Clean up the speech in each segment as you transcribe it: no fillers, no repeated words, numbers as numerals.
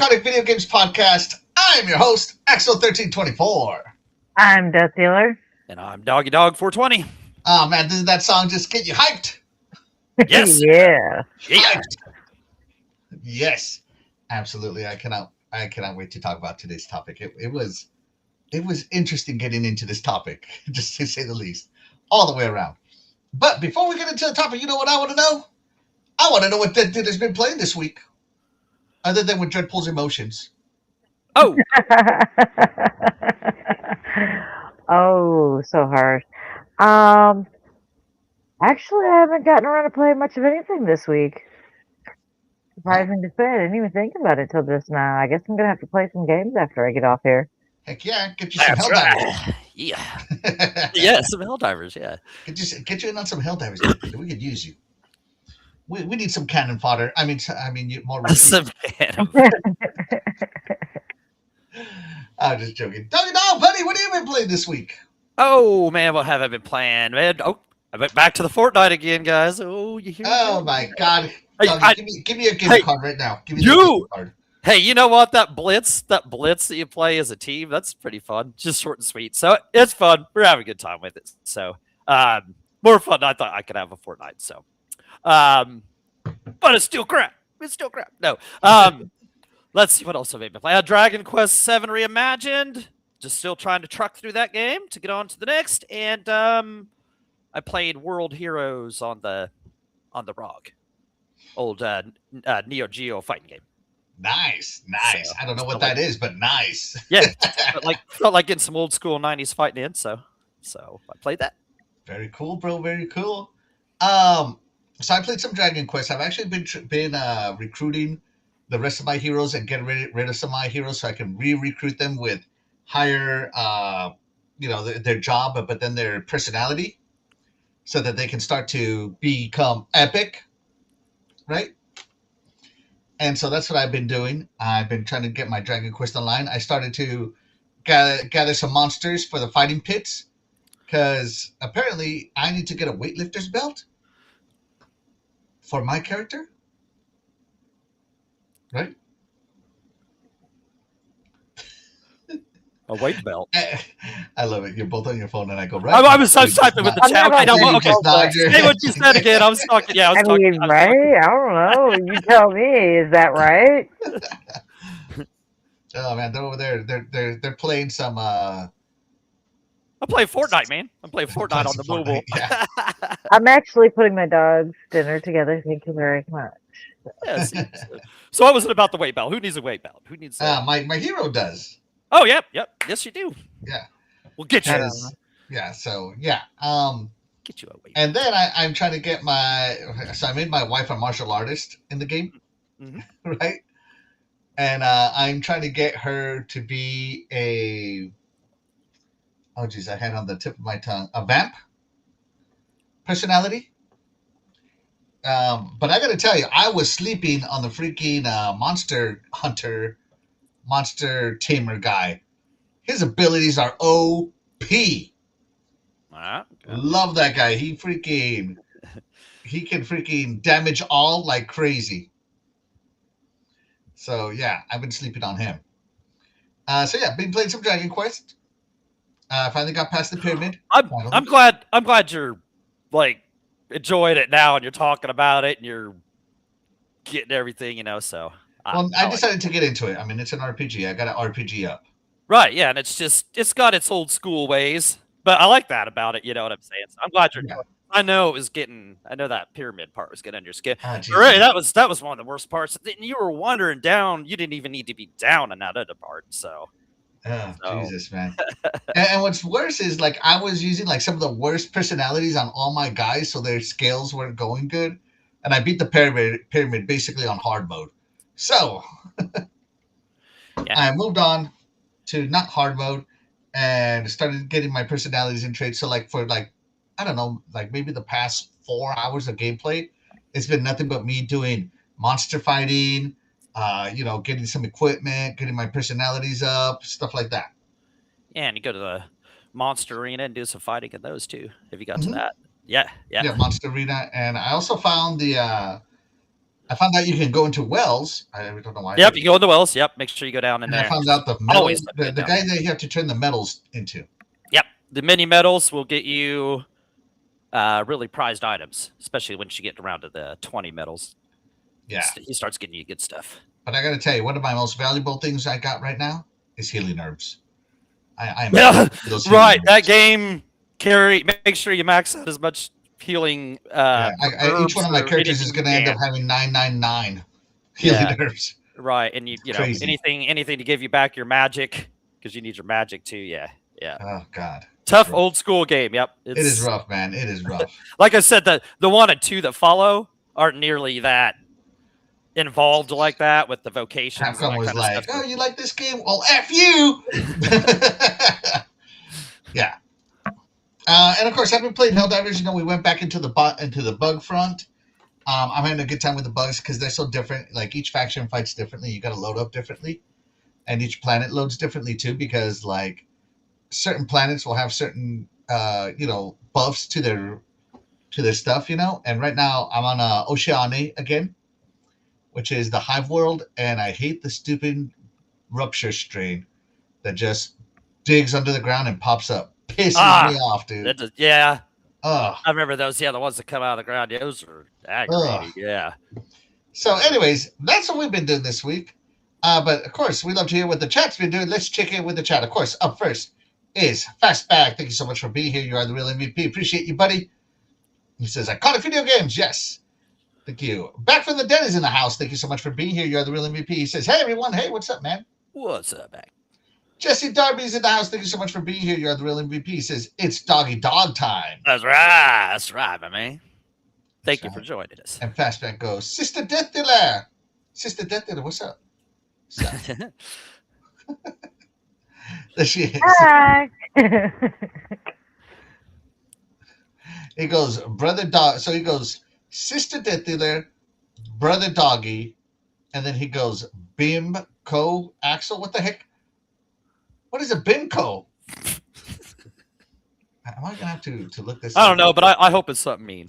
Iconic Video Games Podcast. I'm your host, Axel1324. I'm Death Dealer. And I'm Doggy Dog 420. Oh man, doesn't that song just get you hyped? Yes. Yeah. Hyped. Yes, absolutely. I cannot wait to talk about today's topic. It was interesting getting into this topic, just to say the least, all the way around. But before we get into the topic, you know what I want to know? I want to know what Dead Dealer's been playing this week, other than with Dreadpool's emotions. Oh, Oh, so harsh. Actually, I haven't gotten around to playing much of anything this week. Surprising to say, I didn't even think about it till just now. I guess I'm gonna have to play some games after I get off here. Heck yeah, get you some that's Helldivers. right. Yeah. Yeah, some Helldivers, yeah. Get you in on some Helldivers. We could use you. We need some cannon fodder. I mean, you more. Some I'm just joking. Doggy Dog, buddy, what have you been playing this week? Oh, man, what have I been playing? Man, I went back to the Fortnite again, guys. Oh, you hear Oh, me? my God. Hey, Doggy, give me a game card right now. Give me a game card. Hey, you know what? That blitz that you play as a team, that's pretty fun. Just short and sweet. So it's fun. We're having a good time with it. So more fun than I thought I could have a Fortnite. So but it's still crap. It's still crap. No. Let's see what else I've been playing. Dragon Quest VII Reimagined. Just still trying to truck through that game to get on to the next. And I played World Heroes on the ROG. Old Neo Geo fighting game. Nice. So, I don't know what that is, but nice. Yeah, felt like getting some old school '90s fighting in. So I played that. Very cool, bro. Very cool. So I played some Dragon Quest. I've actually been recruiting the rest of my heroes and getting rid of some of my heroes so I can re-recruit them with higher, their job, but then their personality, so that they can start to become epic, right? And so that's what I've been doing. I've been trying to get my Dragon Quest online. I started to gather some monsters for the fighting pits, because apparently I need to get a weightlifter's belt for my character, right? A weight belt. I love it. You're both on your phone, and I go right. I was typing with the chat. Okay, no, okay. Say what you said again. I was talking. Yeah, I was talking. Right? I don't know. You tell me. Is that right? Oh man, they're over there. They're playing some. I'm playing Fortnite, man. I'm playing Fortnite on the mobile. Yeah. I'm actually putting my dog's dinner together. Thank you very much. Yeah, so what was it about the weight belt? Who needs a weight belt? Who needs? My hero does. Oh, yep. Yes, you do. Yeah. We'll get you. Yeah. So yeah. Get you a weight. And then I'm trying to get So I made my wife a martial artist in the game, right? And I'm trying to get her to be a. Oh geez, I had on the tip of my tongue a vamp personality. But I got to tell you, I was sleeping on the freaking monster hunter, monster tamer guy. His abilities are OP. Okay. Love that guy. He can freaking damage all like crazy. So yeah, I've been sleeping on him. So yeah, been playing some Dragon Quest. Finally got past the pyramid. I'm glad you're like enjoying it now, and you're talking about it, and you're getting everything, So I decided to get into it. I mean, it's an RPG. I got an RPG up. Right, yeah, and it's got its old school ways, but I like that about it. You know what I'm saying? So I'm glad you're. Yeah. I know that pyramid part was getting under your skin. Really, that was one of the worst parts. You were wandering down. You didn't even need to be down in that other part. So. Jesus, man. and what's worse is like I was using like some of the worst personalities on all my guys, so their scales weren't going good, and I beat the pyramid basically on hard mode. So I moved on to not hard mode and started getting my personalities in trade. So like for like I don't know, like maybe the past 4 hours of gameplay, it's been nothing but me doing monster fighting, getting some equipment, getting my personalities up, stuff like that. Yeah, and you go to the Monster Arena and do some fighting in those too. Have you got to that? Yeah. Yeah, Monster Arena. And I also found the I found out you can go into wells. I don't know why. Yep, you go in the wells. Yep, make sure you go down in And there. I found out the metal, Always look the good down guy there. that you have to turn the metals into. Yep, the mini medals will get you really prized items, especially once you get around to the 20 medals. Yeah. He starts getting you good stuff. But I got to tell you, one of my most valuable things I got right now is healing herbs. I am Yeah, those healing right. herbs. That game make sure you max out as much healing. Each one of my herbs or characters is anything going to you end up can. having 999 healing herbs. Right, and you know Crazy. anything to give you back your magic because you need your magic too. Yeah. Oh God. Tough old school game. Yep. It is rough, man. It is rough. Like I said, the 1 and 2 that follow aren't nearly that involved like that with the vocations. Capcom was like, stuff. "Oh, you like this game? Well, F you." Yeah. And of course, having played Helldivers, you know, we went back into the bug front. I'm having a good time with the bugs because they're so different. Like each faction fights differently. You got to load up differently, and each planet loads differently too. Because like certain planets will have certain buffs to their stuff, you know. And right now I'm on Oceania again, which is the hive world, and I hate the stupid rupture strain that just digs under the ground and pops up. Pisses me off, dude. Yeah. Ugh. I remember those. Yeah, the ones that come out of the ground. Yeah, those are aggravating. Yeah. So, anyways, that's what we've been doing this week. But of course, we love to hear what the chat's been doing. Let's check in with the chat. Of course, up first is Fastback. Thank you so much for being here. You are the real MVP. Appreciate you, buddy. He says, I caught a video games. Yes. Thank you. Back from the Dead is in the house. Thank you so much for being here. You are the real MVP. He says, hey, everyone. Hey, what's up, man? What's up, man? Jesse Darby's in the house. Thank you so much for being here. You are the real MVP. He says, it's doggy dog time. That's right. That's right, my man. Thank you for joining us. And Fastback goes, Sister Death Dealer. Sister Death Dealer, what's up? What's up? There she is. Hi. He goes, brother dog. So he goes, Sister Death Dealer, brother doggy, and then he goes, Bim Co Axel. What the heck? What is a Bimco? Am I gonna have to look this I don't up? know, but I hope it's something mean.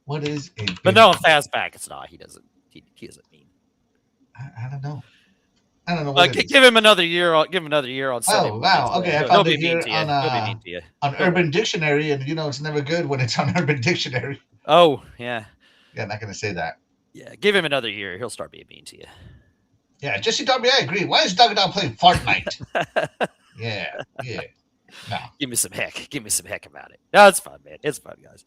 What is a Bimco? But no, Fastback, it's not. He doesn't mean. I don't know. I don't know what give him another year. Give him another year on Sunday. Oh wow! Okay, I found it here on Urban Dictionary, and you know it's never good when it's on Urban Dictionary. Oh yeah. Yeah, not gonna say that. Yeah, give him another year. He'll start being mean to you. Yeah, Jesse Darby, I agree. Why is Doggy Dog playing Fortnite? Yeah. No. Give me some heck about it. No, it's fun, man. It's fun, guys.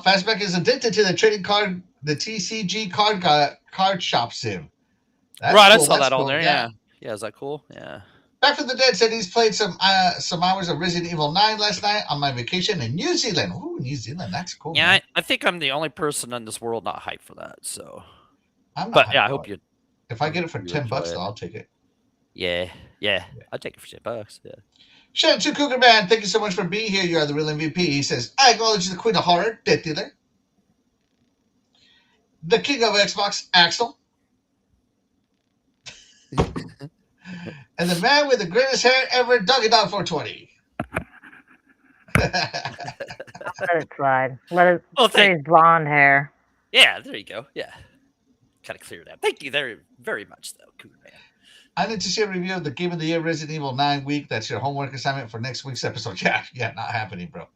Fastback is addicted to the trading card, the TCG card shop sim. That's right, cool. I saw that on there. Yeah. Is that cool? Yeah. Back from the Dead said he's played some hours of Resident Evil 9 last night on my vacation in New Zealand. Ooh, New Zealand, that's cool. Yeah, I think I'm the only person in this world not hyped for that. So, I hope you. If I get it for $10, though, I'll take it. Yeah, I'll take it for $10. Yeah. Shantu Cougar Man, thank you so much for being here. You are the real MVP. He says, I acknowledge the Queen of Horror, Death Dealer. The King of Xbox, Axel. And the man with the greatest hair ever, Doggy Dog 420. Let it slide. Let it stay his blonde hair. Yeah, there you go. Yeah. Kind of clear that. Thank you very, very much, though, Cougar Man. I need to see a review of the Game of the Year Resident Evil 9 week. That's your homework assignment for next week's episode. Yeah, not happening, bro.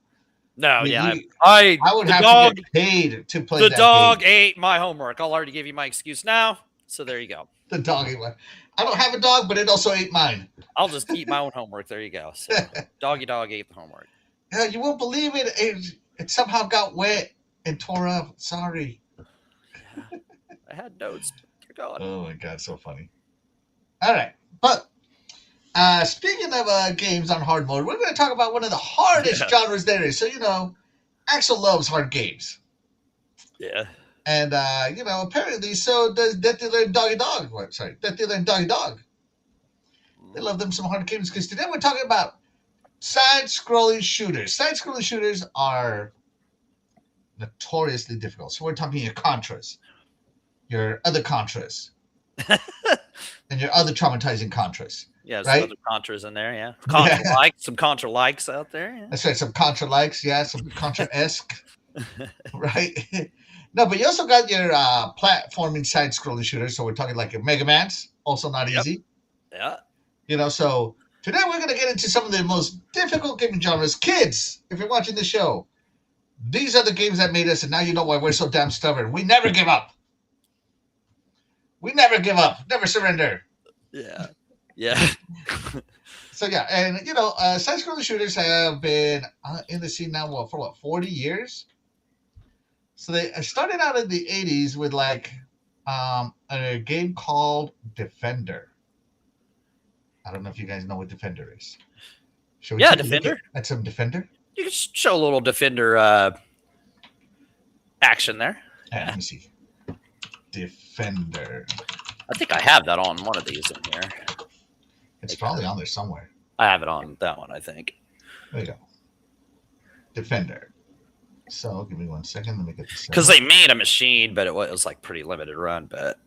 No, I would have to get paid to play that game. The dog game. ate my homework. I'll already give you my excuse now. So there you go. The dog ate one. I don't have a dog, but it also ate mine. I'll just eat my own homework. There you go. So, doggy dog ate the homework. Yeah, you won't believe it. It somehow got wet and tore up. Sorry. Yeah, I had notes. They're gone. Oh my god, so funny. All right, but speaking of games on hard mode, we're going to talk about one of the hardest genres there is. So Axel loves hard games. Yeah. And apparently so does Death Dealer and Doggy Dog. Death Dealer and Doggy Dog. They love them some hard games because today we're talking about side-scrolling shooters. Side-scrolling shooters are notoriously difficult. So we're talking your Contras, your other Contras, and your other traumatizing Contras. Yeah, some other Contras in there, yeah. Contra-likes, some Contra-likes out there. Yeah. That's right, some Contra-likes, yeah, some Contra-esque, right? No, but you also got your platforming side-scrolling shooters. So we're talking like your Mega Man's, also not Yep. easy. Yeah. So today we're going to get into some of the most difficult gaming genres. Kids, if you're watching the show, these are the games that made us, and now you know why we're so damn stubborn. We never give up. We never give up. Never surrender. Yeah. Yeah. So yeah, and side-scrolling shooters have been in the scene now for what 40 years. So they started out in the 80s with like a game called Defender. I don't know if you guys know what Defender is. Should we Yeah, take a look Defender. at some Defender? You can show a little Defender action there. Yeah, let me see. Defender. I think I have that on one of these in here. It's probably on there somewhere. I have it on that one, I think. There you go. Defender. So give me 1 second. Let me get this. Because they made a machine, but it was like pretty limited run. But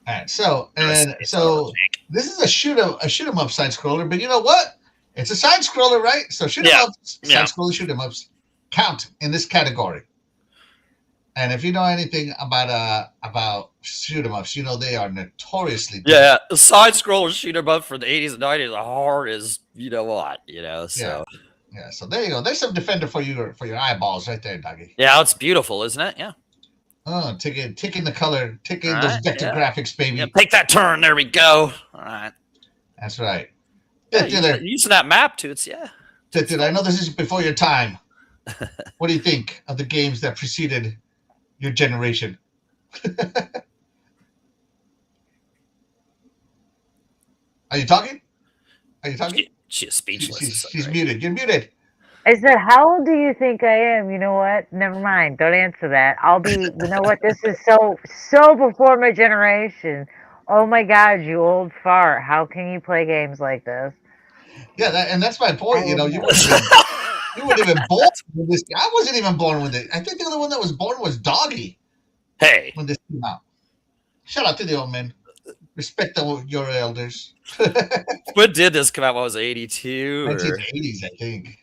all right. So this is a shoot 'em up side scroller, but you know what? It's a side scroller, right? So shoot 'em up, side scroller shoot 'em ups count in this category. And if you know anything about shoot 'em ups, you know they are notoriously the side scroller shoot 'em up for the 80s and 90s are hard as you know what, so yeah. So there you go. There's some Defender for your eyeballs right there, doggy. Yeah, it's beautiful, isn't it? Yeah. Oh, taking the color, taking those vector graphics, baby. Yeah, take that turn. There we go. All right. That's right. Yeah, using that map too. I know this is before your time. What do you think of the games that preceded your generation? Are you talking? She's speechless. She's muted. You're muted. I said, how old do you think I am? You know what? Never mind. Don't answer that. I'll be, you know what? This is so before my generation. Oh my God, you old fart. How can you play games like this? Yeah, and that's my point. You weren't even born with this. I wasn't even born with it. I think the other one that was born was Doggy. Hey. When this came out. Shout out to the old men. Respect your elders. When did this come out? What was it, 82? 1980s, I think.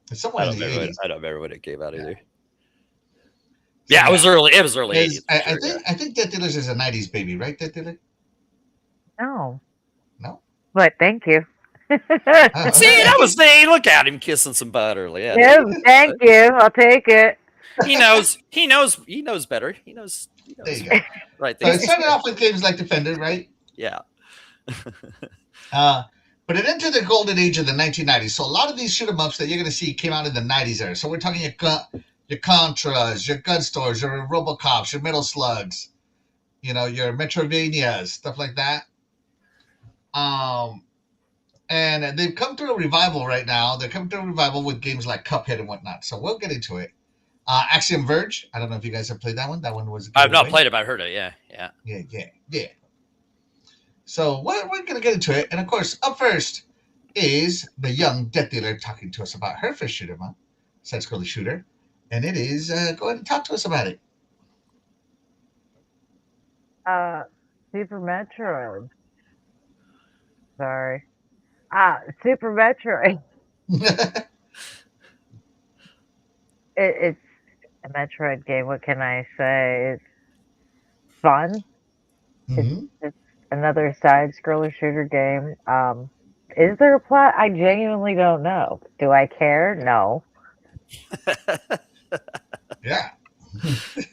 It's somewhere in the 80s. I don't remember when it came out either. Yeah, it was early. It was early 80s. I think Death Dealers is a 90s baby, right, Death Dealer? No. No? But thank you. See, that was me. Look at him kissing some butt early. Yeah, thank you. I'll take it. He knows better. He knows. There you go. Right there. So it started off with games like Defender, right? Yeah. But it entered the golden age of the 1990s. So a lot of these shoot 'em ups that you're going to see came out in the 90s era. So we're talking your Contras, your Gun Stores, your Robocops, your Metal Slugs, your Metrovanias, stuff like that. And they've come through a revival right now. They're coming through a revival with games like Cuphead and whatnot. So we'll get into it. Axiom Verge. I don't know if you guys have played that one. That one was. I've not played it, but I heard it. Yeah. So we're going to get into it. And of course, up first is the young Death Dealer talking to us about her first shoot 'em up, side-scrolling shooter. And it is, go ahead and talk to us about it. Super Metroid. Sorry. Super Metroid. It's a Metroid game. What can I say? It's fun. Mm-hmm. It's another side-scroller shooter game. Is there a plot? I genuinely don't know. Do I care? No. Yeah.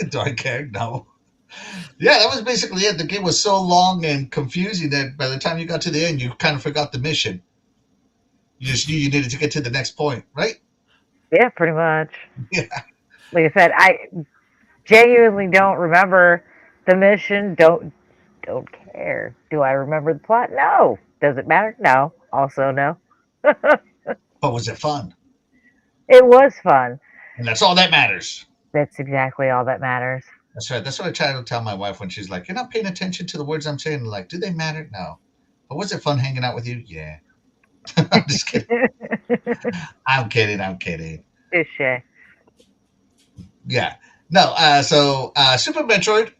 Do I care? No. Yeah, that was basically it. The game was so long and confusing that by the time you got to the end, you kind of forgot the mission. You just knew you needed to get to the next point, right? Yeah, pretty much. Yeah. Like I said, I genuinely don't remember the mission. Don't care. Do I remember the plot? No. Does it matter? No. Also, no. But was it fun? It was fun. And that's all that matters. That's exactly all that matters. That's right. That's what I try to tell my wife when she's like, "You're not paying attention to the words I'm saying." Like, do they matter? No. But was it fun hanging out with you? Yeah. I'm just kidding. I'm kidding. Touché. Yeah. No. So Super Metroid.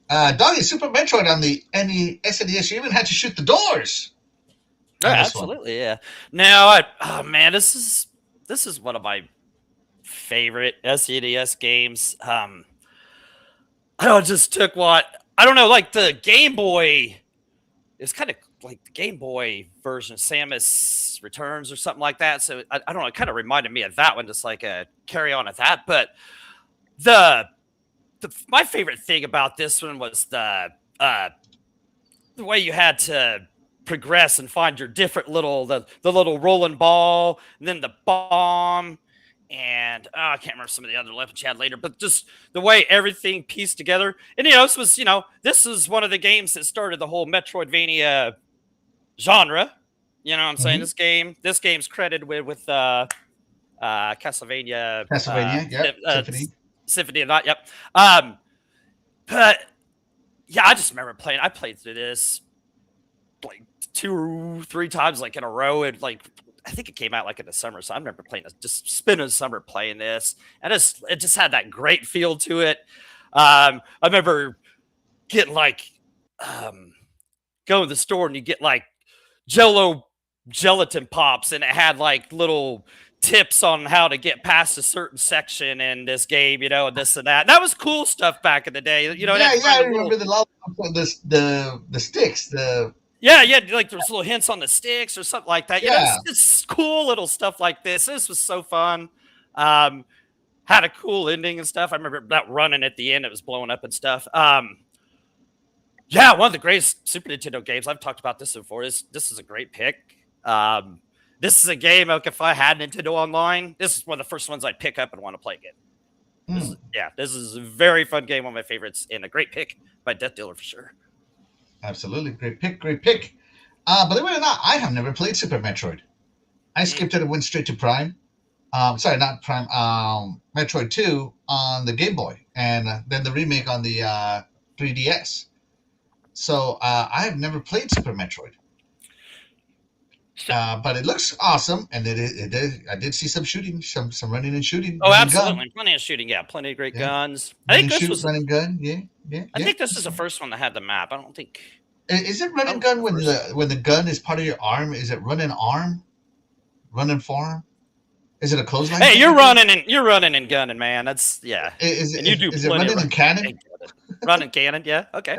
Doggy, Super Metroid on the SNES. You even had to shoot the doors. Yeah, absolutely. Yeah. Now, this is one of my favorite SNES games. I don't know, just took what I don't know, like the Game Boy. It's kind of like the Game Boy version of Samus Returns or something like that. So I don't know. It kind of reminded me of that one, just like a carry on of that. But the my favorite thing about this one was the way you had to progress and find your different little the little rolling ball and then the bomb and I can't remember some of the other weapons you had later, but just the way everything pieced together. And this is one of the games that started the whole Metroidvania genre. You know what I'm saying? This game's credited with Castlevania Castlevania, yep. Symphony of Night, yep. But yeah, I just remember I played through this like 2-3 times like in a row, and like I think it came out like in the summer, so I remember just spending the summer playing this, and it just had that great feel to it. I remember getting like going to the store and you get like Jello gelatin pops, and it had like little tips on how to get past a certain section in this game, and this and that. And that was cool stuff back in the day. I remember the lollipops, the sticks, Yeah, like there's little hints on the sticks or something like that. Yeah. It's cool little stuff like this. This was so fun. Had a cool ending and stuff. I remember that running at the end, it was blowing up and stuff. Yeah, one of the greatest Super Nintendo games. I've talked about this before. This is a great pick. This is a game, like if I had Nintendo Online, this is one of the first ones I'd pick up and want to play again. This is a very fun game, one of my favorites, and a great pick by Death Dealer for sure. Absolutely. Great pick. Believe it or not, I have never played Super Metroid. I skipped it and went straight to Prime. Sorry, not Prime. Metroid 2 on the Game Boy, and then the remake on the 3DS. So I have never played Super Metroid. But it looks awesome, and I did see some shooting, some running and shooting. Oh, absolutely, plenty of shooting. Yeah, plenty of great guns. I think this was running gun. Yeah. I think this is the first one that had the map. I don't think. Is it running gun when the gun is part of your arm? Is it running arm, running forearm? Is it a clothesline? Hey, you're running and gunning, man. That's yeah. Is it running in cannon? Running cannon, yeah. Okay.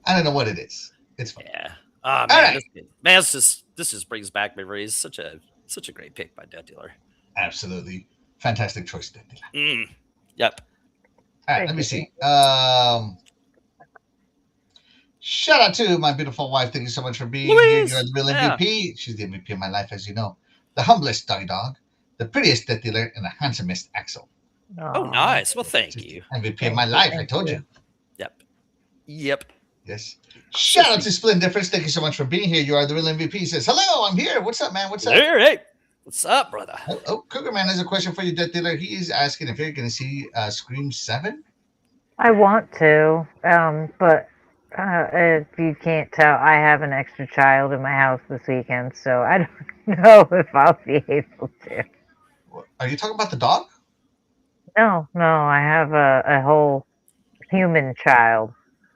I don't know what it is. It's fun. Yeah. Oh, man, this just brings back memories. Such a great pick by Death Dealer. Absolutely. Fantastic choice, Death Dealer. Yep. All right, let me see. Shout out to my beautiful wife. Thank you so much for being here. You're the real MVP. She's the MVP of my life, as you know. The humblest dog, the prettiest Death Dealer, and the handsomest Axel. Oh, nice. Well, thank you. MVP of my life, I told you. Yep. Yes. Shout out to Split Difference. Thank you so much for being here. You are the real MVP. He says, hello, I'm here. What's up, man? What's up? Hey. What's up, brother? Oh, Cougar Man has a question for you, Death Dealer. He is asking if you're going to see Scream 7. I want to, but if you can't tell, I have an extra child in my house this weekend, so I don't know if I'll be able to. Are you talking about the dog? No, I have a whole human child.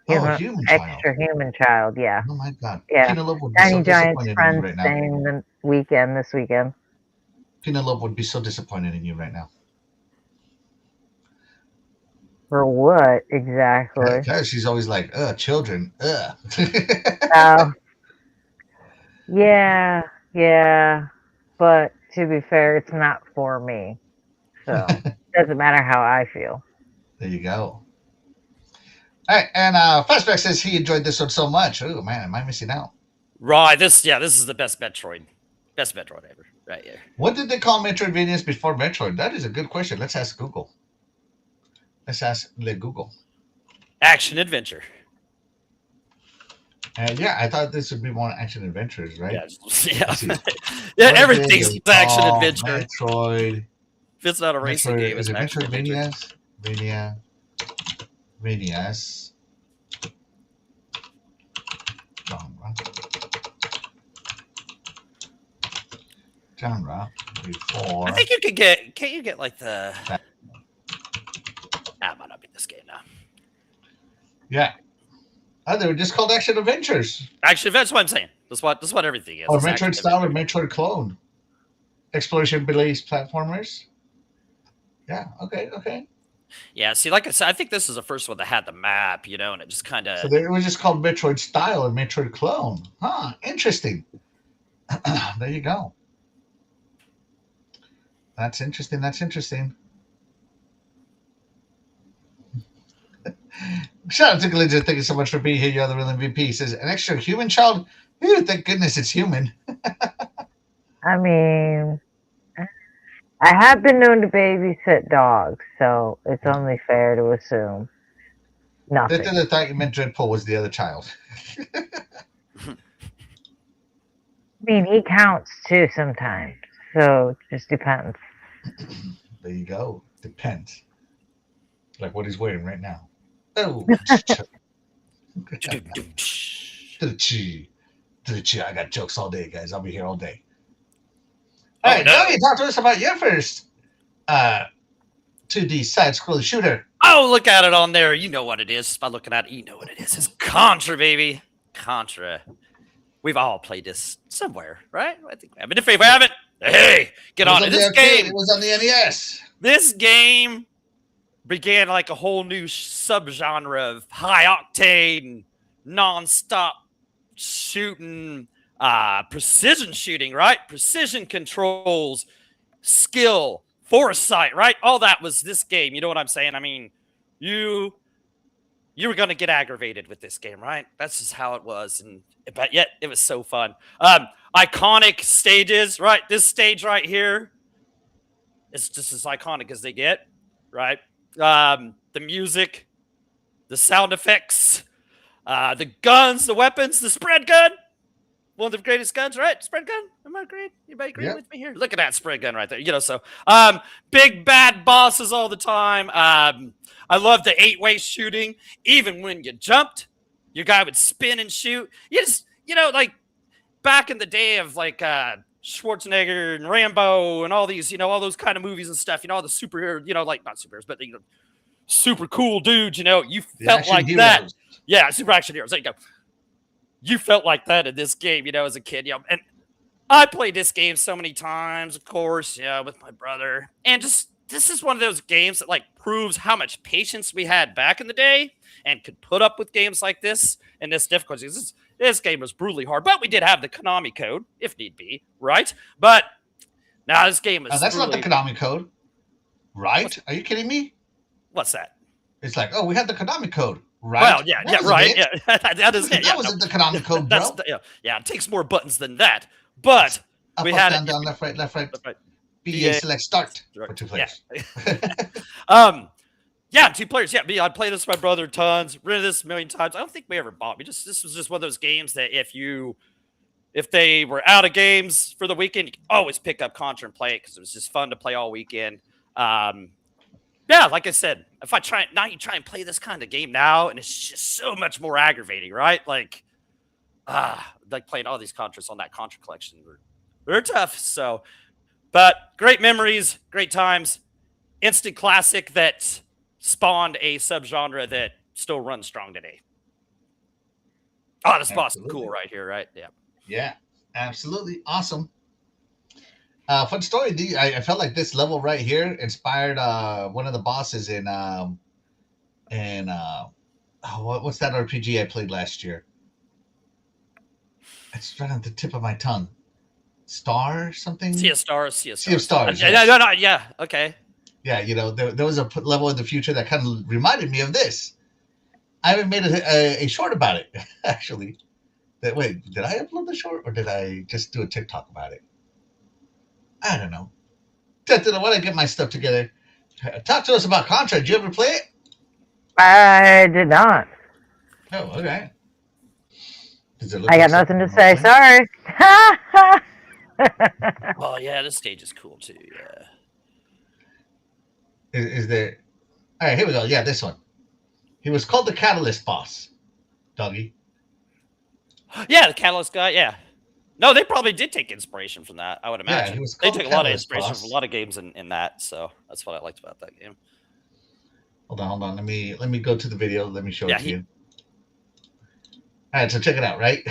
Human extra human child, yeah. Oh my God. Yeah. Penelope would be Tiny so Giant's disappointed friends in you right now. staying this weekend. Penelope would be so disappointed in you right now. For what exactly? Because she's always like, children, Yeah. But to be fair, it's not for me. So it doesn't matter how I feel. There you go. All right, and Fastback says he enjoyed this one so much. Oh man, am I missing out? Right, this is the best Metroid ever, right here. What did they call Metroidvanias before Metroid? That is a good question. Let's ask Google. Let's ask Google. Action adventure. Yeah, I thought this would be more action adventures, right? Yeah, everything's action adventure. Metroid. If it's not a racing game, is it's it action Metroidvanias? Vanias. Genre before. I think you could get. Can't you get like the? That might not be this game now. Yeah. Oh, they were just called action adventures. Actually, that's what I'm saying. That's what everything is. Or Metroid style or Metroid clone. Exploration based platformers. Yeah. Okay. Yeah, see, like I said, I think this is the first one that had the map, and it just kind So of. it was just called Metroid Style and Metroid Clone. Huh? Interesting. There you go. That's interesting. That's interesting. Shout out to Galinja. Thank you so much for being here. You're the real MVP. He says, an extra human child? Ew, thank goodness it's human. I mean, I have been known to babysit dogs, so it's only fair to assume nothing. I thought you meant Dreadpool was the other child. I mean, he counts too sometimes, so it just depends. There you go. Depends. Like what he's wearing right now. Oh, to the chi. To the chi. I got jokes all day, guys. I'll be here all day. All right, Dougie, talk to us about your first 2D side-scrolling shooter. Oh, look at it on there. You know what it is. By looking at it, you know what it is. It's Contra, baby. Contra. We've all played this somewhere, right? I think we have. But if we haven't, hey, get on it. This game. It was on the NES. This game began like a whole new subgenre of high octane, non-stop shooting, precision shooting, right? Precision controls, skill, foresight, right? All that was this game. You know what I'm saying? I mean, you were going to get aggravated with this game, right? That's just how it was. But yet it was so fun. Iconic stages, right? This stage right here is just as iconic as they get, right? The music, the sound effects, the guns, the weapons, the spread gun. One of the greatest guns, right? Spread gun. Am I great? Anybody agree with me here? Look at that spread gun right there. So big bad bosses all the time. I love the 8-way shooting. Even when you jumped, your guy would spin and shoot. You just, like back in the day of like Schwarzenegger and Rambo and all these, all those kind of movies and stuff, all the superhero, like not superheroes, but super cool dudes, you felt like heroes. that. Yeah, super action heroes. There you go. You felt like that in this game, as a kid, and I played this game so many times, of course, with my brother, and just this is one of those games that like proves how much patience we had back in the day and could put up with games like this and this difficulty. This game was brutally hard, but we did have the Konami code if need be, right? But now this game is that's not the Konami code, right? Are you kidding me? What's that? It's like, oh, we have the Konami code. Right. Well, yeah, right. Yeah, that is it. That wasn't the Konami code, bro. Yeah, it takes more buttons than that. But up, we up, had down, it. Down, left, right. BA select start for 2 players. Yeah, 2 players. Yeah, I played this with my brother tons. Rented this a million times. I don't think we ever bought. This was just one of those games that if they were out of games for the weekend, you could always pick up Contra and play it because it was just fun to play all weekend. Yeah, like I said, if I try and play this kind of game now, and it's just so much more aggravating, right? Like playing all these Contras on that Contra collection were tough. So, but great memories, great times, instant classic that spawned a subgenre that still runs strong today. Oh, this boss is cool right here, right? Yeah. Yeah, absolutely awesome. Fun story. I felt like this level right here inspired one of the bosses in what's that RPG I played last year? It's right on the tip of my tongue. Star something? Sea of Stars. Sea of Stars. No, yeah, okay. Yeah, there was a level in the future that kind of reminded me of this. I haven't made a short about it, actually. Wait, did I upload the short or did I just do a TikTok about it? I don't know. When I get my stuff together, talk to us about Contra. Did you ever play it? I did not. Oh, okay. I got nothing to say. Sorry. Oh yeah, this stage is cool too. Yeah. Is there? All right, here we go. Yeah, this one. He was called the Catalyst boss. Doggy. Yeah, the Catalyst guy. Yeah. No, they probably did take inspiration from that. I would imagine they took a lot of inspiration from a lot of games in that. So that's what I liked about that game. Hold on. Let me go to the video. Let me show it to you. All right, so check it out. Right.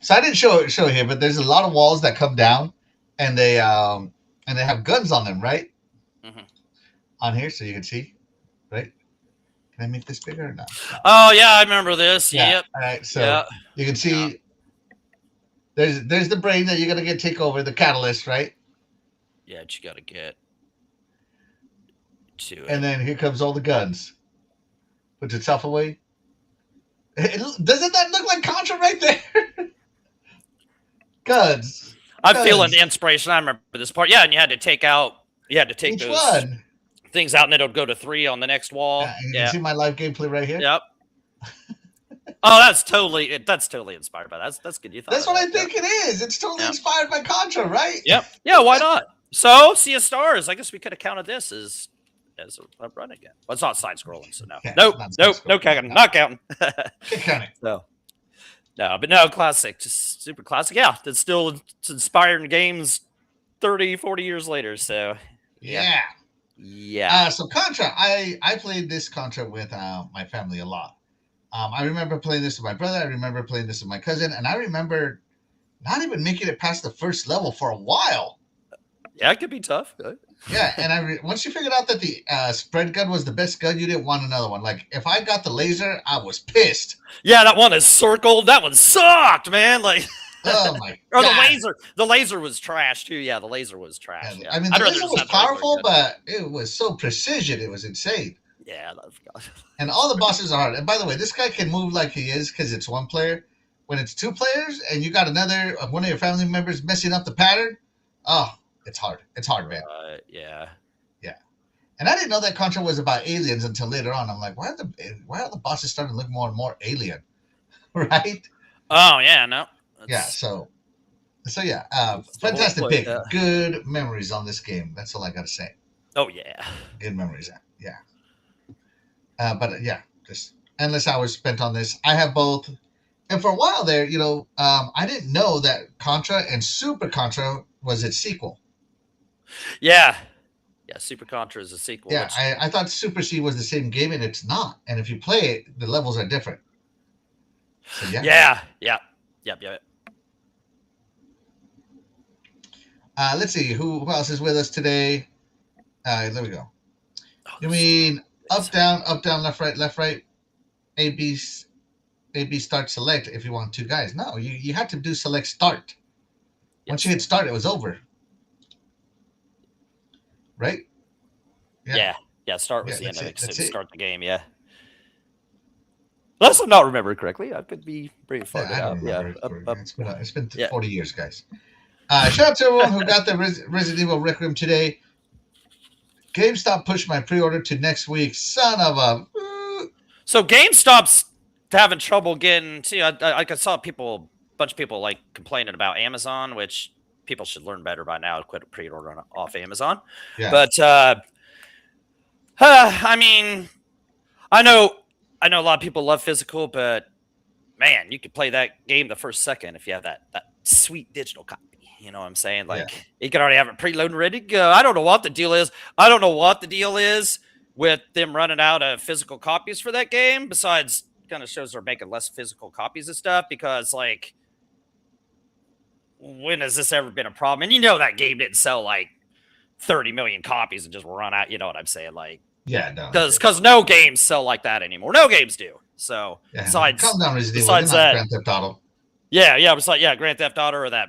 So I didn't show it here, but there's a lot of walls that come down, and they have guns on them, right? Mm-hmm. On here, so you can see. right? Can I make this bigger or not? No. Oh yeah, I remember this. Yeah. Yep. All right. So Yeah. you can Yeah. see there's the brain that you're gonna get take over, the catalyst, right? Yeah, but you got to get to it. And then here comes all the guns. Put yourself away. Doesn't that look like Contra right there? Guns. I'm guns. feeling the inspiration. I remember this part. Yeah, and you had to take Each those one. things out, and it'll go to 3 on the next wall. And you can see my live gameplay right here. Yep. Oh, that's totally inspired by that. That's good. You thought That's of what that. I think it is. It's totally Yep. inspired by Contra, right? Yep. Yeah. Why not? So, Sea of Stars. I guess we could have counted this as a run again. Well, it's not side scrolling, so no. Yeah, Nope. it's Nope. not No side-scrolling. counting. No. Not counting. Can't count it. No. No, but no, classic. Just super classic. Yeah, it's inspiring games 30, 40 years later. So, Yeah. yeah. So Contra, I played this Contra with my family a lot. I remember playing this with my brother. I remember playing this with my cousin, and I remember not even making it past the first level for a while. Yeah, it could be tough. Yeah, and once you figured out that the spread gun was the best gun, you didn't want another one. Like if I got the laser, I was pissed. Yeah, that one is circled. That one sucked, man. Like, Oh my or god! the laser was trash too. Yeah, the laser was trash. Yeah. I mean, I'd the rather laser just was have the regular powerful, gun. but it was so precision. It was insane. Yeah, that's God. And all the bosses are hard. And by the way, this guy can move like he is because it's one player. When it's two players and you got another one of your family members messing up the pattern, oh, it's hard. It's hard, man. Yeah. And I didn't know that Contra was about aliens until later on. I'm like, why are the bosses starting to look more and more alien, right? Oh yeah, no. Yeah. So yeah, That's the whole fantastic point, pick. yeah. Good memories on this game. That's all I gotta say. Oh yeah. Good memories. Yeah. But yeah, just endless hours spent on this. I have both. And for a while there, I didn't know that Contra and Super Contra was its sequel. Yeah. Yeah, Super Contra is a sequel. Yeah, which- I thought Super C was the same game, and it's not. And if you play it, the levels are different. So yeah. Yeah. Let's see who else is with us today. There we go. Oh, You mean up, down, left, right, A, B, start, select if you want two guys. No, you had to do select start. Once you hit start, it was over. Right? Yeah. Start was the end of it. That's it. Start the game. Yeah. Unless I'm not remembering correctly, I could be pretty far I don't out. remember. Yeah. It's been Yeah. 40 years, guys. Shout out to everyone who got the Resident Evil Requiem today. GameStop pushed my pre-order to next week. Son of a... So GameStop's having trouble getting. See, I saw a bunch of people like complaining about Amazon, which people should learn better by now. Quit pre-ordering off Amazon. Yeah. But I mean, I know a lot of people love physical, but man, you could play that game the first second if you have that sweet digital copy. You know what I'm saying? Like you can already have it preloaded and ready to go. I don't know what the deal is. I don't know what the deal is with them running out of physical copies for that game. Besides, kind of shows they're making less physical copies of stuff because, like, when has this ever been a problem? And you know that game didn't sell like 30 million copies and just run out. You know what I'm saying? Like, yeah, no. Because no games sell like that anymore. No games do. So calm down, Resident Evil. besides that, Grand Theft Auto. Yeah, besides Grand Theft Auto or that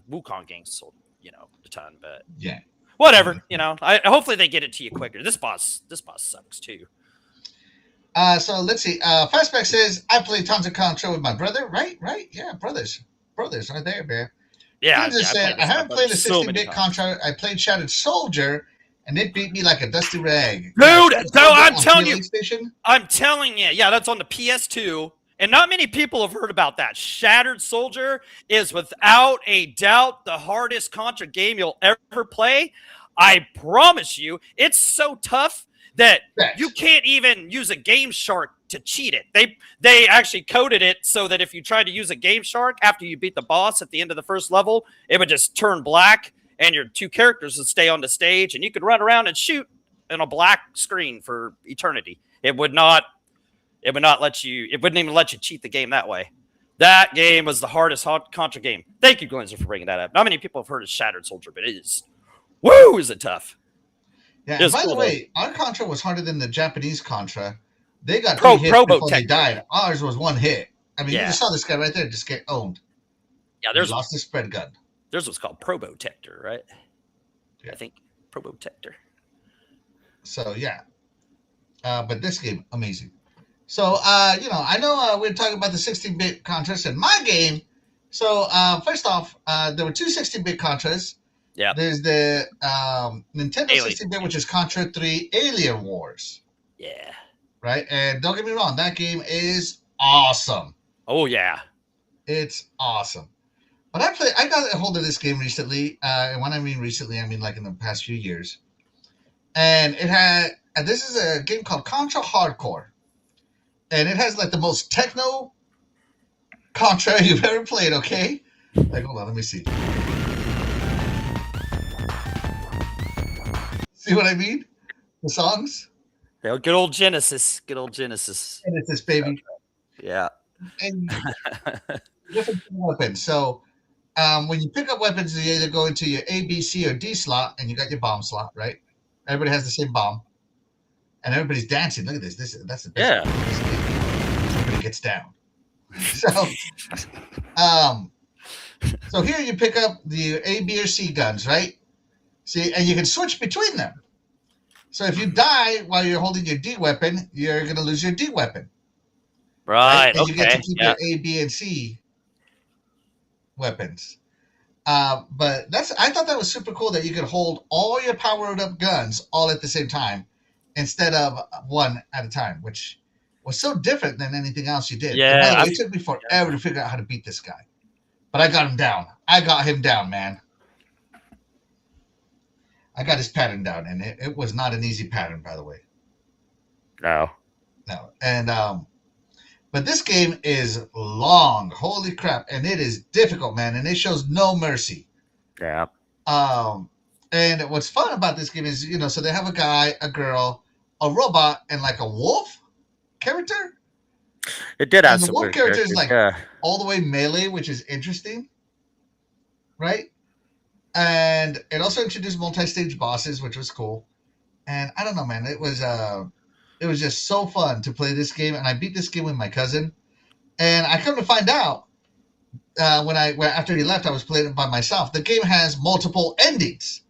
Wukong game sold, a ton. But yeah, whatever. Hopefully they get it to you quicker. This boss sucks too. So let's see. Fastback says I played tons of Contra with my brother. Right. Yeah, brothers right there, man. Yeah, I just said I haven't played a 16-bit Contra. I played Shattered Soldier, and it beat me like a dusty rag. Dude, I'm telling you. PlayStation? I'm telling you. Yeah, that's on the PS2. And not many people have heard about that. Shattered Soldier is without a doubt the hardest Contra game you'll ever play. I promise you, it's so tough that you can't even use a Game Shark to cheat it. They actually coded it so that if you tried to use a Game Shark after you beat the boss at the end of the first level, it would just turn black and your two characters would stay on the stage and you could run around and shoot in a black screen for eternity. It wouldn't even let you cheat the game that way. That game was the hardest Contra game. Thank you, Glenzer, for bringing that up. Not many people have heard of Shattered Soldier, but is it tough. Yeah, It and was by the cool though. way, our Contra was harder than the Japanese Contra. They got 3 hits before they Probotector. died. Ours was 1 hit. I mean, you Yeah. just saw this guy right there just get owned. Yeah, He lost his spread gun. There's what's called Probotector, right? Yeah. I think Probotector. So yeah, but this game amazing. So I know we're talking about the 16-bit Contras in my game. So first off, there were two 16-bit Contras. Yeah. There's the Nintendo Alien. 16-bit, which is Contra 3 Alien Wars. Yeah. Right, and don't get me wrong, that game is awesome. Oh yeah. It's awesome. But I got a hold of this game recently, and when I mean recently, I mean like in the past few years. And this is a game called Contra Hardcore. And it has like the most techno Contra you've ever played, okay? Like, hold on, let me see. See what I mean? The songs? Yeah, good old Genesis. Good old Genesis. And it's this baby. Yeah. And different weapons. So when you pick up weapons, you either go into your A, B, C, or D slot, and you got your bomb slot, right? Everybody has the same bomb. And everybody's dancing. Look at this. That's the best. Yeah. Everybody gets down. So here you pick up the A, B, or C guns, right? See, and you can switch between them. So if you die while you're holding your D weapon, you're going to lose your D weapon. Right. And Okay. you get to keep your A, B, and C weapons. But I thought that was super cool that you could hold all your powered up guns all at the same time instead of one at a time, which was so different than anything else you did. Yeah. And by the way, it took me forever to figure out how to beat this guy. But I got him down. I got him down, man. I got his pattern down, and it was not an easy pattern, by the way. No. And but this game is long. Holy crap. And it is difficult, man. And it shows no mercy. Yeah. And what's fun about this game is, so they have a guy, a girl, a robot, and like a wolf character. It did have And the some wolf weird character is characters, like all the way melee, which is interesting. Right? And it also introduced multi-stage bosses, which was cool. And I don't know, man. It was just so fun to play this game. And I beat this game with my cousin. And I come to find out after he left, I was playing it by myself. The game has multiple endings.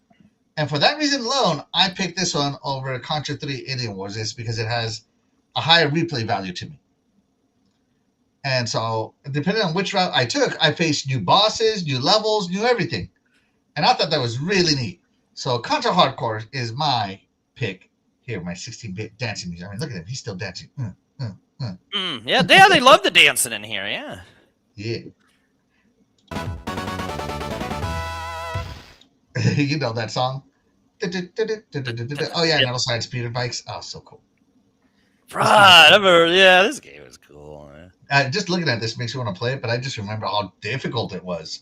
And for that reason alone, I picked this one over Contra 3 Alien Wars is because it has a higher replay value to me. And so, depending on which route I took, I faced new bosses, new levels, new everything. And I thought that was really neat. So, Contra Hardcore is my pick here, my 16-bit dancing music. I mean, look at him. He's still dancing. Yeah, they love the dancing in here, yeah. Yeah. You know that song? Oh, yeah, and it also had speeder bikes. Oh, so cool. Right, this game is cool. Man. Just looking at this makes me want to play it, but I just remember how difficult it was.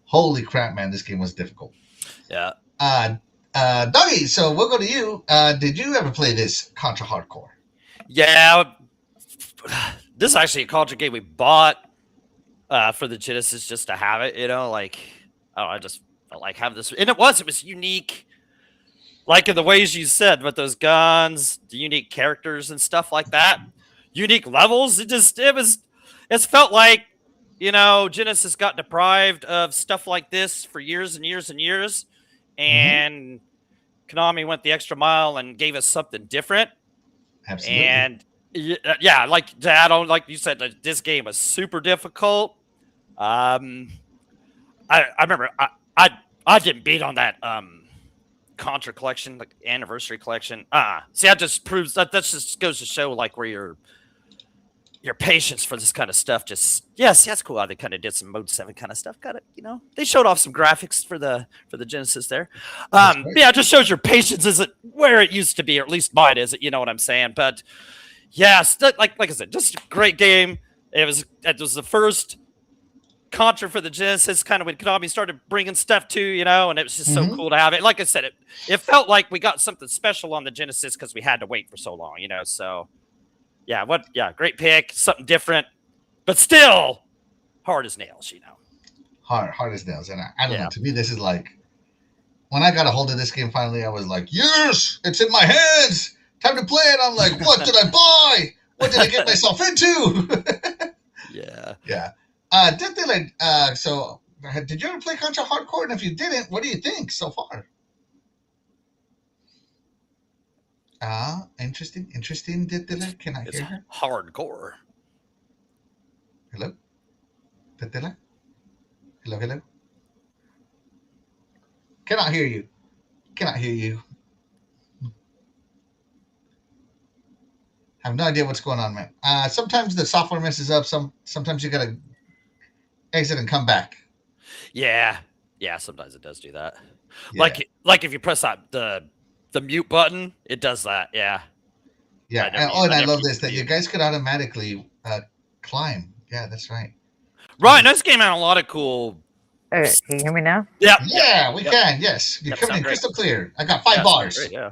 Holy crap, man, this game was difficult. Yeah. Dougie, so we'll go to you. Did you ever play this Contra Hardcore? Yeah. This is actually a Contra game we bought for the Genesis just to have it, I just felt like having this. And it was unique. Like in the ways you said, with those guns, the unique characters and stuff like that, unique levels. It felt like, Genesis got deprived of stuff like this for years and years and years. And Konami went the extra mile and gave us something different. Absolutely. And yeah, like to add on, like you said, this game was super difficult. I remember I didn't beat on that Contra collection, like anniversary collection. See, that just proves that just goes to show like where your patience for this kind of stuff yes, that's cool how they kind of did some Mode 7 kind of stuff. Got it, they showed off some graphics for the Genesis there. Yeah, it just shows your patience isn't where it used to be, or at least mine isn't, you know what I'm saying? But yeah, like I said, just a great game. It was the first Contra for the Genesis, kind of when Konami started bringing stuff to, and it was just so cool to have it. Like I said, it felt like we got something special on the Genesis because we had to wait for so long, so yeah, great pick, something different, but still hard as nails, Hard as nails. And I don't know, to me, this is like when I got a hold of this game finally, I was like, yes, it's in my hands. Time to play it. I'm like, what did I buy? What did I get myself into? Yeah. Yeah. So did you ever play Contra Hardcore? And if you didn't, what do you think so far? Interesting. Ditila, can I It's hear her? hardcore. Hello? Ditila? Hello? Cannot hear you. I have no idea what's going on, man. Sometimes the software messes up. Sometimes you gotta exit and come back. Yeah. Yeah, sometimes it does do that. Yeah. Like if you press that the mute button, it does that. Yeah. Yeah. And I love this that you guys could automatically climb. Yeah, that's right. Right, this game had a lot of cool. Okay, can you hear me now? Yeah. Yeah, we can. Yes, you're coming in great. crystal clear. I got 5 bars. Great, yeah.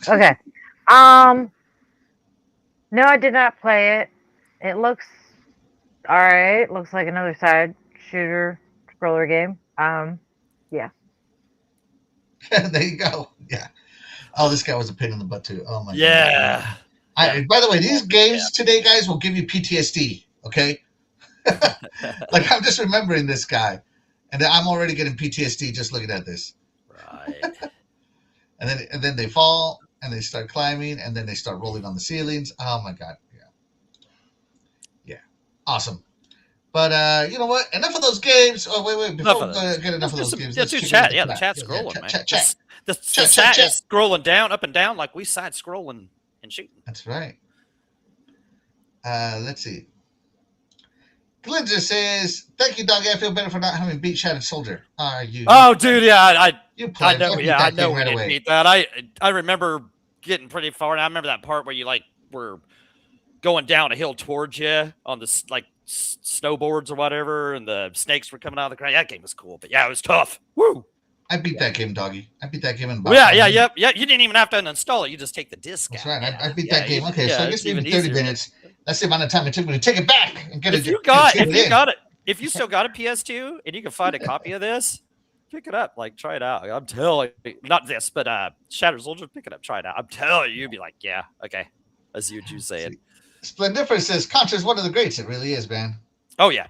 Okay. No, I did not play it. It looks all right. Looks like another side shooter scroller game. Yeah. There you go. Yeah. Oh, this guy was a pain in the butt too. Oh my god. Yeah. By the way, these games today, guys, will give you PTSD. Okay. Like I'm just remembering this guy, and I'm already getting PTSD just looking at this. Right. And then they fall and they start climbing and then they start rolling on the ceilings. Oh my god. Yeah. Awesome. But you know what? Enough of those games. Oh wait. Before we get enough of those games, let's do chat. Yeah, the chat's scrolling, man. Chat. The chat is scrolling down, up and down, like we side scrolling and shooting. That's right. Let's see. Glinda says, "Thank you, Doggy. I feel better for not having beat Shattered Soldier." You? Oh, dude, yeah, you played. I know. Yeah, I know. Right We away. didn't beat that. I remember getting pretty far. And I remember that part where you like were going down a hill towards you on the like snowboards or whatever, and the snakes were coming out of the ground. That game was cool, but yeah, it was tough. Woo! I beat that game, Doggy. I beat that game in about Yeah. You didn't even have to uninstall it. You just take the disc. That's out. right. Yeah. I beat that game. Okay, so I guess maybe 30 easier. minutes. That's the amount of time it took me to take it back and get If you still got a PS2 and you can find a copy of this, pick it up. Like, try it out. I'm telling you, not this, but Shattered Soldier, pick it up, try it out. I'm telling you, you'd be like, yeah, okay. I see what you're saying. Splendiferous says Contra's one of the greats. It really is, man. Oh yeah.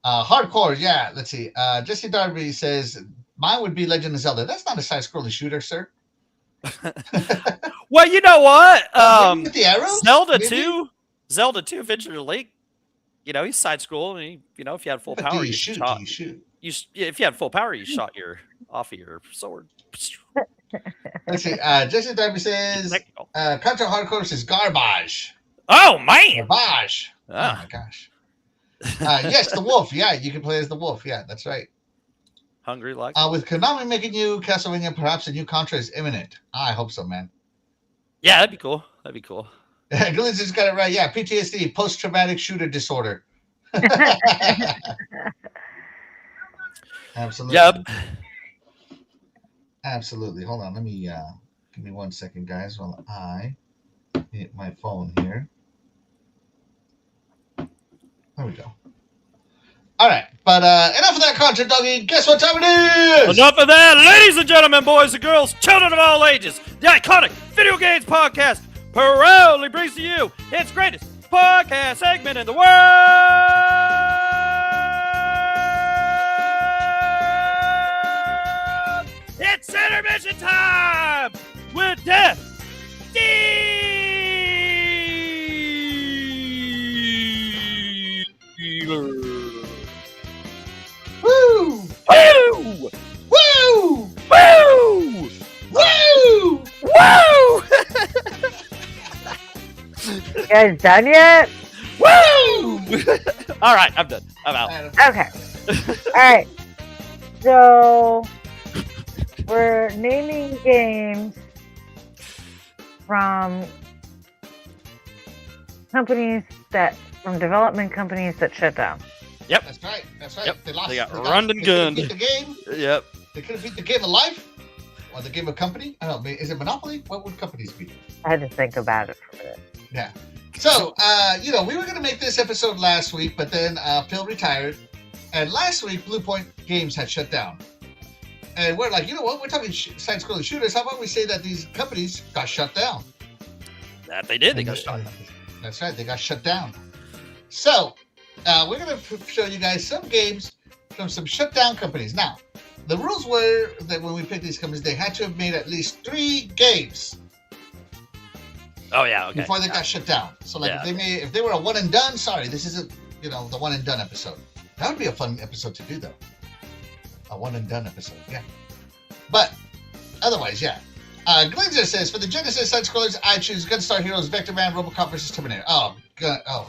Hardcore, yeah. Let's see. Jesse Darby says mine would be Legend of Zelda. That's not a side-scrolling shooter, sir. Well, you know what? With the arrows? Zelda 2, Adventure Link. You know, he's side scrolling. You know, if you had full power, you shoot. If you had full power, you shot off of your sword. Let's see. Jesse Darby says Contra Hardcore is garbage. Oh man, garbage. Oh my gosh. Yes, the wolf. Yeah, you can play as the wolf. Yeah, that's right. Hungry like. With Konami making new Castlevania, perhaps a new Contra is imminent. I hope so, man. Yeah, that'd be cool. Glenn's just got it right. Yeah, PTSD, post-traumatic shooter disorder. Absolutely. Yep. Absolutely. Hold on. Let me give me 1 second, guys, while I hit my phone here. There we go. All right, but enough of that content, Doggy. Guess what time it is? Enough of that, ladies and gentlemen, boys and girls, children of all ages. The iconic Video Games Podcast proudly brings to you its greatest podcast segment in the world. It's intermission time with Death Dealer. Woo! Woo! Woo! Woo! Woo! Woo! You guys done yet? Woo! All right, I'm done. I'm out. Okay. All right. So we're naming games from development companies that shut down. Yep. That's right. Yep. They lost. They got run and gunned. They couldn't beat the game. Yep. They couldn't beat the game of life or the game of company. I don't know. Is it Monopoly? What would companies be? I had to think about it for a bit. Yeah. So, we were going to make this episode last week, but then Phil retired. And last week, Blue Point Games had shut down. And we're like, you know what? We're talking side-scrolling shooters. How about we say that these companies got shut down? That they did. They And got shot. That's right. They got shut down. So we're going to show you guys some games from some shut down companies. Now, the rules were that when we picked these companies, they had to have made at least 3 games Oh yeah, okay. before they got shut down. So like if they were a one and done, sorry, this isn't the one and done episode. That would be a fun episode to do though. A one and done episode, yeah. But otherwise, yeah. Glazer says for the Genesis side scrollers, I choose Gunstar Heroes, Vector Man, RoboCop versus Terminator. Oh,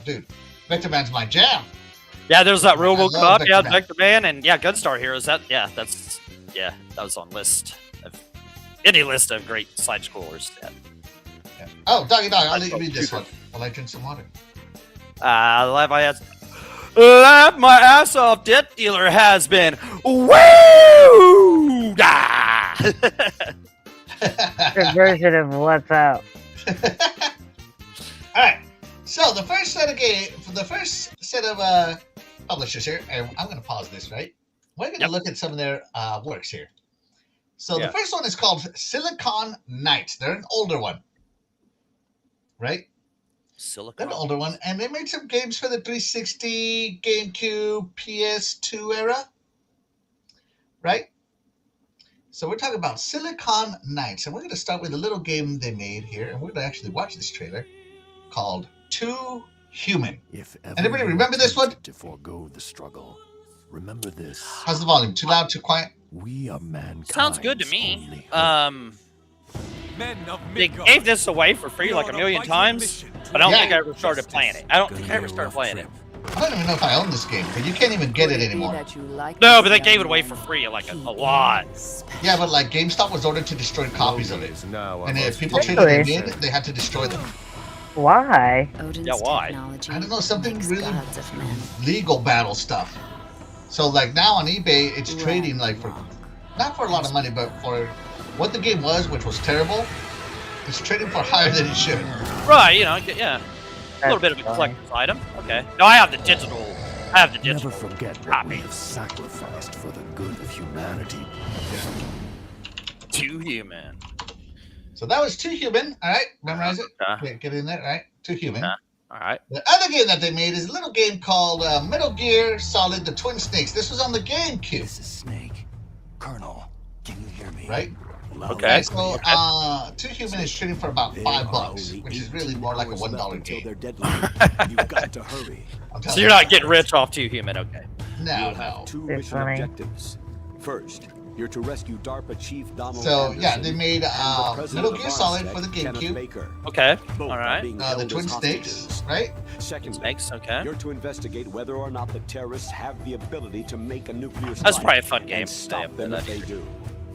dude, Vector Man's my jam. Yeah, there's that RoboCop, Vector Man. Vector Man, and Gunstar Heroes. That was on list of any list of great side scrollers. Yeah. Yeah. Oh, Doggy Dog, I'll let you read this one while I drink some water. Laugh my ass off. Death Dealer has been woo. The version of What's Up. All right. So the first set of publishers here, and I'm going to pause this. Right, we're going to look at some of their works here. So the first one is called Silicon Knights. They're an older one, right? They're an older one, and they made some games for the 360, GameCube, PS2 era, right? So we're talking about Silicon Knights, and we're going to start with a little game they made here, and we're going to actually watch this trailer called Too Human. Anybody remember this one? To forego the struggle, remember this. How's the volume? Too loud? Too quiet? We are mankind. Sounds good to me. They gave this away for free like a million times, but I don't think I ever started playing it. I don't think I ever started playing it. I don't even know if I own this game, but you can't even get it anymore. No, but they gave it away for free like a lot. Yeah, but like GameStop was ordered to destroy copies of it, and if people Really? traded them in, they had to destroy them. Why? Yeah, why? I don't know, something really legal battle stuff. So like now on eBay, it's trading like for not for a lot of money, but for what the game was, which was terrible. It's trading for higher than it should. Right, yeah. A little bit of a collector's item. Okay. No, I have the digital. Never forget what we have sacrificed for the good of humanity. Too Human. So that was Too Human. All right, memorize it. Okay. Get in there. All right, Too Human. All right. The other game that they made is a little game called Metal Gear Solid: The Twin Snakes. This was on the GameCube. This is Snake. Colonel, can you hear me? Right? Okay. So Too Human is trading for about $5, which is really more like a $1 game. You've got to hurry. So you're not getting rich off Too Human, okay? No. Two They're mission funny. objectives. First, you're to rescue DARPA Chief Donald So Anderson yeah, they made and the president Metal of Gear Solid Armsec, for the Kenneth GameCube. Baker. Okay. Both All are right. being The held Twin as Snakes, hostages. right? Secondly, Snakes, okay. you're to investigate whether or not the terrorists have the ability to make a nuclear strike. That's probably a fun game. And stop them if they do.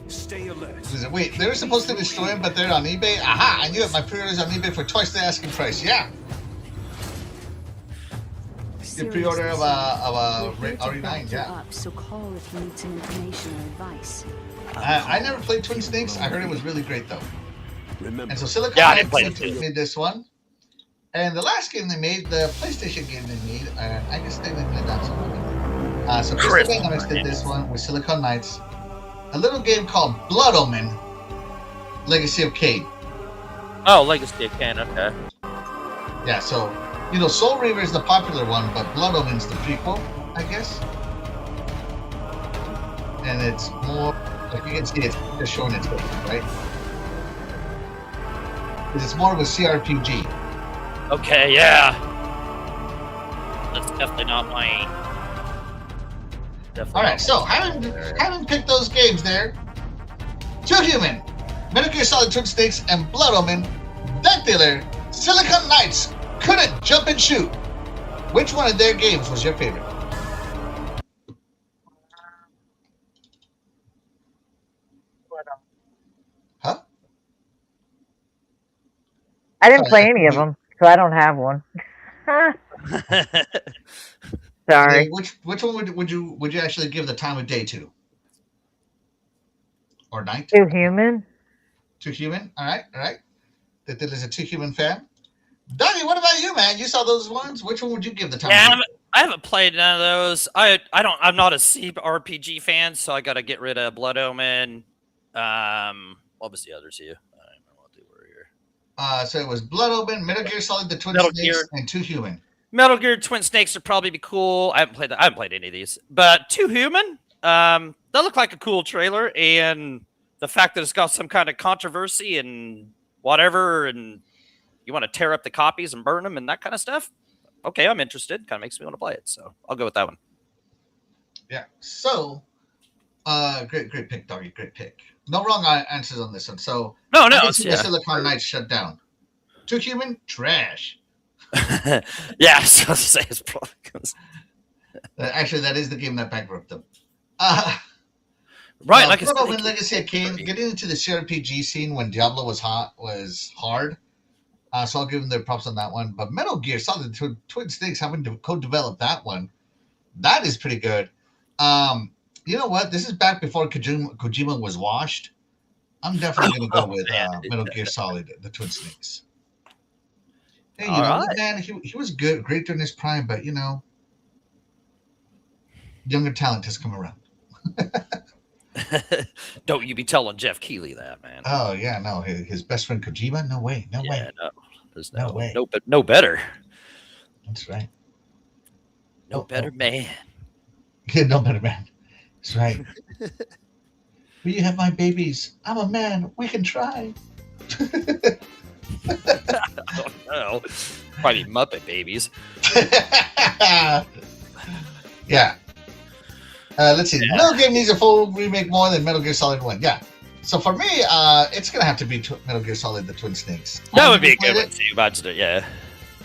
Stay alert. Wait, they were supposed to destroy them, but they're on eBay? Aha, I knew it. My pre-order's on eBay for twice the asking price. Yeah. The pre-order of a RE9, yeah. So call if you need some information or advice. I never played Twin Snakes. I heard it was really great, though. Remember, And so Silicon Yeah, I didn't play it Knights too. made this one. And the last game they made, the PlayStation game they made, I guess they didn't play that so much. So Chris. Crystal Dynamics did this one with Silicon Knights. A little game called Blood Omen, Legacy of Kain. Oh, Legacy of Kain, okay. Yeah, so, Soul Reaver is the popular one, but Blood Omen's the prequel, I guess. And it's more, like you can see, it's just showing its face, right? Because it's more of a CRPG. Okay, yeah. That's definitely not my... All right, so having picked those games there, Too Human, Metal Gear Solid: Twin Snakes, and Blood Omen, Death Dealer, Silicon Knights couldn't jump and shoot. Which one of their games was your favorite? Huh? I didn't play any of them, so I don't have one. Sorry. Which one would you actually give the time of day to? Or night? Too Human? Too Human? All right. That is a Too Human fan. Donnie, what about you, man? You saw those ones. Which one would you give the time? Yeah, of day? I haven't played none of those. I'm not a RPG fan, so I got to get rid of Blood Omen. What was the other two? I don't remember what they were here. So it was Blood Omen, Metal Gear Solid, The Twin Metal Snakes, Gear. and Two Human. Metal Gear Twin Snakes would probably be cool. I haven't played that. I haven't played any of these, but Two Human. That looked like a cool trailer, and the fact that it's got some kind of controversy and whatever, and you want to tear up the copies and burn them and that kind of stuff. Okay, I'm interested. Kind of makes me want to play it, so I'll go with that one. Yeah. So, great pick, doggy. Great pick. No wrong answers on this one. So, No, the yeah. Silicon Knights shut down. Two Human, trash. Yeah, so I'll say it's probably Actually, that is the game that bankrupted them. Right, like Blood Omen Legacy of Kain, getting into the CRPG scene when Diablo was hard. So I'll give them their props on that one. But Metal Gear Solid Twin Snakes having to co-develop that one, that is pretty good. You know what? This is back before Kojima was washed. I'm definitely going to go with Metal Gear Solid, the Twin Snakes. Hey, you know, man, he was good, great during his prime, but you know, younger talent has come around. Don't you be telling Jeff Keighley that, man. Oh yeah, no, his best friend Kojima? No way, no way. No, there's no way. No better. That's right. No better man. Yeah, no better man. That's right. Will you have my babies? I'm a man. We can try. I don't know. Probably Muppet Babies. Yeah. Let's see. Yeah. No game needs a full remake more than Metal Gear Solid 1. Yeah. So for me, it's going to have to be Metal Gear Solid The Twin Snakes. That would be a good one too. Yeah.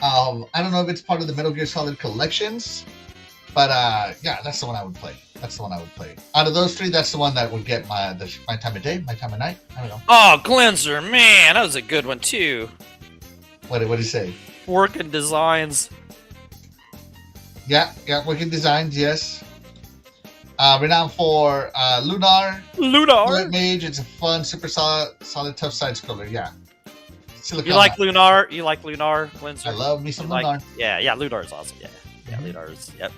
I don't know if it's part of the Metal Gear Solid collections, but yeah, that's the one I would play. Out of those three, that's the one that would get my time of day, my time of night. I don't know. Oh, Glenser, man, that was a good one too. What did he say? Working designs. Yeah, working designs, yes. Renowned for Lunar. Bullet Mage, it's a fun, super solid tough side scroller, yeah. You like Lunar, Glenser? I love me some Lunar. Yeah, Lunar is awesome, yeah, Lunar is, yep.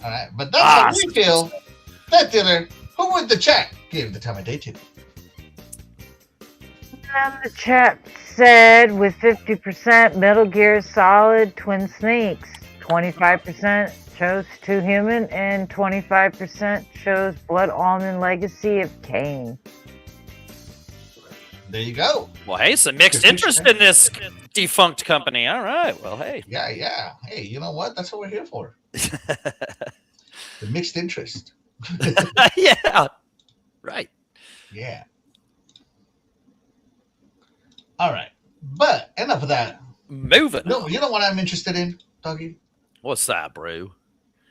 All right, but that's what we feel. That dinner, who would the chat give the time of day to? The chat said with 50% Metal Gear Solid Twin Snakes, 25% chose Two Human, and 25% chose Blood Omen Legacy of Kain. There you go. Well, hey, some mixed interest in this defunct company. All right. Well, hey. Yeah. Hey, you know what? That's what we're here for. The mixed interest. Yeah. Right. Yeah. All right. But enough of that. Moving. No, you know what I'm interested in, Doggy? What's that, bro?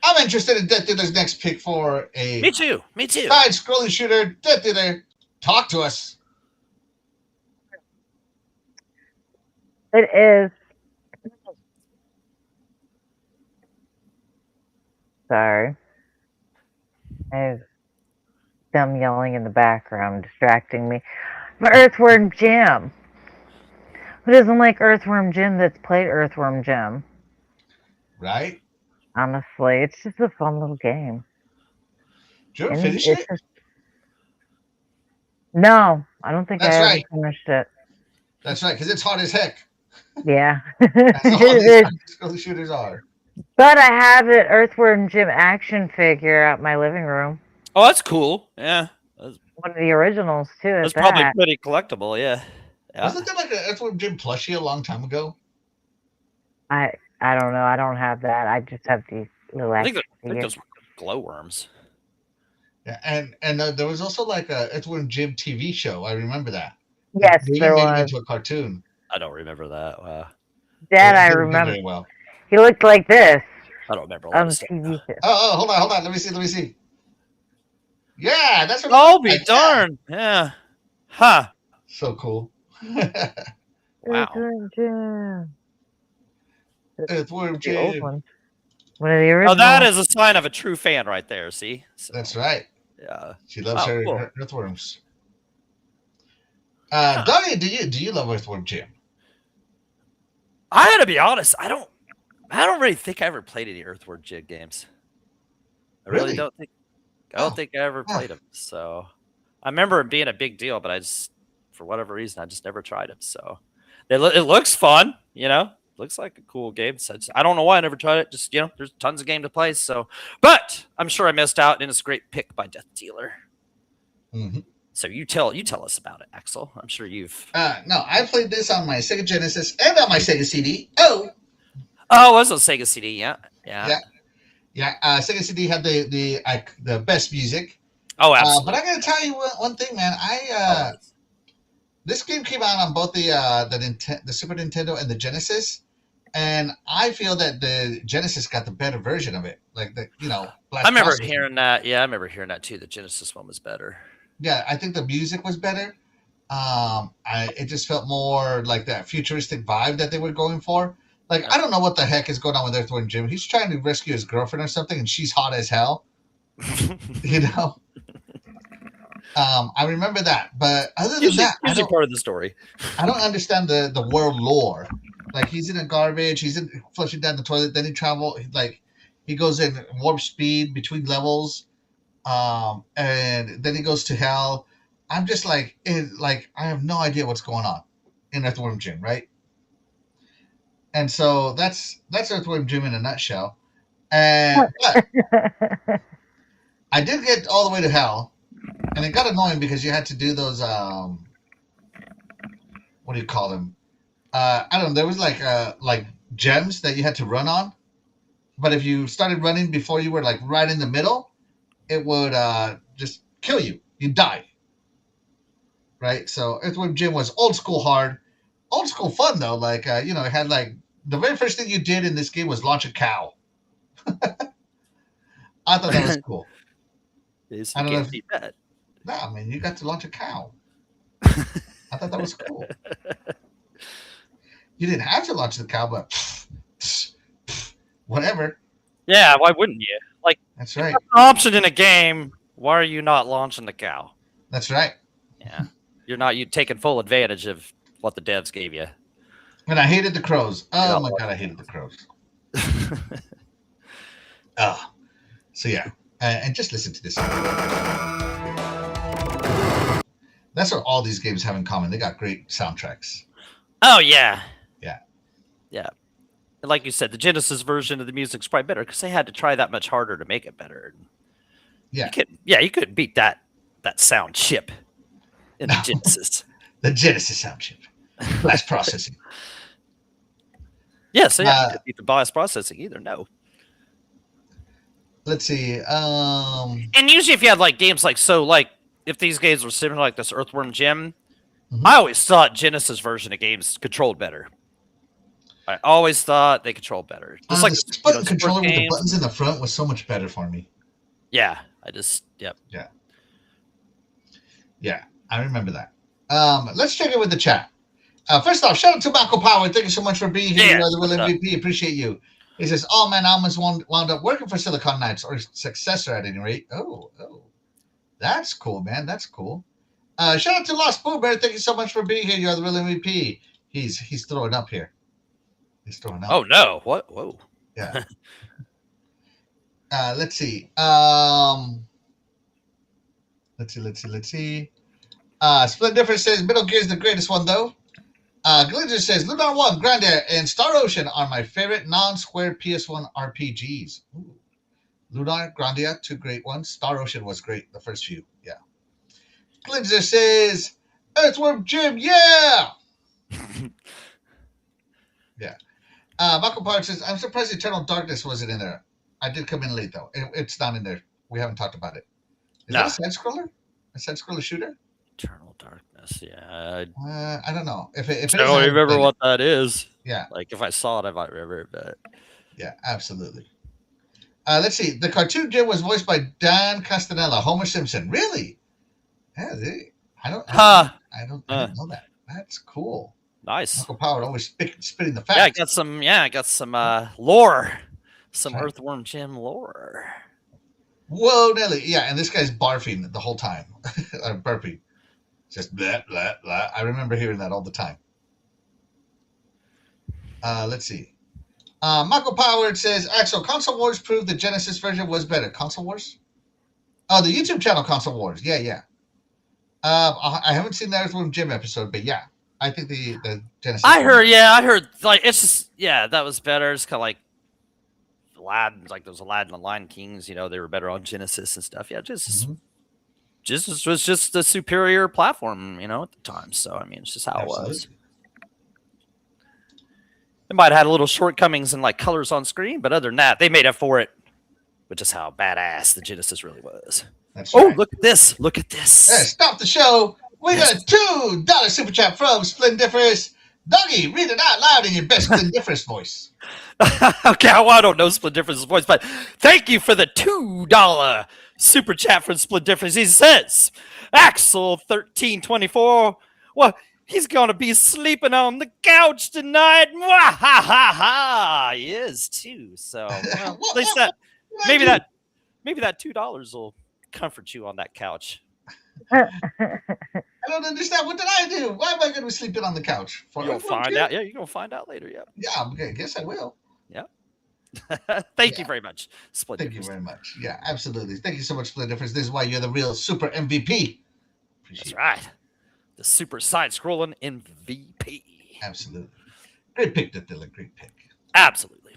I'm interested in Death Dealer's next pick for a... Me too. Side-scrolling shooter. Death Dealer, talk to us. It is. Sorry. I have them yelling in the background, distracting me. But Earthworm Jim. Who doesn't like Earthworm Jim that's played Earthworm Jim? Right? Honestly, it's just a fun little game. Did you ever finish it? No, I don't think I ever finished it. That's right, because it's hard as heck. Yeah. All these shooters are. But I have an Earthworm Jim action figure at my living room. Oh, that's cool. Yeah. One of the originals, too. That's probably pretty collectible, yeah. Wasn't there like an Earthworm Jim plushie a long time ago? I don't know. I don't have that. I just have these little action figures. I think those were glowworms. Yeah, and there was also like a Earthworm Jim TV show. I remember that. Yes, there was. Made it into a cartoon. I don't remember that. Wow. That I remember. Very well. He looked like this. I don't remember. TV show. Oh, hold on. Let me see. Yeah, that's what. Oh, be darned. Yeah. Huh. So cool. Wow. Earthworm Jim. One of the original. Oh, that is a sign of a true fan right there. See. So, that's right. Yeah. She loves her earthworms. Doggy, do you love Earthworm Jim? I had to be honest. I don't I don't really think I ever played any Earthworm Jim games. I really Really? don't think. I don't Oh, think I ever oh, played them. So I remember it being a big deal, but I just, for whatever reason, I just never tried them. So it looks fun, looks like a cool game. So I don't know why I never tried it. Just there's tons of game to play. So, but I'm sure I missed out, and it's a great pick by Death Dealer. mhm. So you tell us about it, Axel. I'm sure you've. No, I played this on my Sega Genesis and on my Sega CD. Oh, Oh, it was on Sega CD. Yeah, yeah. yeah, yeah. Sega CD had the best music. Oh, But absolutely. I gotta tell you one thing, man. Always. This game came out on both the Super Nintendo and the Genesis, and I feel that the Genesis got the better version of it. Like I blast remember processing. hearing that. Yeah, I remember hearing that too. The Genesis one was better. Yeah, I think the music was better. It just felt more like that futuristic vibe that they were going for. Like Yeah. I don't know what the heck is going on with Earthworm Jim. He's trying to rescue his girlfriend or something, and she's hot as hell. You know. I remember that, but other than that, usually part of the story. I don't understand the world lore. Like he's in a garbage, he's in flushing down the toilet, then he goes in warp speed between levels, and then he goes to hell. I'm just like I have no idea what's going on in Earthworm Jim, right? And so that's Earthworm Jim in a nutshell. And but I did get all the way to hell, and it got annoying because you had to do those what do you call them? I don't know. There was like gems that you had to run on, but if you started running before you were like right in the middle, it would just kill you. You'd die. Right. So Earthworm Jim was old school hard, old school fun though. Like it had like the very first thing you did in this game was launch a cow. I thought that was cool. Is I you don't know. can't beat that. No, I mean you got to launch a cow. I thought that was cool. You didn't have to launch the cow, but whatever. Yeah, why wouldn't you? Like, That's if right. that's an option in a game, why are you not launching the cow? That's right. Yeah, you taking full advantage of what the devs gave you. And I hated the crows. You're Oh not my god, I hated the crows. Oh, so yeah, and just listen to this. That's what all these games have in common. They got great soundtracks. Oh yeah, Yeah, yeah. And like you said, the Genesis version of the music's probably better because they had to try that much harder to make it better. yeah. You couldn't beat that sound chip in the Genesis. The Genesis sound chip, blast processing. Yeah, so yeah, you couldn't beat the bias processing either. No. Let's see. And usually, if you had like games if these games were similar like this Earthworm Jim, Mhm. I always thought Genesis version of games controlled better. I always thought they controlled better. Just like the six-button sports controller with the games. buttons in the front was so much better for me. Yeah, yep. Yeah, I remember that. Let's check in with the chat. First off, shout out to Marco Power. Thank you so much for being here. Yeah, You are the real what's up? MVP. Appreciate you. He says, "Oh man, I almost wound up working for Silicon Knights or successor at any rate." Oh, that's cool, man. That's cool. Shout out to Lost Boo Bear. Thank you so much for being here. You are the real MVP. He's throwing up here. He's throwing up. Oh no! What? Whoa! Yeah. Let's see. Let's see. Split Difference says Middle Gear is the greatest one though. Glitcher says Lunar 1, Grandia, and Star Ocean are my favorite non-square PS1 RPGs. Ooh. Lunar, Grandia, two great ones. Star Ocean was great, the first few. Yeah. Glitcher says Earthworm Jim, yeah! Yeah. Michael Park says, I'm surprised Eternal Darkness wasn't in there. I did come in late though. It's not in there. We haven't talked about it. Is that a side-scroller? A side-scroller shooter? Eternal Darkness. Yeah. I don't know. If it I don't is, remember what that is. Yeah. Like if I saw it, I might remember it. But yeah, absolutely. Let's see. The cartoon Jim was voiced by Dan Castanella, Homer Simpson. Really? Yeah. I don't know that. That's cool. Nice. Uncle Power always spitting the Yeah, facts. I got some lore. Some Right. Earthworm Jim lore. Whoa, Nelly. Yeah, and this guy's barfing the whole time. Burping. Just blah, blah, blah. I remember hearing that all the time. Let's see. Michael Power says, Axel, Console Wars proved the Genesis version was better. Console Wars? Oh, the YouTube channel Console Wars. Yeah, yeah. I haven't seen the Earthworm Jim episode, but yeah, I think the Genesis. I heard like it's just that was better. It's kind of like Aladdin, like those Aladdin and Lion Kings. They were better on Genesis and stuff. Yeah, just was just the superior platform, at the time. So I mean, it's just how it was. It might have had a little shortcomings in like colors on screen, but other than that, they made up for it, which is how badass the Genesis really was. That's right. Look at this! Look at this! Hey, stop the show. We got a $2 super chat from Splendiferous. Doggy, read it out loud in your best Splendiferous voice. Okay, well, I don't know Splendiferous' voice, but thank you for the $2 super chat from Splendiferous. He says, Axel1324, well, he's going to be sleeping on the couch tonight. Mwahaha! He is, too. So, well, at least maybe that $2 will comfort you on that couch. I don't understand. What did I do? Why am I going to be sleeping on the couch? You'll find out. Yeah, you're going to find out later. Yeah. Yeah, I guess I will. Yeah. Thank you very much, Split Thank you very much. Yeah, absolutely. Thank you so much, Split Difference. This is why you're the real super MVP. That's right. The super side-scrolling MVP. Absolutely. Great pick, Dilla. Great pick. Absolutely.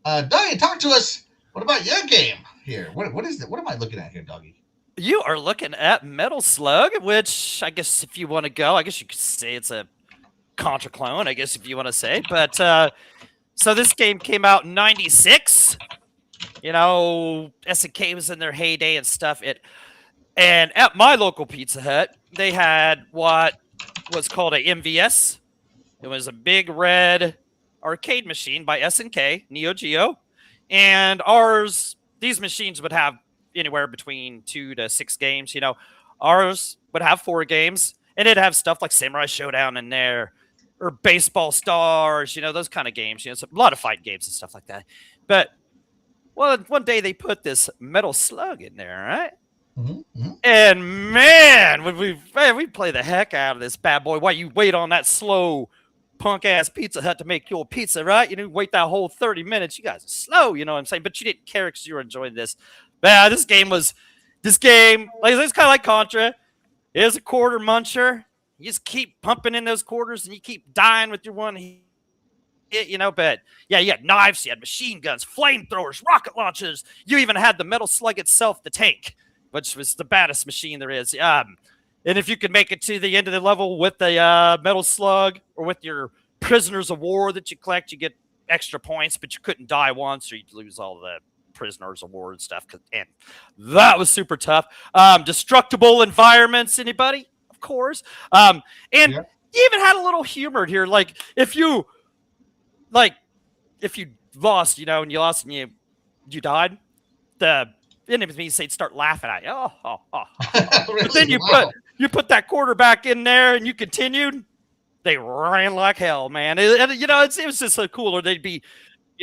Doggy, talk to us. What about your game here? What is it? What am I looking at here, Doggy? You are looking at Metal Slug, which I guess if you want to go, I guess you could say it's a Contra clone, I guess if you want to say. But so this game came out in '96. SNK was in their heyday and stuff. And at my local Pizza Hut, they had what was called a MVS. It was a big red arcade machine by SNK, Neo Geo. And these machines would have anywhere between 2 to 6 games. Ours would have 4 games, and it'd have stuff like Samurai Showdown in there, or Baseball Stars, those kind of games. So a lot of fight games and stuff like that. But one day they put this Metal Slug in there, right? Mm-hmm. And man, we play the heck out of this bad boy. While you wait on that slow punk ass Pizza Hut to make your pizza, right? Wait that whole 30 minutes. You guys are slow, you know what I'm saying? But you didn't care because you were enjoying this. But this game, like it's kind of like Contra. It is a quarter muncher. You just keep pumping in those quarters and you keep dying with your one hit, but yeah, you had knives, you had machine guns, flamethrowers, rocket launchers. You even had the Metal Slug itself, the tank, which was the baddest machine there is. And if you could make it to the end of the level with the Metal Slug or with your Prisoners of War that you collect, you get extra points, but you couldn't die once or you'd lose all the Prisoners of War and stuff. And that was super tough. Destructible environments, anybody? Of course. And you even had a little humor here. Like if you lost, and you lost and you died, the enemies they'd start laughing at you. Really? But then you put that quarter back in there and you continued. They ran like hell, man. It was just so cool. Or they'd be,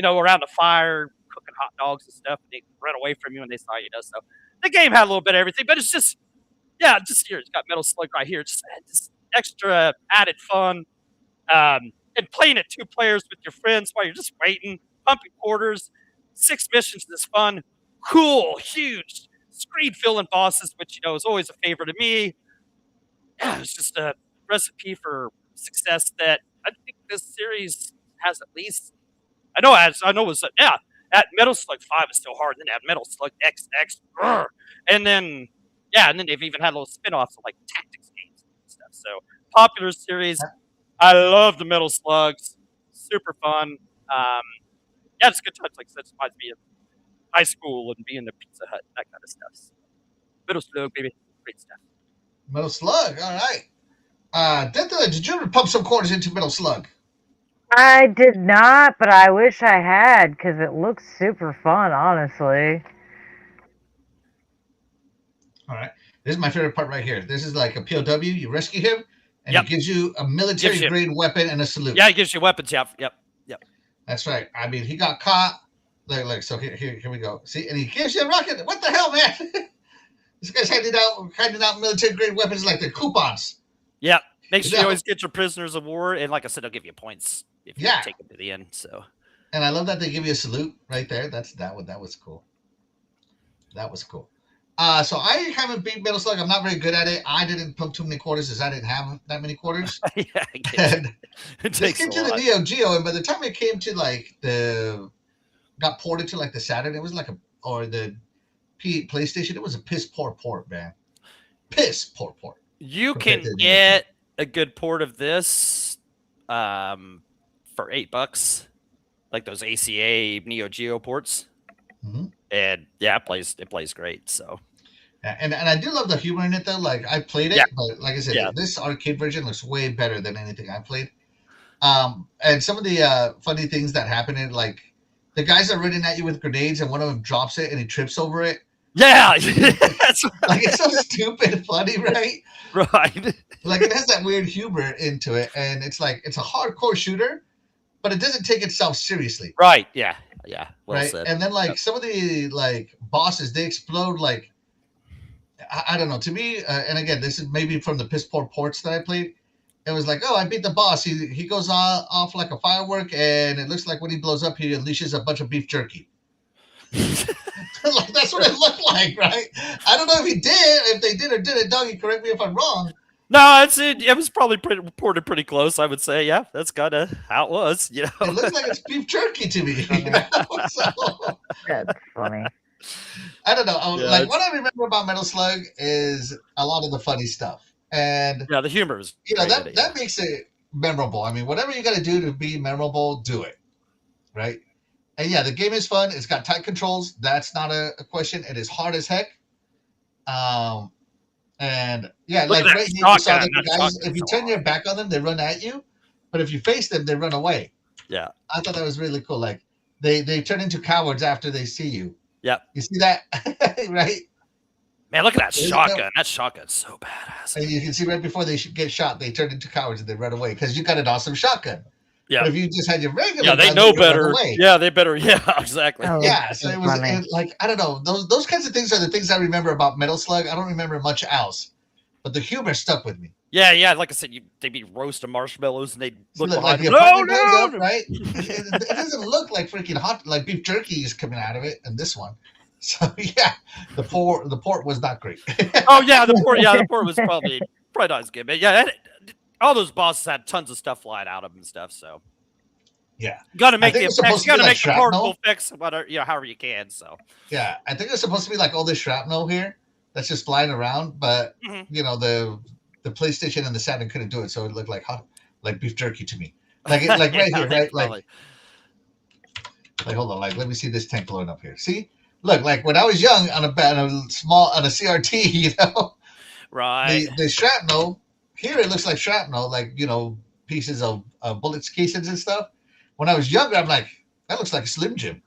around the fire cooking hot dogs and stuff. And they'd run away from you when they saw you. So the game had a little bit of everything, but it's just here. It's got Metal Slug right here. Just extra added fun. And playing it 2 players with your friends while you're just waiting, pumping quarters, 6 missions is fun, cool, huge, screen-filling bosses, which, is always a favorite of me. Yeah, it's just a recipe for success that I think this series has at least, at Metal Slug 5 is still hard, then they have Metal Slug XX, and then they've even had little spin-offs of, like, tactics games and stuff. So, popular series. I love the Metal Slugs. Super fun. It's a good touch. Like I said, it reminds me of high school and being the Pizza Hut, that kind of stuff. So, Metal Slug, baby. Great stuff. Metal Slug, all right. Did you ever pump some quarters into Metal Slug? I did not, but I wish I had because it looks super fun, honestly. All right. This is my favorite part right here. This is like a POW. You rescue him. And it gives you a military-grade weapon and a salute. Yeah, it gives you weapons. Yep. That's right. I mean, he got caught. So here we go. See, and he gives you a rocket. What the hell, man? This guy's handing out military-grade weapons like they're coupons. Yeah. Make sure you always get your Prisoners of War. And like I said, they'll give you points if you take them to the end. So And I love that they give you a salute right there. That was cool. That was cool. So I haven't beat Metal Slug. I'm not very good at it. I didn't pump too many quarters as I didn't have that many quarters. Yeah, I get you. And It this takes came a to the lot. Neo Geo, and by the time it came to like got ported to like the Saturn, it was like or the PlayStation. It was a piss poor port, man. Piss poor port. You compared can to the Neo Geo. get a good port of this for $8, like those ACA Neo Geo ports. Mhm. And yeah, it plays great. So And I do love the humor in it though. Like I played it, Yeah. but like I said, Yeah. this arcade version looks way better than anything I played. And some of the funny things that happen in like the guys are running at you with grenades, and one of them drops it and he trips over it. yeah, that's Like it's so stupid and funny, right? right. Like it has that weird humor into it, and it's like it's a hardcore shooter, but it doesn't take itself seriously, Right. Yeah. Yeah. Well right? said. And then like Yep. some of the like bosses, they explode like I don't know. To me, and again, this is maybe from the piss poor ports that I played. It was like, oh, I beat the boss. He goes off like a firework, and it looks like when he blows up, he unleashes a bunch of beef jerky. Like that's what it looked like, right? I don't know if they did or didn't. Doggy, correct me if I'm wrong. No, it was probably reported pretty close, I would say. Yeah, that's kind of how it was, you know. It looks like it's beef jerky to me. You know? So That's funny. I don't know. Yeah, Like what I remember about Metal Slug is a lot of the funny stuff, and Yeah, the humor was you know great in it, that makes it memorable. I mean, whatever you got to do to be memorable, do it, right? And yeah, the game is fun. It's got tight controls. That's not a question. It is hard as heck. And yeah, Look like at that right here, you saw shotgun. that the That guys. shotgun's If you so turn your back on them, they run at you. But if you face them, they run away. Yeah. I thought that was really cool. Like they turn into cowards after they see you. Yep. You see that, right? Man, look at that Isn't shotgun. That shotgun's so badass. And you can see right before they get shot, they turn into cowards and they run away because you got an awesome shotgun. Yeah. But if you just had your regular, Yeah, they gun, know you run better. away. Yeah, they better. Yeah, exactly. Oh, Yeah, so that's it was funny. like I don't know. Those kinds of things are the things I remember about Metal Slug. I don't remember much else, but the humor stuck with me. Yeah, yeah. Like I said, they'd be roasting marshmallows and they'd look Look like behind the them. apartment blows No, up, no. right? It doesn't look like freaking hot, like beef jerky is coming out of it in this one. So yeah, the port was not great. Oh yeah, the port was probably not as good. But yeah, all those bosses had tons of stuff flying out of them and stuff. So Yeah, you got to make think the it's effects. supposed You to got be to like make the portable shrapnel. effects, whatever however you can. So yeah. I think it's supposed to be like all this shrapnel here that's just flying around, but Mhm. you know the PlayStation and the Saturn couldn't do it, so it looked like hot, like beef jerky to me. Like right Yeah, here, they right? probably- Like hold on, like let me see this tank blowing up here. See, look, like when I was young on a CRT, you know, right. the shrapnel here it looks like shrapnel, like you know pieces of bullets casings and stuff. When I was younger, I'm like, that looks like a Slim Jim.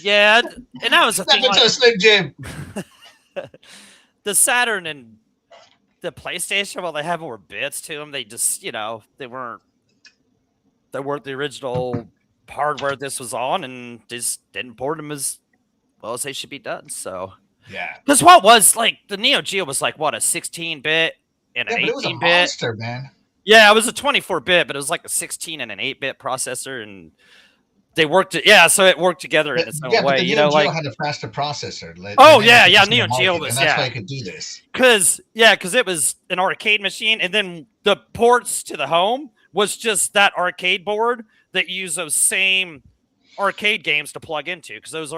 Yeah, and that was the Snap thing. into Like, a Slim Jim. the Saturn and the PlayStation, while they have more bits to them, they just they weren't the original hardware this was on, and just didn't port them as well as they should be done. So Yeah, because what was like the Neo Geo was like what a 16-bit and yeah, an but it was a 18-bit. monster, man. Yeah, it was a 24-bit, but it was like a 16 and an 8-bit processor, and they worked it. Yeah, so it worked together in its own Yeah, but way. the You Neo know, Geo like had a faster processor. Oh, than yeah, anything yeah, else in the Neo Geo market, was- and that's yeah. why I could do this. because it was an arcade machine, and then the ports to the home was just that arcade board that used those same arcade games to plug into. Because those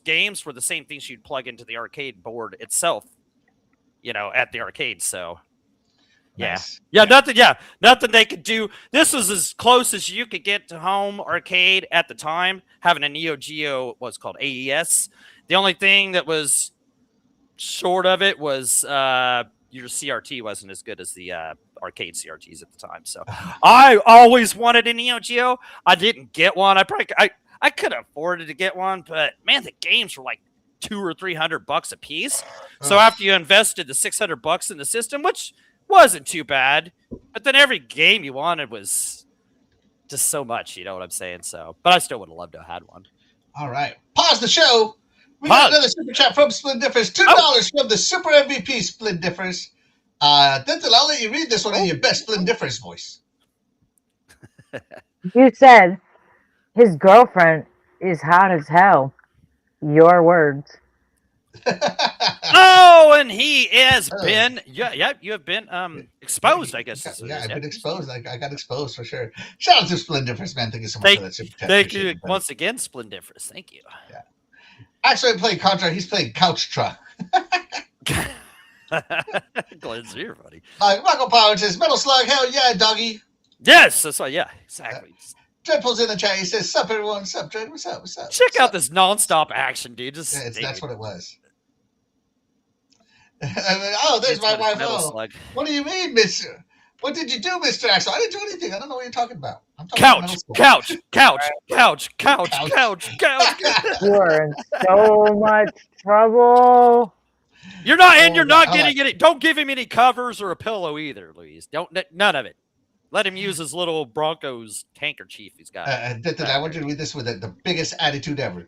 games were the same things you'd plug into the arcade board itself. At the arcade. So yeah. Nice. Yeah, nothing they could do. This was as close as you could get to home arcade at the time, having a Neo Geo, what's called AES. The only thing that was short of it was your CRT wasn't as good as the arcade CRTs at the time. So I always wanted a Neo Geo. I didn't get one. I could have afforded to get one, but man, the games were like $200 or $300 a piece. So Ugh. after you invested the $600 in the system, which wasn't too bad, but then every game you wanted was just so much, you know what I'm saying? So, but I still would have loved to have had one. All right, pause the show. We got Pause. another super chat from Split Difference. $2 from the Super MVP Split Difference. Dental, I'll let you read this one in your best Split Difference voice. You said his girlfriend is hot as hell. Your words. Oh, and he has been, yeah, you have been exposed, I guess. Yeah, I've been Yep. exposed. I got exposed for sure. Shout out to Splendiferous, man. Thank you so much for that super chat. Thank Appreciate you it, buddy. once again, Splendiferous. Thank you. Yeah. Actually, I'm playing Contra. He's playing Couch Truck. Glenn's here, buddy. Michael Power says, Metal Slug, hell yeah, doggy. Yes, that's right. Yeah, exactly. Dreadpool's in the chat. He says, sup, everyone. Sup, Dread. What's up? What's up? Check What's out up? this nonstop action, dude. Just Yeah, that's dude. what it was. Oh, there's It's my what wife. Metal Oh, Slug. what do you mean, Mister? What did you do, Mr. Axel? I didn't do anything. I don't know what you're talking about. I'm talking about Metal Couch, Slug. couch. You are in so much trouble. You're not, and Oh, you're no, not I getting like- any. Don't give him any covers or a pillow either, Louise. Don't none of it. Let him use his little Broncos handkerchief he's got. I want you to read this with the biggest attitude ever.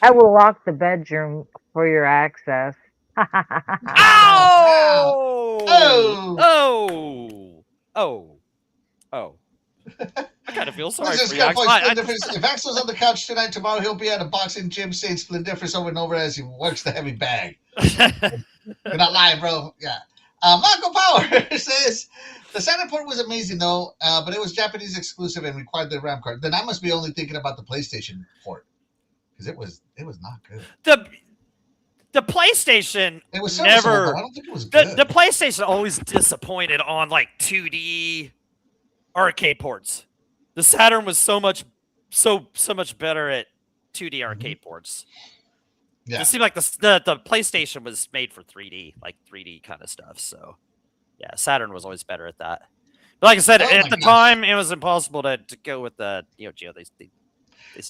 I will lock the bedroom for your access. Ow! Oh! Oh! I kind of feel sorry Let's just for you. go Axel. point Splendiferous. If Axel's on the couch tonight, tomorrow he'll be at a boxing gym saying Splendiferous over and over as he works the heavy bag. You're not lying, bro. Yeah. Michael Power says the Saturn port was amazing though, but it was Japanese exclusive and required the RAM card. Then I must be only thinking about the PlayStation port because it was not good. the PlayStation It was serviceable, never. though. I don't think it was good. The PlayStation always disappointed on like 2D arcade ports. The Saturn was so much better at 2D arcade ports. Yeah. It seemed like the PlayStation was made for 3D, like 3D kind of stuff. So, yeah, Saturn was always better at that. But like I said, Oh at my the gosh. time, it was impossible to go with the Neo Geo. They still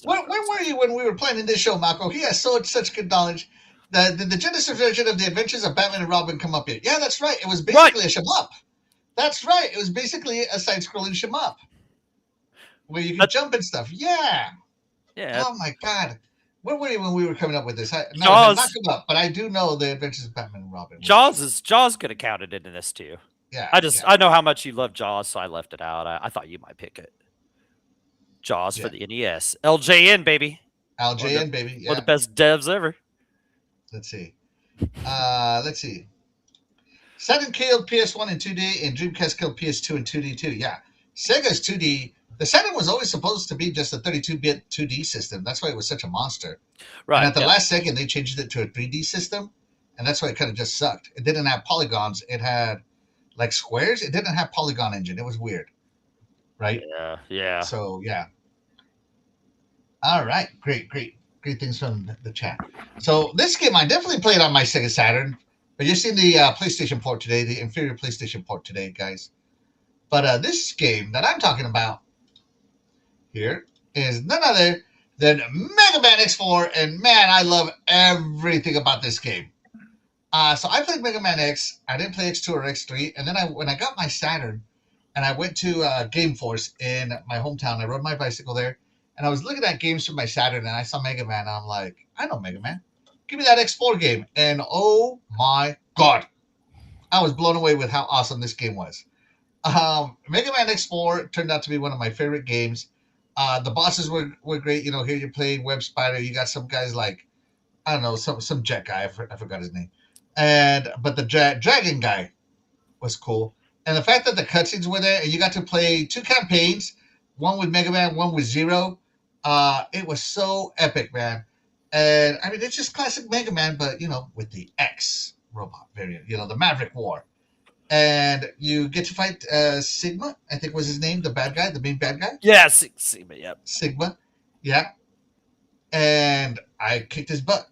Where were you when we were playing in this show, Marco? He has such good knowledge. The Genesis version of the Adventures of Batman and Robin come up here. Yeah, that's right. It was basically a shmup. That's right. It was basically a side-scrolling shmup where you could jump and stuff. Yeah. Yeah. Oh my God. Where were you when we were coming up with this? No, it did Jaws. not come up, but I do know the Adventures of Batman and Robin. Jaws could have counted into this too. Yeah. I know how much you love Jaws, so I left it out. I thought you might pick it. Jaws for the NES. LJN, baby. LJN, baby. Yeah. One of the best devs ever. Let's see. Saturn killed PS1 in 2D, and Dreamcast killed PS2 in 2D too. Yeah. Sega's 2D. The Saturn was always supposed to be just a 32-bit 2D system. That's why it was such a monster. Right. And at the last second, they changed it to a 3D system, and that's why it kind of just sucked. It didn't have polygons. It had like squares. It didn't have polygon engine. It was weird. Right? Yeah. So, yeah. All right. Great things from the chat. So, this game, I definitely played on my Sega Saturn, but you're seeing the PlayStation port today, the inferior PlayStation port today, guys. But this game that I'm talking about here is none other than Mega Man X4, and man, I love everything about this game. So I played Mega Man X. I didn't play X2 or X3, and then when I got my Saturn, and I went to Game Force in my hometown, I rode my bicycle there, and I was looking at games from my Saturn, and I saw Mega Man, and I'm like, I know Mega Man. Give me that X4 game, and oh my God, I was blown away with how awesome this game was. Mega Man X4 turned out to be one of my favorite games. The bosses were great. You know, here you're playing Web Spider. You got some guys like, I don't know, some jet guy. I forgot his name. But the dragon guy was cool. And the fact that the cutscenes were there and you got to play 2 campaigns, one with Mega Man, one with Zero. It was so epic, man. And I mean, it's just classic Mega Man, but you know, with the X robot variant, you know, the Maverick War. And you get to fight Sigma, I think was his name, the bad guy, the main bad guy. Yeah, Sigma, yep. Sigma, yeah. And I kicked his butt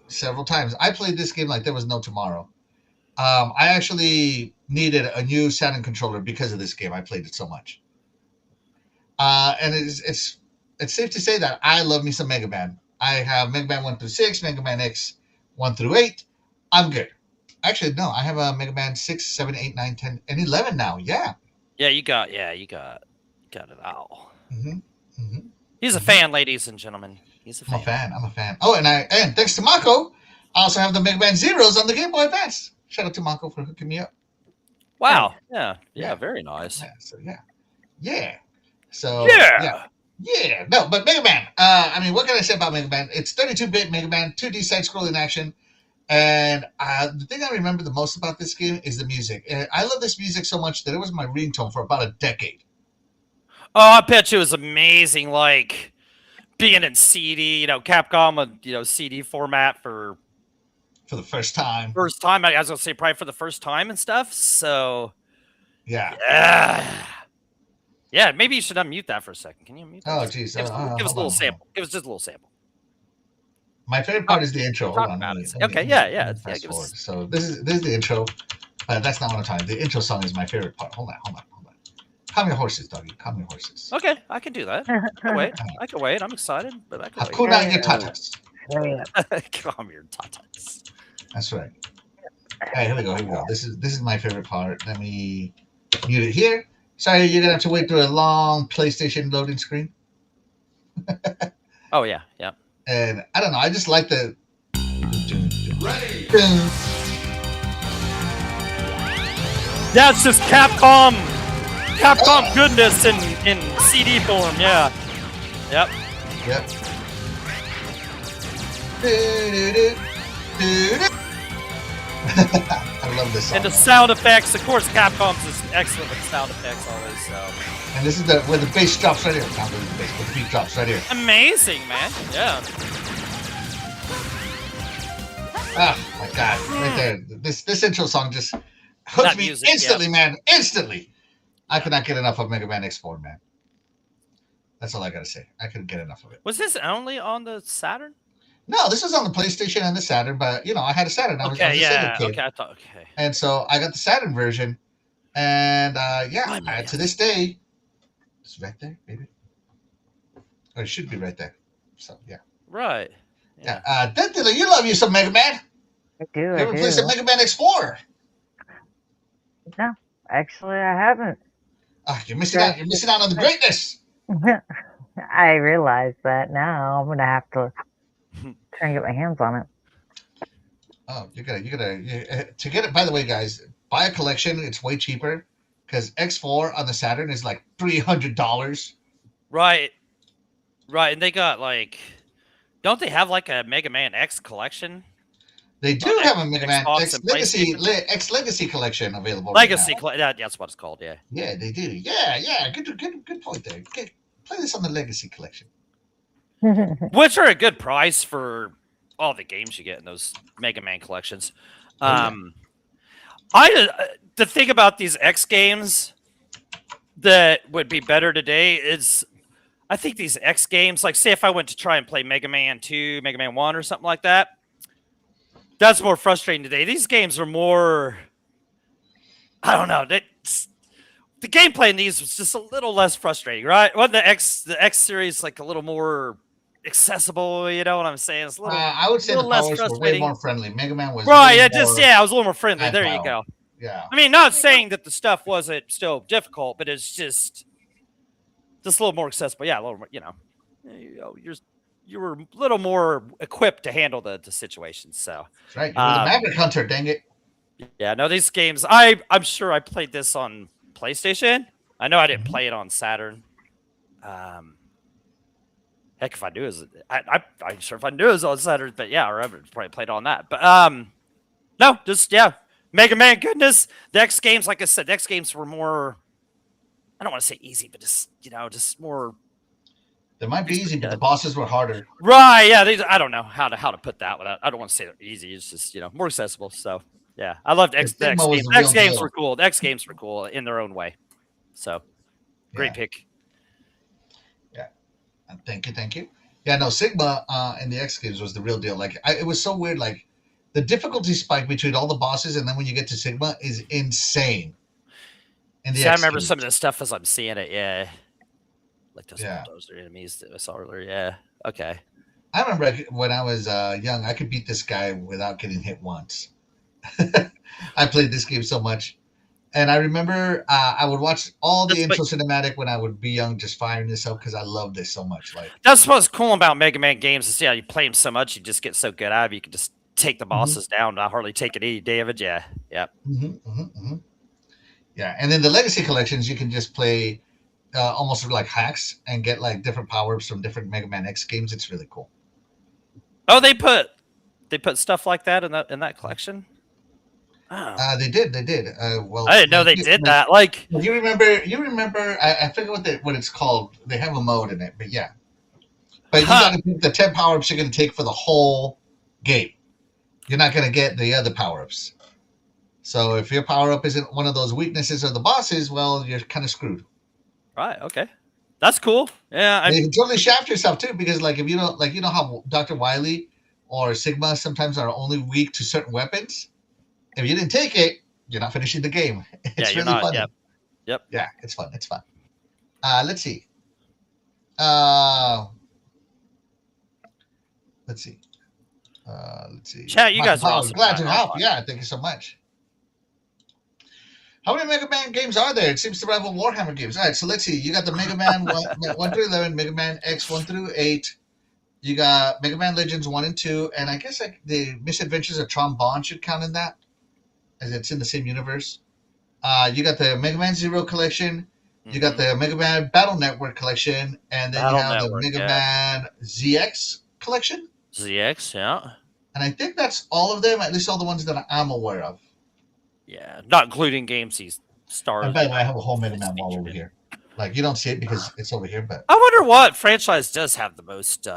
several times. I played this game like there was no tomorrow. I actually needed a new Saturn controller because of this game. I played it so much. And it's safe to say that I love me some Mega Man. I have Mega Man 1 through 6, Mega Man X 1 through 8. I'm good. Actually, no, I have a Mega Man 6, 7, 8, 9, 10, and 11 now. Yeah. Yeah, you got it all. Mm-hmm. He's a fan, ladies and gentlemen. He's a fan. I'm a fan. Oh, and thanks to Mako, I also have the Mega Man Zeros on the Game Boy Advance. Shout out to Mako for hooking me up. Wow. Yeah. Yeah. Very nice. Yeah. So yeah. So Yeah. yeah. No, but Mega Man. I mean, what can I say about Mega Man? It's 32-bit Mega Man, 2D side-scrolling action. And the thing I remember the most about this game is the music. I love this music so much that it was my ringtone for about a decade. Oh, I bet you it was amazing. Like being in CD, Capcom, CD format for For the first time. first time. I was gonna say probably for the first time and stuff. So Yeah. yeah. Maybe you should unmute that for a second. Can you unmute that? Oh, geez. Give us a little sample. Give us just a little sample. My favorite part is the intro. Hold Talk on. about Let it. me- Okay, let me- yeah, let me yeah. fast Give us. forward. So this is the intro. That's not what I'm talking. The intro song is my favorite part. Hold on. Calm your horses, doggy. Calm your horses. Okay, I can do that. I can wait. I'm excited, but I can wait. Hakuna Yatatas. Calm your tatas. That's right. Hey, here we go. This is my favorite part. Let me mute it here. Sorry, you're gonna have to wait through a long PlayStation loading screen. Oh yeah. And I don't know. I just like the. Ready. That's just Capcom goodness in CD form. Yeah. Yep. I love this song. And the sound effects, of course, Capcom's is excellent with sound effects always. So And this is where the bass drops right here. Not really the bass, but the beat drops right here. amazing, man. Yeah. Oh my god, right there. This intro song just hooked That me music, instantly, man. Instantly. I could not get enough of Mega Man X4, man. That's all I gotta say. I couldn't get enough of it. Was this only on the Saturn? No, this was on the PlayStation and the Saturn, but I had a Saturn. I was a Sega kid. Okay, I thought. Okay. And so I got the Saturn version, and to this day, it's right there, baby. Or it should be right there. So yeah. Right. Yeah. Dentilla, you love you some Mega Man. I do. You ever play some Mega Man Explorer? No, actually, I haven't. You're missing out. You're missing out on the greatness. I realize that now. I'm gonna have to try and get my hands on it. Oh, you gotta to get it. By the way, guys, buy a collection. It's way cheaper because X4 on the Saturn is like $300. Right. And they got don't they have like a Mega Man X collection? They do have a Mega Man Xbox and X Legacy collection available. Legacy, right that's what it's called. Yeah. Yeah, they do. Yeah. Good point there. Play this on the Legacy collection. Which are a good price for all the games you get in those Mega Man collections. The thing about these X games that would be better today is I think these X games, like say if I went to try and play Mega Man 2, Mega Man 1 or something like that, that's more frustrating today. These games are more, I don't know, the gameplay in these was just a little less frustrating, right? Wasn't the X series like a little more accessible? You know what I'm saying? It's a little, I would say the powers were way more friendly. Mega Man was right. Yeah, I was a little more friendly. agile. There you go. Yeah. I mean, not saying that the stuff wasn't still difficult, but it's just a little more accessible. Yeah, a little more. You were a little more equipped to handle the situation. So that's right. You were the Maverick Hunter. Dang it. Yeah. No, these games. I'm sure I played this on PlayStation. I know I didn't play it on Saturn. Heck, if I knew it was, I'm sure if I knew it was on Saturn, but yeah, or I would probably played on that. But no, just Mega Man goodness. The X games, like I said, the X games were more. I don't want to say easy, but just more. They might be easy, but the bosses were harder. Right? Yeah. I don't know how to put that without. I don't want to say they're easy. It's just more accessible. So yeah, I loved X games. X games were cool. The X games were cool in their own way. So great pick. Yeah. Thank you. Yeah, no, Sigma in the X games was the real deal. Like, it was so weird. Like, the difficulty spike between all the bosses and then when you get to Sigma is insane. I remember some of the stuff as I'm seeing it. Yeah, like those enemies that I saw earlier. Yeah. Okay. I remember when I was young, I could beat this guy without getting hit once. I played this game so much. And I remember I would watch all the intro cinematic when I would be young, just firing this up because I loved this so much. Like, that's what's cool about Mega Man games is you play them so much, you just get so good at it, you can just take the bosses down, not hardly take any damage. Yeah. Mm-hmm. Yeah, and then the Legacy collections, you can just play almost like hacks and get like different power-ups from different Mega Man X games. It's really cool. Oh, they put stuff like that in that collection. Oh. They did. Well, I didn't know they did that. Like, you remember? I forget what it's called. They have a mode in it, but yeah. But you got to pick the 10 power-ups you're going to take for the whole game. You're not going to get the other power-ups. So if your power-up isn't one of those weaknesses of the bosses, well, you're kind of screwed. Right. Okay. That's cool. Yeah. And you can totally shaft yourself too, because like if you don't, like, you know how Dr. Wily or Sigma sometimes are only weak to certain weapons. If you didn't take it, you're not finishing the game. It's really fun. Yep. Yeah, it's fun. It's fun. Let's see. Let's see. Chat, you guys are awesome. Glad to help. Yeah, thank you so much. How many Mega Man games are there? It seems to rival Warhammer games. All right, so let's see. You got the Mega Man 1 through 11, Mega Man X 1 through 8. You got Mega Man Legends 1 and 2, and I guess like the Misadventures of Tron Bond should count in that, as it's in the same universe. You got the Mega Man Zero collection. You got the Mega Man Battle Network collection, and then you have the Mega Man ZX collection. ZX, yeah. And I think that's all of them, at least all the ones that I'm aware of. Yeah, not including games he's starred. And by the way, I have a whole Mega Man wall over here. Like, you don't see it because it's over here, but... I wonder what franchise does have the most...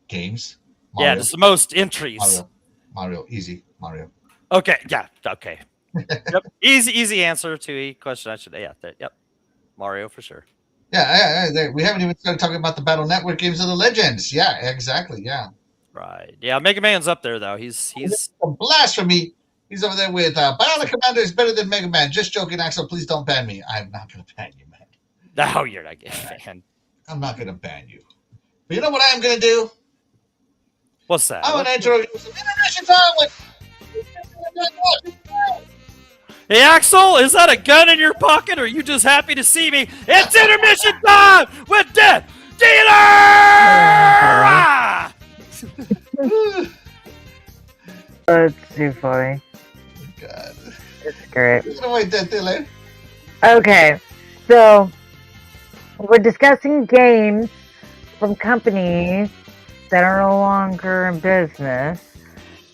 games? Mario. Yeah, just the most entries. Mario. Easy. Mario. Okay, yeah, okay. Yep. Easy answer to a question I should... Yeah, yep. Mario for sure. Yeah, we haven't even started talking about the Battle Network games of the Legends. Yeah, exactly, yeah. Right. Yeah, Mega Man's up there, though. He's a blasphemy. He's over there with Bionic Commander is better than Mega Man. Just joking, Axel. Please don't ban me. I'm not going to ban you, man. No, you're not getting banned. I'm not going to ban you. But you know what I'm going to do? What's that? I'm going to enter some intermission time with... Hey, Axel, is that a gun in your pocket, or are you just happy to see me? It's intermission time with Death Dealer! That's too funny. God. It's great. Death Dealer. Okay, so we're discussing games from companies that are no longer in business.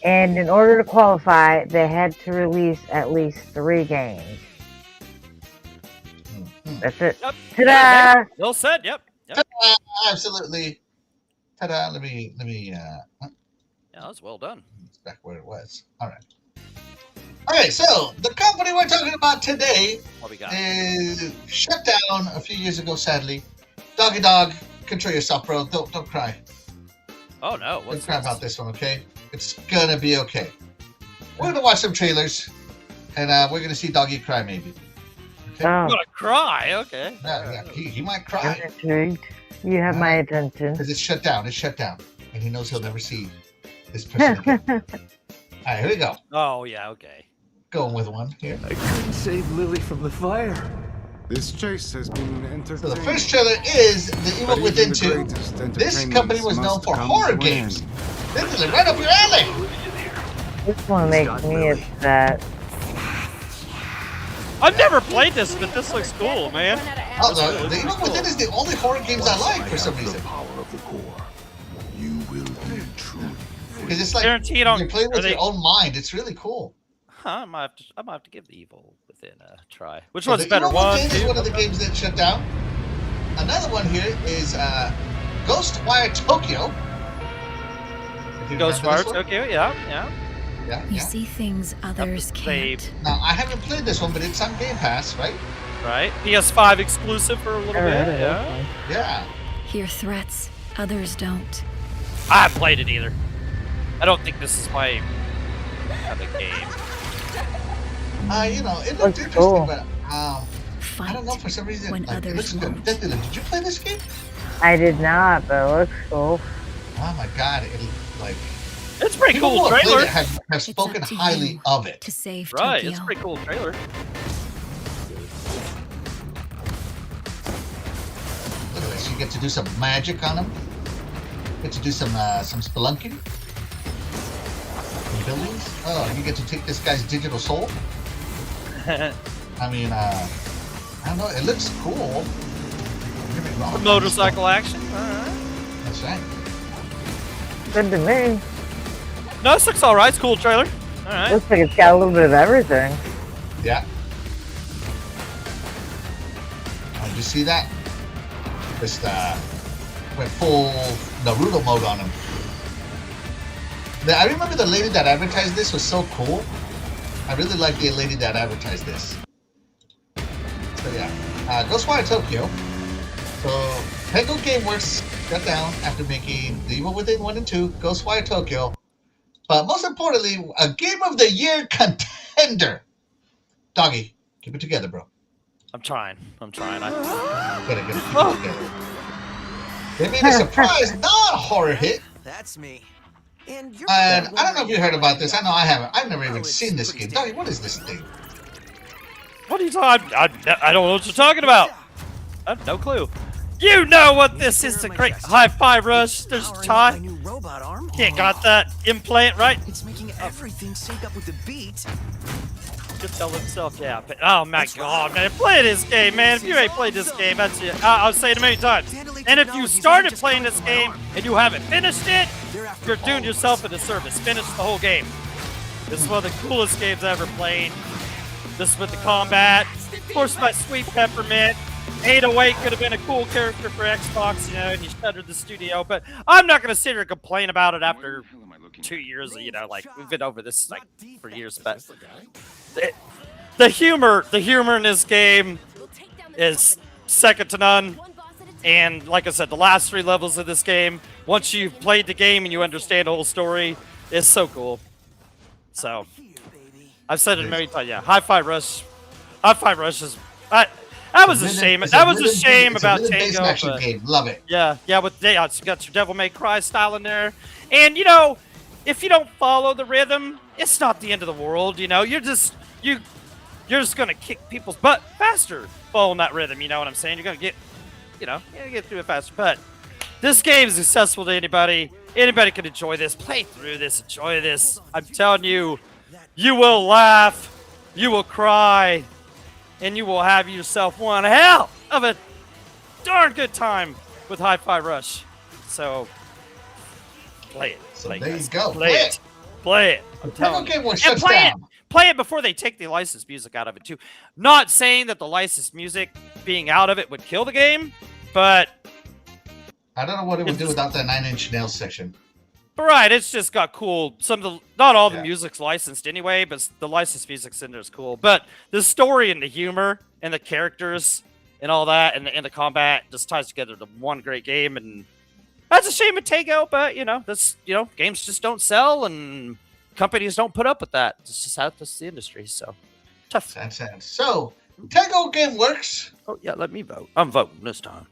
And in order to qualify, they had to release at least 3 games. That's it. Yep. Ta-da! Yeah, well said. Yep. Ta-da! Absolutely. Ta-da! Let me. Yeah, that was well done. It's back where it was. All right. Okay, so the company we're talking about today is shut down a few years ago. Sadly, Doggy Dog, control yourself, bro. Don't cry. Oh no! Don't cry about this one, okay? It's gonna be okay. We're gonna watch some trailers, and we're gonna see Doggy cry, maybe. Okay? Oh. I'm gonna cry. Okay. Yeah, he might cry. I'm intrigued. You have my attention. Because it's shut down. It's shut down, and he knows he'll never see this person again. All right, here we go. Oh yeah. Okay. Going with one here. I couldn't save Lily from the fire. This chase has been entertaining. So the first trailer is The Evil Within 2. This company was known for horror games. This is right up your alley. This one makes me upset. I've never played this, but this looks cool, man. Oh, the Evil Within is the only horror games I like for some reason. You will be truly free. Because it's like Guaranteed you're playing with your own mind. It's really cool. Huh, I might have to give the Evil Within a try. Which So one's the better? Evil One, Within is two? one of the games that shut down. Another one here is Ghostwire Tokyo. If you remember Ghostwire this one. Tokyo, yeah. Yeah, You yeah. see things others can't. Now I haven't played this one, but it's on Game Pass, right? Right. PS5 exclusive for a little bit. Alright, Yeah. Yeah. Hear threats others don't. I haven't played it either. I don't think this is my kind of game. You know, it looked Looks interesting, cool. but I Fight don't know, for some reason, when like, it others looks good. won't. Death Dealer, did you play this game? I did not, but it looks cool. Oh my god, it like It's a pretty people cool who have played trailer. it have It's spoken up to highly you of it. to save Right, Tokyo. it's a pretty cool trailer. Look at this, you get to do some magic on them. Get to do some spelunking. Buildings. Oh, you get to take this guy's digital soul. I mean, I don't know. It looks cool. Don't get me wrong. Motorcycle action. All right. That's right. Good to me. No, this looks all right. It's a cool trailer. All right. Looks like it's got a little bit of everything. Yeah. Did you see that? Just went full Naruto mode on him. I remember the lady that advertised this was so cool. I really like the lady that advertised this. So yeah, Ghostwire Tokyo. So Tango Gameworks got down after making The Evil Within 1 and 2, Ghostwire Tokyo. But most importantly, a Game of the Year contender. Doggy, keep it together, bro. I'm trying. Gotta keep it together. They made a surprise non-horror hit. That's me. And I don't know if you heard about this. I know I haven't. I've never even seen this game. Doggy, what is this thing? What are you talking? I don't know what you're talking about. I have no clue. You know what this is? A great hi-fi rush. There's Ty. Can't got that implant right. It's making everything sync up with the beat. Just tell himself, yeah. But, oh my God, man! Play this game, man. If you ain't played this game, that's it. I'll say it a million times. And if you started playing this game and you haven't finished it, you're doing yourself a disservice. Finish the whole game. This is one of the coolest games I ever played. This with the combat. Of course, my sweet Peppermint. 808 could have been a cool character for Xbox, you know, and you shuttered the studio. But I'm not going to sit here and complain about it after 2 years. You know, like we've been over this like for years. But the humor in this game is second to none. And like I said, the last 3 levels of this game, once you've played the game and you understand the whole story, is so cool. So I've said it a million times. Yeah, Hi-Fi Rush is. That was a shame. That was a shame about Tango. Game. Love it. Yeah, it's got your Devil May Cry style in there, and you know, if you don't follow the rhythm, it's not the end of the world. You know, you're just gonna kick people's butt faster following that rhythm. You know what I'm saying? You're gonna get, you know, get through it faster. But this game is accessible to anybody. Anybody can enjoy this. Play through this. Enjoy this. I'm telling you, you will laugh, you will cry. And you will have yourself one hell of a darn good time with Hi-Fi Rush. So, play it. So there you go. Play it. Play it. I'm telling you. And play it before they take the licensed music out of it, too. Not saying that the licensed music being out of it would kill the game, but... I don't know what it would do without that 9 Inch Nails section. Right, it's just got cool. Not all the music's licensed anyway, but the licensed music's in there is cool. But the story and the humor and the characters and all that and the combat just ties together to one great game. And that's a shame with Tango, but games just don't sell and companies don't put up with that. It's just how this is the industry. So tough. Sad. So Tango Gameworks. Oh yeah, let me vote. I'm voting this time.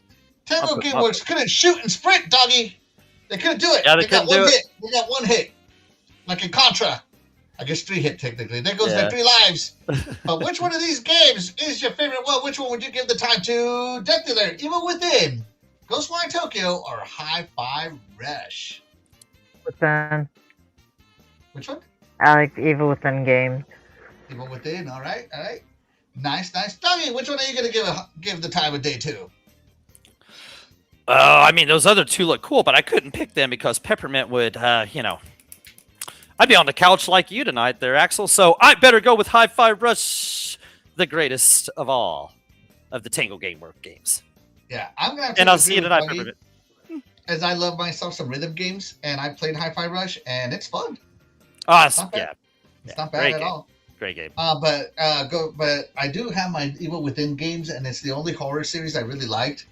Tango Gameworks couldn't shoot and sprint, doggy. They couldn't do it. Yeah, they got one hit. They got one hit. Like in Contra. I guess 3 hit technically. There goes their 3 lives. But which one of these games is your favorite one? Which one would you give the time to? Death Dealer, Evil Within, Ghostwire Tokyo, or Hi-Fi Rush? Within. Which one? I like the Evil Within game. Evil Within, all right. Nice. Doggy, which one are you going to give the time of day to? I mean, those other 2 look cool, but I couldn't pick them because Peppermint would, I'd be on the couch like you tonight there, Axel. So I better go with Hi-Fi Rush, the greatest of all of the Tango Gameworks games. Yeah, I'm going to And I'll see you tonight, Peppermint. As I love myself some rhythm games, and I played Hi-Fi Rush, and it's fun. It's not bad. It's not bad at all. Great game. But I do have my Evil Within games, and it's the only horror series I really liked.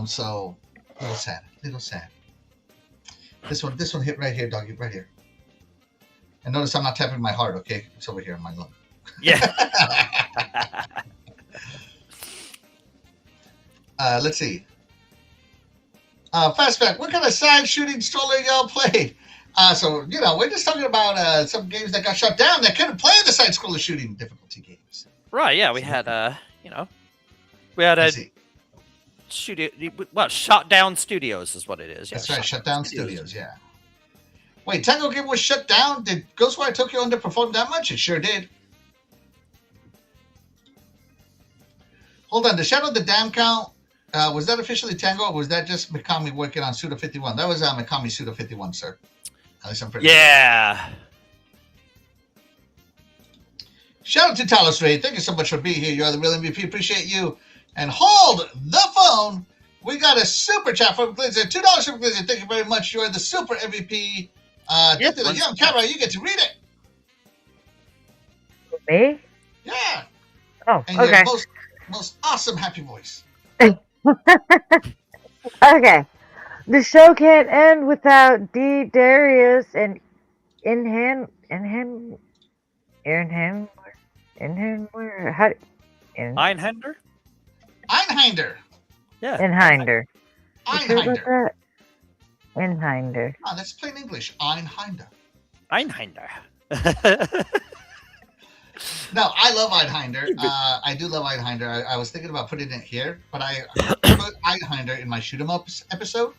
So a little sad. This one hit right here, doggy, right here. And notice I'm not tapping my heart, okay? It's over here in my lung. Yeah. Let's see. Fast fact, what kind of side shooting stroller y'all played? So we're just talking about some games that got shut down that couldn't play the side scroller shooting difficulty games. Right, yeah, we had we had a Shot Down Studios is what it is. That's right, Shut Down Studios, yeah. Wait, Tango Game was shut down? Did Ghostwire Tokyo underperform that much? It sure did. Hold on. The Shadow of the Dam count, was that officially Tango, or was that just Mikami working on Suda 51? That was Mikami Suda 51, sir. At least I'm pretty sure. Yeah. Shout out to Talos Ray. Thank you so much for being here. You are the real MVP. Appreciate you. And hold the phone. We got a super chat from Glizzer. $2 from Glizzer. Thank you very much. You are the super MVP. Yes, to the young camera, you get to read it. Me? Yeah. Oh, And okay. your most awesome happy voice. Okay. The show can't end without D. Darius and Einhinder. Einhinder. Yeah. Einhinder. Einhinder. Einhinder. Oh, that's plain English. Einhinder. Einhinder. No, I love Einhinder. I do love Einhinder. I was thinking about putting it here, but I put Einhinder in my shoot 'em up episode.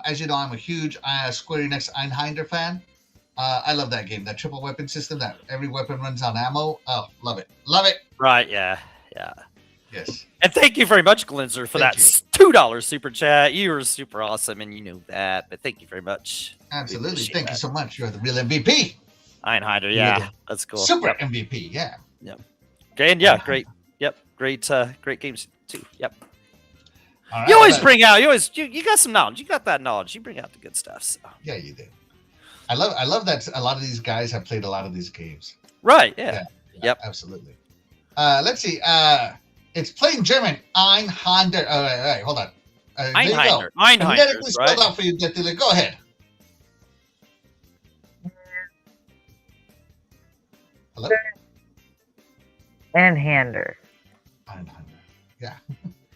As you know, I'm a huge Square Enix Einhinder fan. I love that game. That triple weapon system that every weapon runs on ammo. Oh, love it. Love it. Right, yeah. Yeah. Yes. And thank you very much, Glinzer, for Thank that $2 super chat. You were super awesome, and you know that. But thank you very much. Absolutely. Thank you so much. You're the real MVP. Einhinder, yeah. That's cool. Super Yep. MVP, yeah. Okay, and yeah, great. Yep. Great games too. Yep. All right, You always bring out, you got some knowledge. You got that knowledge. You bring out the good stuff. So. Yeah, you do. I love that a lot of these guys have played a lot of these games. Right, yeah. Yep. Absolutely. Let's see. It's plain German. Einhinder. All right, hold on. There you go. Einhinder, Phonetically spelled right? out for you, Dettila. Go ahead. Hello? Einhinder. Einhinder. Yeah.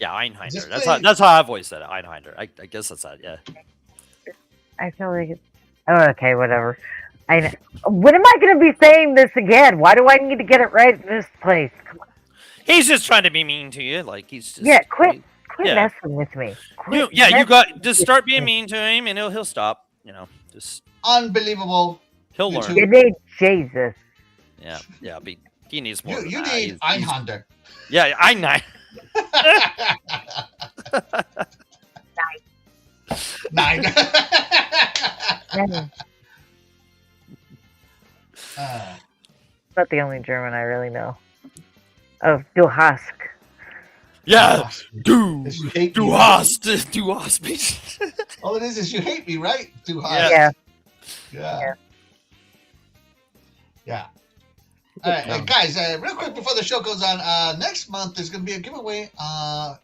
Yeah, Just Einhinder. That's how I've always said it. Einhinder. I guess that's that. Yeah. I feel like it's... Oh, okay, whatever. When am I going to be saying this again? Why do I need to get it right in this place? Come on. He's just trying to be mean to you. Like he's just Yeah, quit yeah. messing with me. Quit You messing got just start being with me. mean to him, and he'll stop. You know, just Unbelievable. he'll You learn. too. You need Jesus. Yeah. He needs more. You than that. need Einhinder. Yeah, Einhinder. Nine. Yeah. Not the only German I really know. Oh, Du hast. Yeah, du You hate du me, hast mich. right? All it is you hate me, right? Du hast. Yeah. Yeah. All right, guys. Real quick before the show goes on, next month there's going to be a giveaway on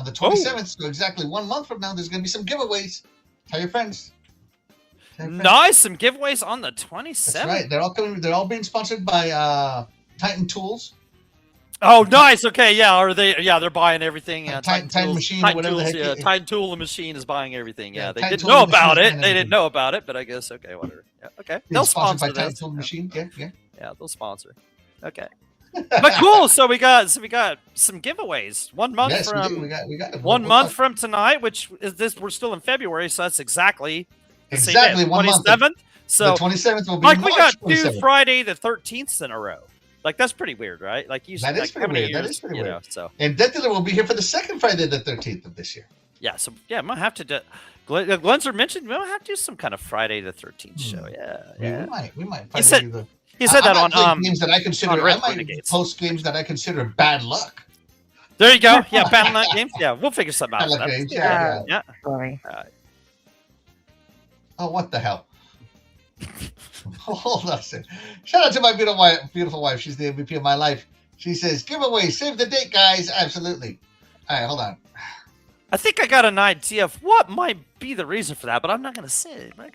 the 27th. So exactly 1 month from now, there's going to be some giveaways. Tell your friends. Nice, some giveaways on the 27th. That's right. They're all coming. They're all being sponsored by Titan Tools. Oh, nice. Okay, yeah. Are they? Yeah, they're buying everything. Yeah, Titan Tools, Machine or whatever the Tools, heck yeah, it is. Titan Tool and Machine is buying everything. Yeah, Yeah, they Titan didn't Tool know and about Machine it. and They didn't everything. know about it, but I guess okay, whatever. Yeah, okay. Being They'll sponsored by sponsor Titan this. Tool Machine. Yeah. Yeah, they'll sponsor. Okay. But cool. So we got some giveaways. 1 month Yes, from we do. We got it. 1 month from tonight, which is this. We're still in February, so that's exactly the same Exactly day, 1 month. 27th. So The 27th will be like March we got 27th. two Friday the 13th in a row. Like that's pretty weird, right? Like usually, That is like, pretty how many weird. That years, is pretty you weird. know, so And Dettila will be here for the second Friday, the 13th of this year. yeah, so yeah, I might have to do. Glenzer mentioned we might have to do some kind of Friday the 13th show. Yeah. We might. He said- do the, He said that I on might play games that I consider. I Red might Renegades. post games that I consider bad luck. There you go. Yeah, Battle Net games. Yeah, we'll figure something out. Bad for luck that. games. Yeah. Yeah. Sorry. Oh, what the hell? Hold on a second. Shout out to my beautiful wife. She's the MVP of my life. She says, giveaway, save the date, guys. Absolutely. All right, hold on. I think I got an idea of what might be the reason for that, but I'm not going to say it. I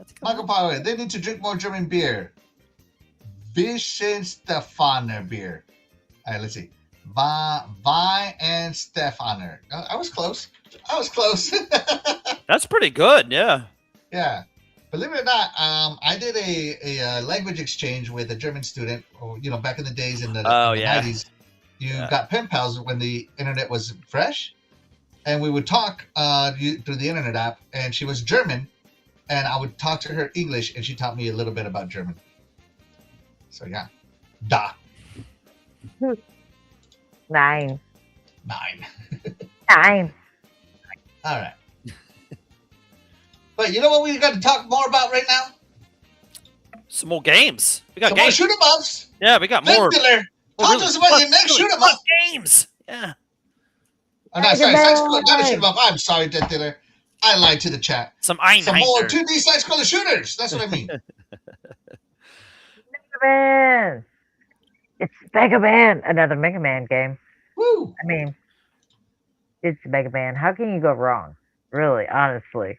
think Michael Power, they need to drink more German beer. Weihenstephaner beer. All right, let's see. Weihenstephaner. I was close. That's pretty good. Yeah. Yeah. Believe it or not, I did a language exchange with a German student, back in the days in the 90s. You got pen pals when the internet was fresh, and we would talk through the internet app, and she was German, and I would talk to her English, and she taught me a little bit about German. So, yeah. Da. 9. 9. 9. All right. But you know what we got to talk more about right now? Some more games. We got Some more games. shoot 'em ups. Yeah, we got Vin more. Diller, talk really to us about fun- your next really shoot 'em fun up. games. Yeah. Oh, no, sorry, not a shoot 'em up. I'm sorry, Vin Diller. I lied to the chat. Some Some more Einheiser. 2D side-scroller shooters. That's what I mean. Mega Man. It's Mega Man. Another Mega Man game. Woo! I mean, it's Mega Man. How can you go wrong? Really, honestly.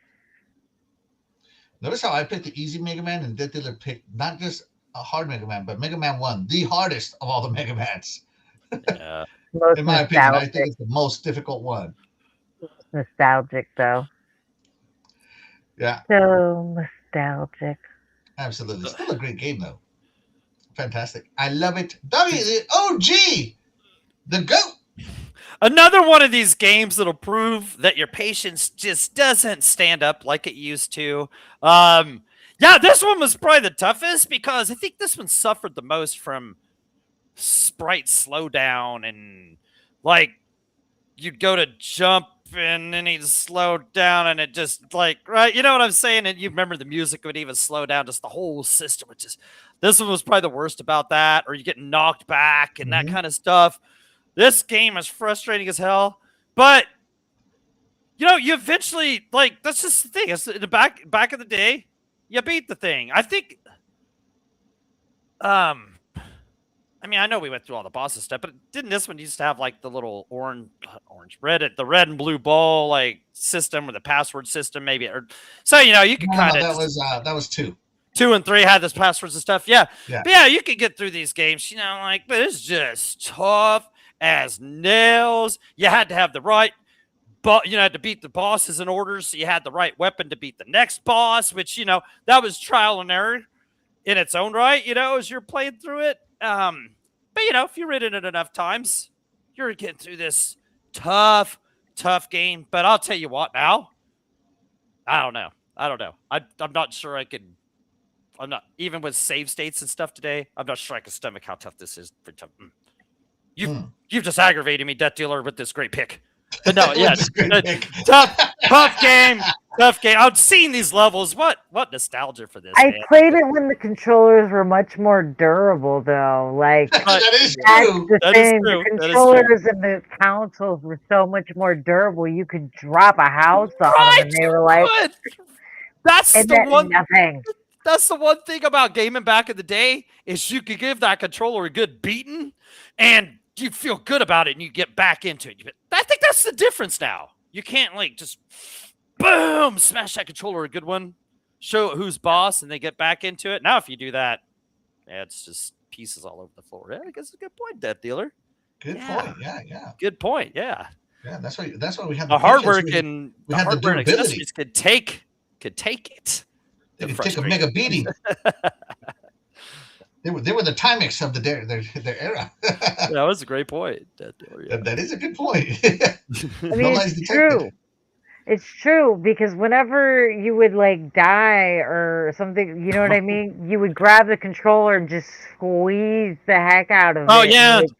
Notice how I picked the easy Mega Man and Vin Diller picked not just a hard Mega Man, but Mega Man 1, the hardest of all the Mega Mans. Yeah. Most In my opinion, I nostalgic. think it's the most difficult one. Nostalgic, though. Yeah, So nostalgic. absolutely. Still a great game, though. Fantastic. I love it. The OG! The GOAT! Another one of these games that'll prove that your patience just doesn't stand up like it used to. Yeah, this one was probably the toughest because I think this one suffered the most from sprite slowdown and like you'd go to jump and then he'd slow down and it just like right, you know what I'm saying? And you remember the music would even slow down, just the whole system would just. This one was probably the worst about that, or you get knocked back and that kind of stuff. This game is frustrating as hell, but you know, you eventually like that's just the thing. It's in the back of the day, you beat the thing. I think. I mean, I know we went through all the bosses stuff, but didn't this one used to have like the little the red and blue ball like system or the password system maybe? Or so you know you could kind of that was 2. 2 and 3 had this passwords and stuff. Yeah. Yeah. But yeah, you could get through these games, you know, like, but it's just tough as nails. You had to have the right, but you had to beat the bosses in order. So you had the right weapon to beat the next boss, which, you know, that was trial and error in its own right, you know, as you're playing through it. But you know, if you read it enough times, you're getting through this tough game. But I'll tell you what now, I don't know. I'm not sure I could. I'm not even with save states and stuff today. I'm not sure I can stomach how tough this is. You've just aggravated me, Death Dealer, with this great pick. But no, yeah, tough game. I've seen these levels. What nostalgia for this? I man. played it when the controllers were much more durable, though. Like that is that's true. the That is thing. true. The That is controllers and the consoles were so much more durable. You could drop a house on them, and they were like, Good. That's and the that one. nothing. That's the one thing about gaming back in the day is you could give that controller a good beating, and you feel good about it, and you get back into it. I think that's the difference now. You can't like just boom smash that controller a good one, show who's boss, and they get back into it. Now, if you do that, yeah, it's just pieces all over the floor. Yeah, I guess it's a good point, Death Dealer. Good point. Yeah. Good point. Yeah. Yeah, that's why we have The hard work and we the had the hardware and durability. accessories could take it. They The could take a frustration. mega beating. They were the Timex of their era. That was a great point. Death Dealer, yeah. That is a good point. I mean, it's true. It's true because whenever you would like die or something, you know what I mean? You would grab the controller and just squeeze the heck out of it. Oh yeah, and,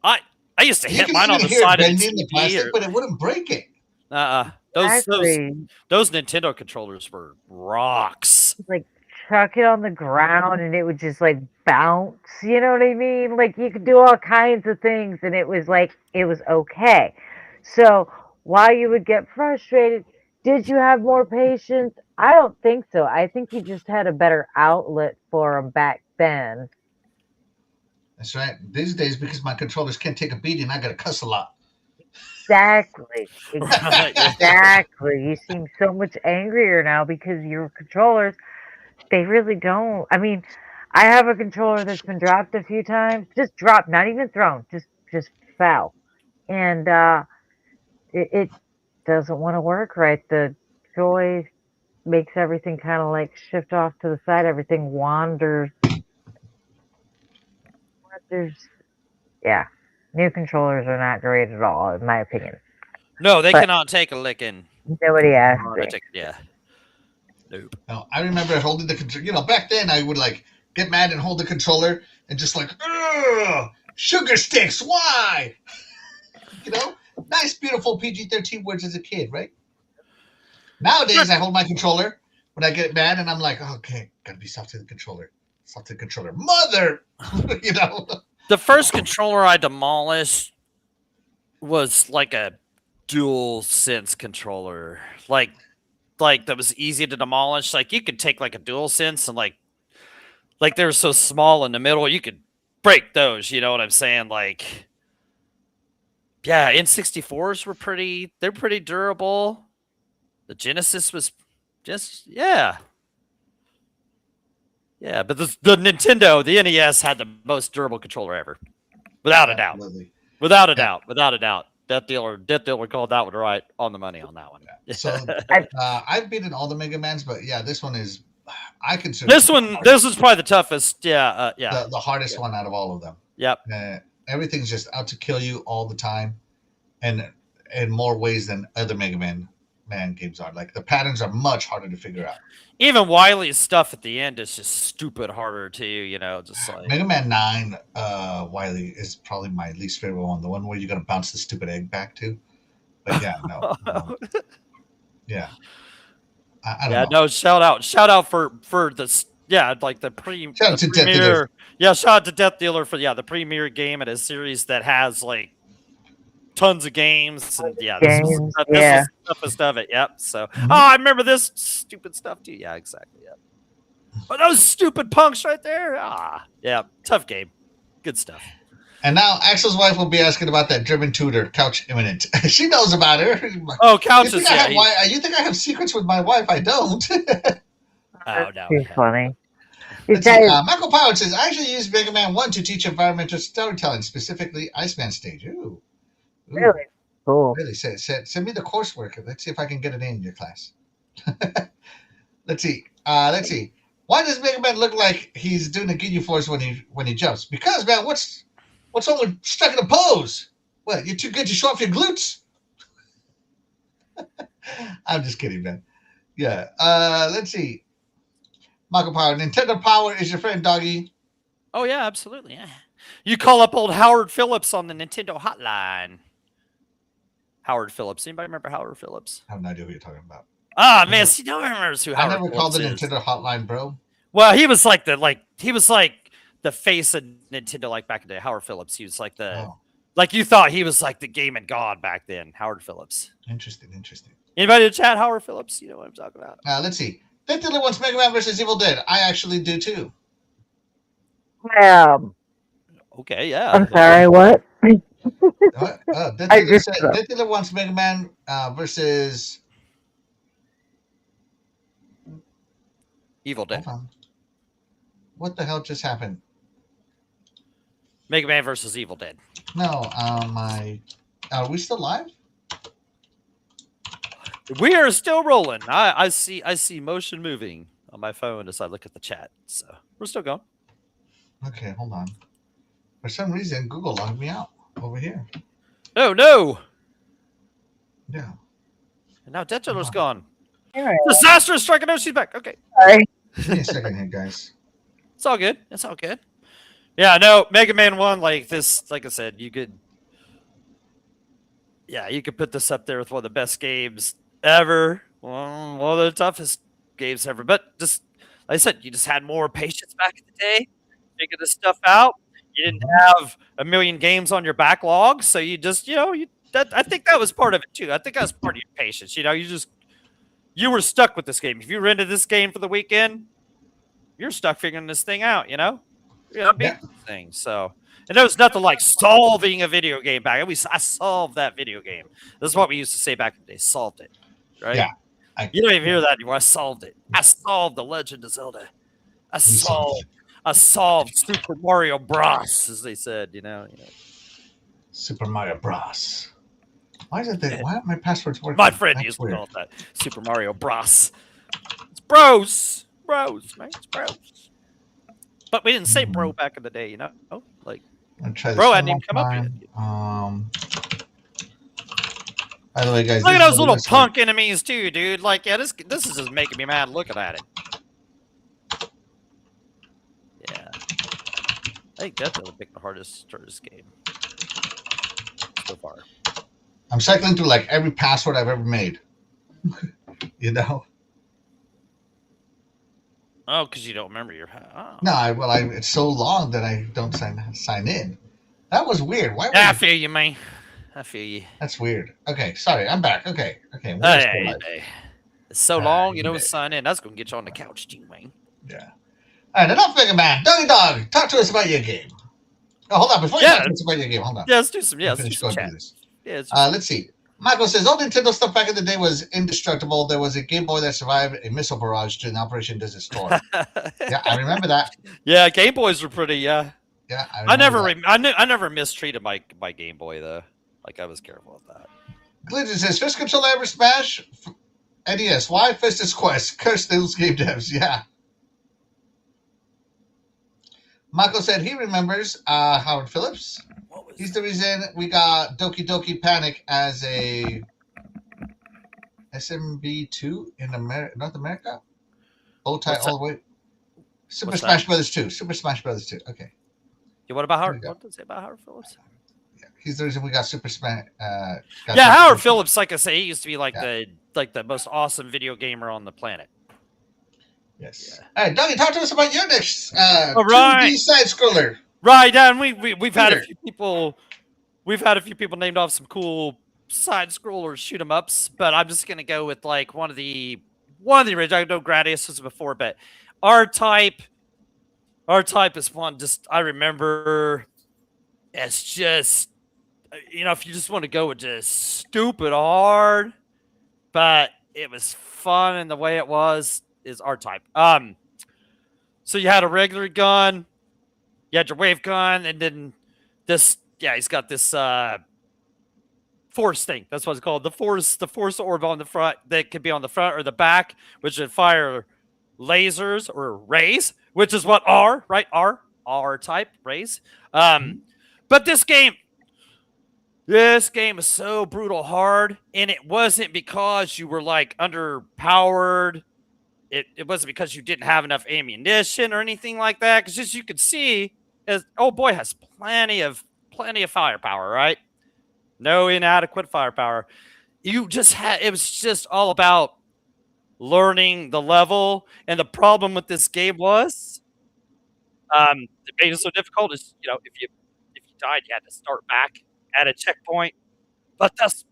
I used to You hit can mine on even the hear it side of the bending the TV. plastic, but it wouldn't break it. Those Nintendo controllers were rocks. like chuck it on the ground and it would just like bounce. You know what I mean? Like you could do all kinds of things and it was okay. So while you would get frustrated, did you have more patience? I don't think so. I think you just had a better outlet for them back then. That's right. These days, because my controllers can't take a beating, I gotta cuss a lot. Exactly. Right, yeah. Exactly. You seem so much angrier now because your controllers, they really don't. I mean, I have a controller that's been dropped a few times. Just dropped, not even thrown. Just fell. And it doesn't want to work right. The joy makes everything kind of like shift off to the side. Everything wanders. Yeah. New controllers are not great at all, in my opinion. No, they But- cannot take a licking. Nobody asked Oh, me. yeah. Nope. Now, I remember holding the controller. Back then I would like get mad and hold the controller and just like, ugh! Sugar sticks, why? You know, nice, beautiful PG-13 words as a kid, right? Nowadays, I hold my controller when I get mad, and I'm like, oh, okay, gotta be soft to the controller. Soft to the controller. Mother! You know? The first controller I demolished was like a dual sense controller. Like that was easy to demolish. Like you could take like a dual sense and like they're so small in the middle, you could break those, you know what I'm saying? Like yeah, N64s were they're pretty durable. The Genesis was just yeah. Yeah, but the Nintendo, the NES had the most durable controller ever. Without a doubt. Absolutely. Without a doubt. Without a doubt. Death Dealer called that one right on the money on that one. So I've beaten all the Mega Mans, but yeah, this one is I consider this is probably the toughest. Yeah, yeah. The hardest one out of all of them. Yep. Everything's just out to kill you all the time, and in more ways than other Mega Man games are. Like the patterns are much harder to figure out. Even Wily's stuff at the end is just stupid harder too. You know, just like Mega Man 9. Wily is probably my least favorite one. The one where you're gonna bounce the stupid egg back to. But yeah, no. Yeah. I don't know. No, shout out for this. Yeah, like the shout out to Death premier. Dealer. Yeah, shout out to Death Dealer for the premier game in a series that has like tons of games and this was the toughest of it. Yep. So I remember this stupid stuff too. Yeah, exactly. Yep. Oh, those stupid punks right there. Yeah, tough game. Good stuff. And now Axel's wife will be asking about that German tutor, Couch Imminent. She knows about her. Oh, Couch you think I have secrets with my wife? I don't. Oh, no. He's funny. Let's see, Michael Powell says, I actually used Mega Man 1 to teach environmental storytelling, specifically Iceman Stage. Ooh. Really cool. Really? Send me the coursework. Let's see if I can get it in your class. Let's see. Why does Mega Man look like he's doing the Ginyu Force when he jumps? Because, man, what's wrong with stuck in a pose? What, you're too good to show off your glutes? I'm just kidding, man. Yeah. Let's see. Michael Power. Nintendo Power is your friend, doggy. Oh, yeah, absolutely. Yeah. You call up old Howard Phillips on the Nintendo hotline. Howard Phillips. Anybody remember Howard Phillips? I have no idea who you're talking about. Man, see, no one remembers who Howard Phillips is. I never called the Nintendo hotline, bro. Well, he was like the face of Nintendo, like back in the day. Howard Phillips. He was like like you thought he was like the gaming god back then. Howard Phillips. Interesting. Anybody in chat? Howard Phillips. You know what I'm talking about. Let's see. Death Dealer wants Mega Man versus Evil Dead. I actually do too. Okay, yeah. I'm sorry, what? Death Dealer wants Mega Man versus Evil Dead. Hold on. What the hell just happened? Mega Man versus Evil Dead. No, are we still live? We are still rolling. I see motion moving on my phone as I look at the chat. So we're still going. Okay, hold on. For some reason, Google logged me out over here. Oh no! Yeah. And now Death Dealer's gone. Right. Disaster is striking. No, she's back. Okay. Sorry. Give me a second here, guys. It's all good. It's all good. Yeah, no, Mega Man 1, like this, like I said, you could put this up there with one of the best games ever. One of the toughest games ever. But just, like I said, you just had more patience back in the day. Figure this stuff out. You didn't have a million games on your backlog. So you just, I think that was part of it too. I think that was part of your patience. You were stuck with this game. If you rented this game for the weekend, you're stuck figuring this thing out, beat this thing. So, and there was nothing like solving a video game back. I solved that video game. This is what we used to say back in the day. Solved it, right? Yeah. You don't even hear that anymore. I solved it. I solved The Legend of Zelda. I solved Super Mario Bros. As they said, Super Mario Bros. Why aren't my passwords working? My friend used to call it that. Super Mario Bros. It's bros. Bros, man. It's bros. But we didn't say bro back in the day, Like, bro hadn't even come up yet. By the way, guys, look at those little punk enemies too, dude. Like, yeah, this is just making me mad looking at it. Yeah. I think that's the hardest game so far. I'm cycling through like every password I've ever made. You know? Oh, because you don't remember your. Oh. No, it's so long that I don't sign in. That was weird. Why? I feel you, man. I feel you. That's weird. Okay, sorry, I'm back. Okay. Hey. It's so long, you you know, bet. sign in. That's gonna get you on the couch, too, man. Yeah. All right, enough, Mega Man. Doggy Dog, talk to us about your game. Oh, hold on. Before you talk to us about your game, hold on. Yeah, let's do some. Yeah, Let's let's do finish some going chat. through this. Yeah, Let's see. Michael says, all Nintendo stuff back in the day was indestructible. There was a Game Boy that survived a missile barrage during Operation Desert Storm. Yeah, I remember that. Yeah, Game Boys were pretty. Yeah, I never. I never mistreated my Game Boy though. Like I was careful with that. Glitch says, first controller I ever smash NES. Why? Festus Quest. Curse those game devs. Yeah. Michael said he remembers Howard Phillips. He's the reason we got Doki Doki Panic as a SMB2 in North America. Bow tie all the way. Super Smash Brothers 2. Super Smash Brothers 2. Okay. Yeah, what about Howard? What did it say about Howard Phillips? Yeah, he's the reason we got Super Smash. Howard Phillips, like I say, he used to be like the most awesome video gamer on the planet. Yes. Yeah. All right, Dougie, talk to us about your next 2D side scroller. Right, and we've had a few people. We've had a few people named off some cool side scrollers, shoot 'em ups, but I'm just gonna go with like one of the original. I know Gradius was before, but R-Type is one. Just I remember. It's just if you just want to go with just stupid hard, but it was fun and the way it was is R-Type. So you had a regular gun, you had your wave gun, and then this. Yeah, he's got this force thing. That's what it's called. The force orb on the front that could be on the front or the back, which would fire lasers or rays, which is what R-Type rays. But this game is so brutal hard, and it wasn't because you were like underpowered. It wasn't because you didn't have enough ammunition or anything like that. Because as you can see, old boy has plenty of firepower, right? No inadequate firepower. It was just all about learning the level. And the problem with this game was, it made it so difficult is, if you died, you had to start back at a checkpoint. But that's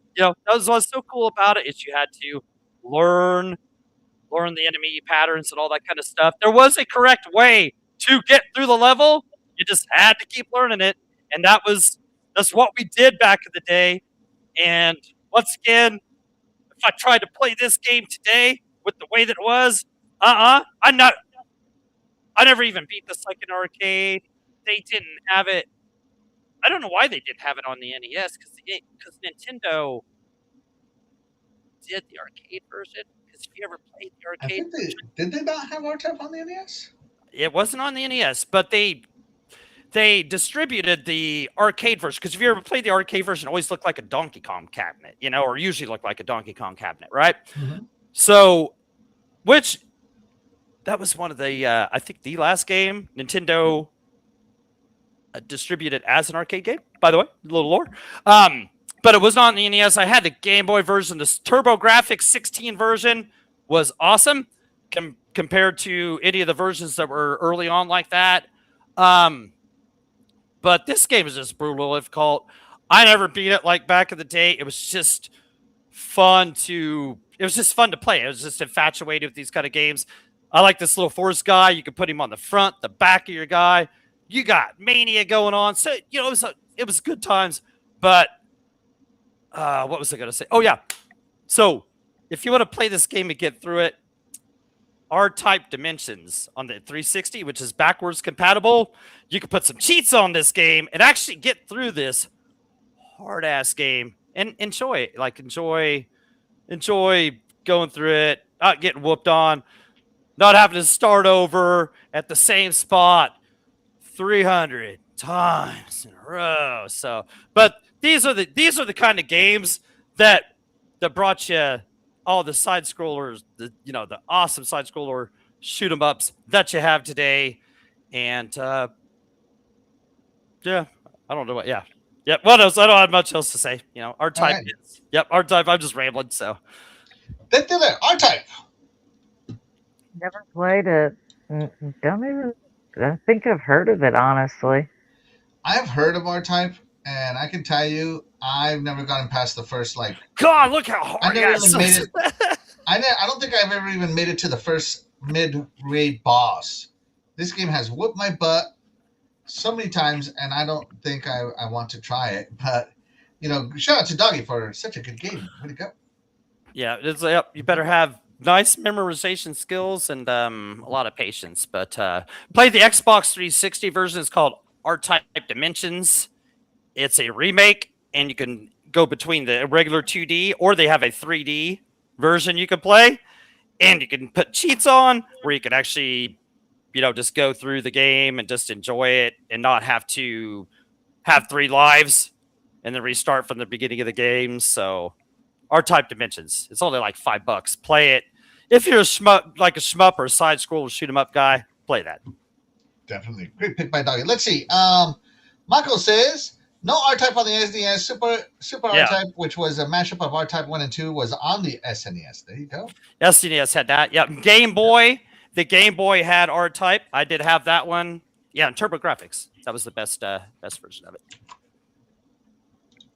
what's so cool about it is you had to learn the enemy patterns and all that kind of stuff. There was a correct way to get through the level. You just had to keep learning it. And that's what we did back in the day. And once again, if I tried to play this game today with the way that it was, I never even beat this like an arcade. They didn't have it. I don't know why they didn't have it on the NES because Nintendo did the arcade version. Because if you ever played the arcade version, did they not have R-Type on the NES? It wasn't on the NES, but they distributed the arcade version. Because if you ever played the arcade version, it always looked like a Donkey Kong cabinet, or usually looked like a Donkey Kong cabinet, right? Mm-hmm. So, that was one of the, I think the last game Nintendo distributed as an arcade game, by the way, a little lore. But it was not on the NES. I had the Game Boy version. The TurboGrafx 16 version was awesome compared to any of the versions that were early on like that. But this game is just brutal difficult. I never beat it like back in the day. It was just fun to play. I was just infatuated with these kind of games. I like this little force guy. You can put him on the front, the back of your guy. You got mania going on. So, it was good times. But what was I going to say? Oh, yeah. So if you want to play this game and get through it, R-Type Dimensions on the 360, which is backwards compatible, you can put some cheats on this game and actually get through this hard-ass game and enjoy it. Like, enjoy going through it, not getting whooped on, not having to start over at the same spot 300 times in a row. So, but these are the kind of games that brought you all the side scrollers, the awesome side scroller shoot 'em ups that you have today. And Yeah, I don't know what. Yeah, yep. What else? I don't have much else to say. You know, our type right. is. Yep, our type. I'm just rambling. So Dead Dealer R-Type. Never played it. Don't even. I think I've heard of it, honestly. I've heard of R-Type, and I can tell you, I've never gotten past the first like. God, look how I hard. never Yeah, even made it. I don't think I've ever even made it to the first mid-grade boss. This game has whooped my butt so many times, and I don't think I want to try it. But shout out to Doggy for such a good game. Way to go! Yeah, it's yep. You better have nice memorization skills and a lot of patience. But play the Xbox 360 version. It's called R-Type Dimensions. It's a remake, and you can go between the regular 2D or they have a 3D version you can play, and you can put cheats on where you can actually, just go through the game and just enjoy it and not have to have 3 lives and then restart from the beginning of the game. So R-Type Dimensions. It's only like $5. Play it. If you're a shmup or a side scroll shoot 'em up guy, play that. Definitely great pick by Doggy. Let's see. Mako says no R-Type on the SNES. Super Yeah. R-Type, which was a mashup of R-Type 1 and 2, was on the SNES. There you go. SNES had that. Yeah. Game Boy. The Game Boy had R-Type. I did have that one. Yeah, and TurboGrafx. That was the best version of it.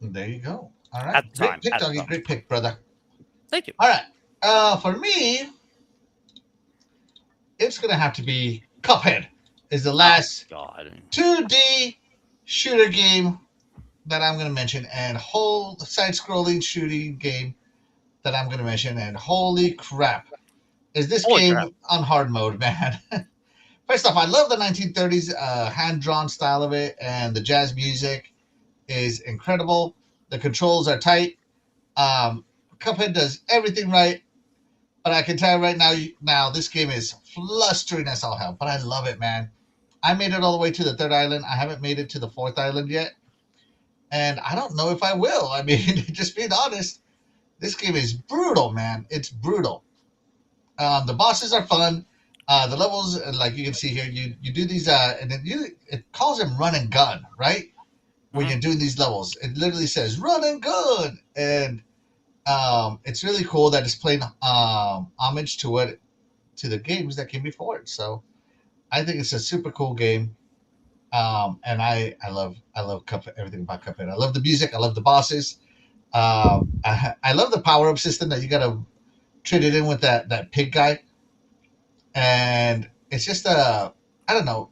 There you go. All right. At the time. Great pick, At the Doggy. time. Great pick, brother. Thank you. All right. For me, it's gonna have to be Cuphead. Is the last God. 2D shooter game that I'm gonna mention, and whole side-scrolling shooting game that I'm gonna mention, and holy crap, is this Holy game crap. on hard mode, man? First off, I love the 1930s hand-drawn style of it, and the jazz music is incredible. The controls are tight. Cuphead does everything right, but I can tell you right now this game is flustering as all hell. But I love it, man. I made it all the way to the 3rd island. I haven't made it to the 4th island yet, and I don't know if I will. I mean, just being honest, this game is brutal, man. It's brutal. The bosses are fun. The levels, like you can see here, you do these, and then it calls them run and gun, right? When you're doing these levels, it literally says run and gun, and it's really cool that it's playing homage to the games that came before it. So I think it's a super cool game, and I love Cuphead, everything about Cuphead. I love the music. I love the bosses. I love the power up system that you gotta trade it in with that pig guy, and it's just I don't know.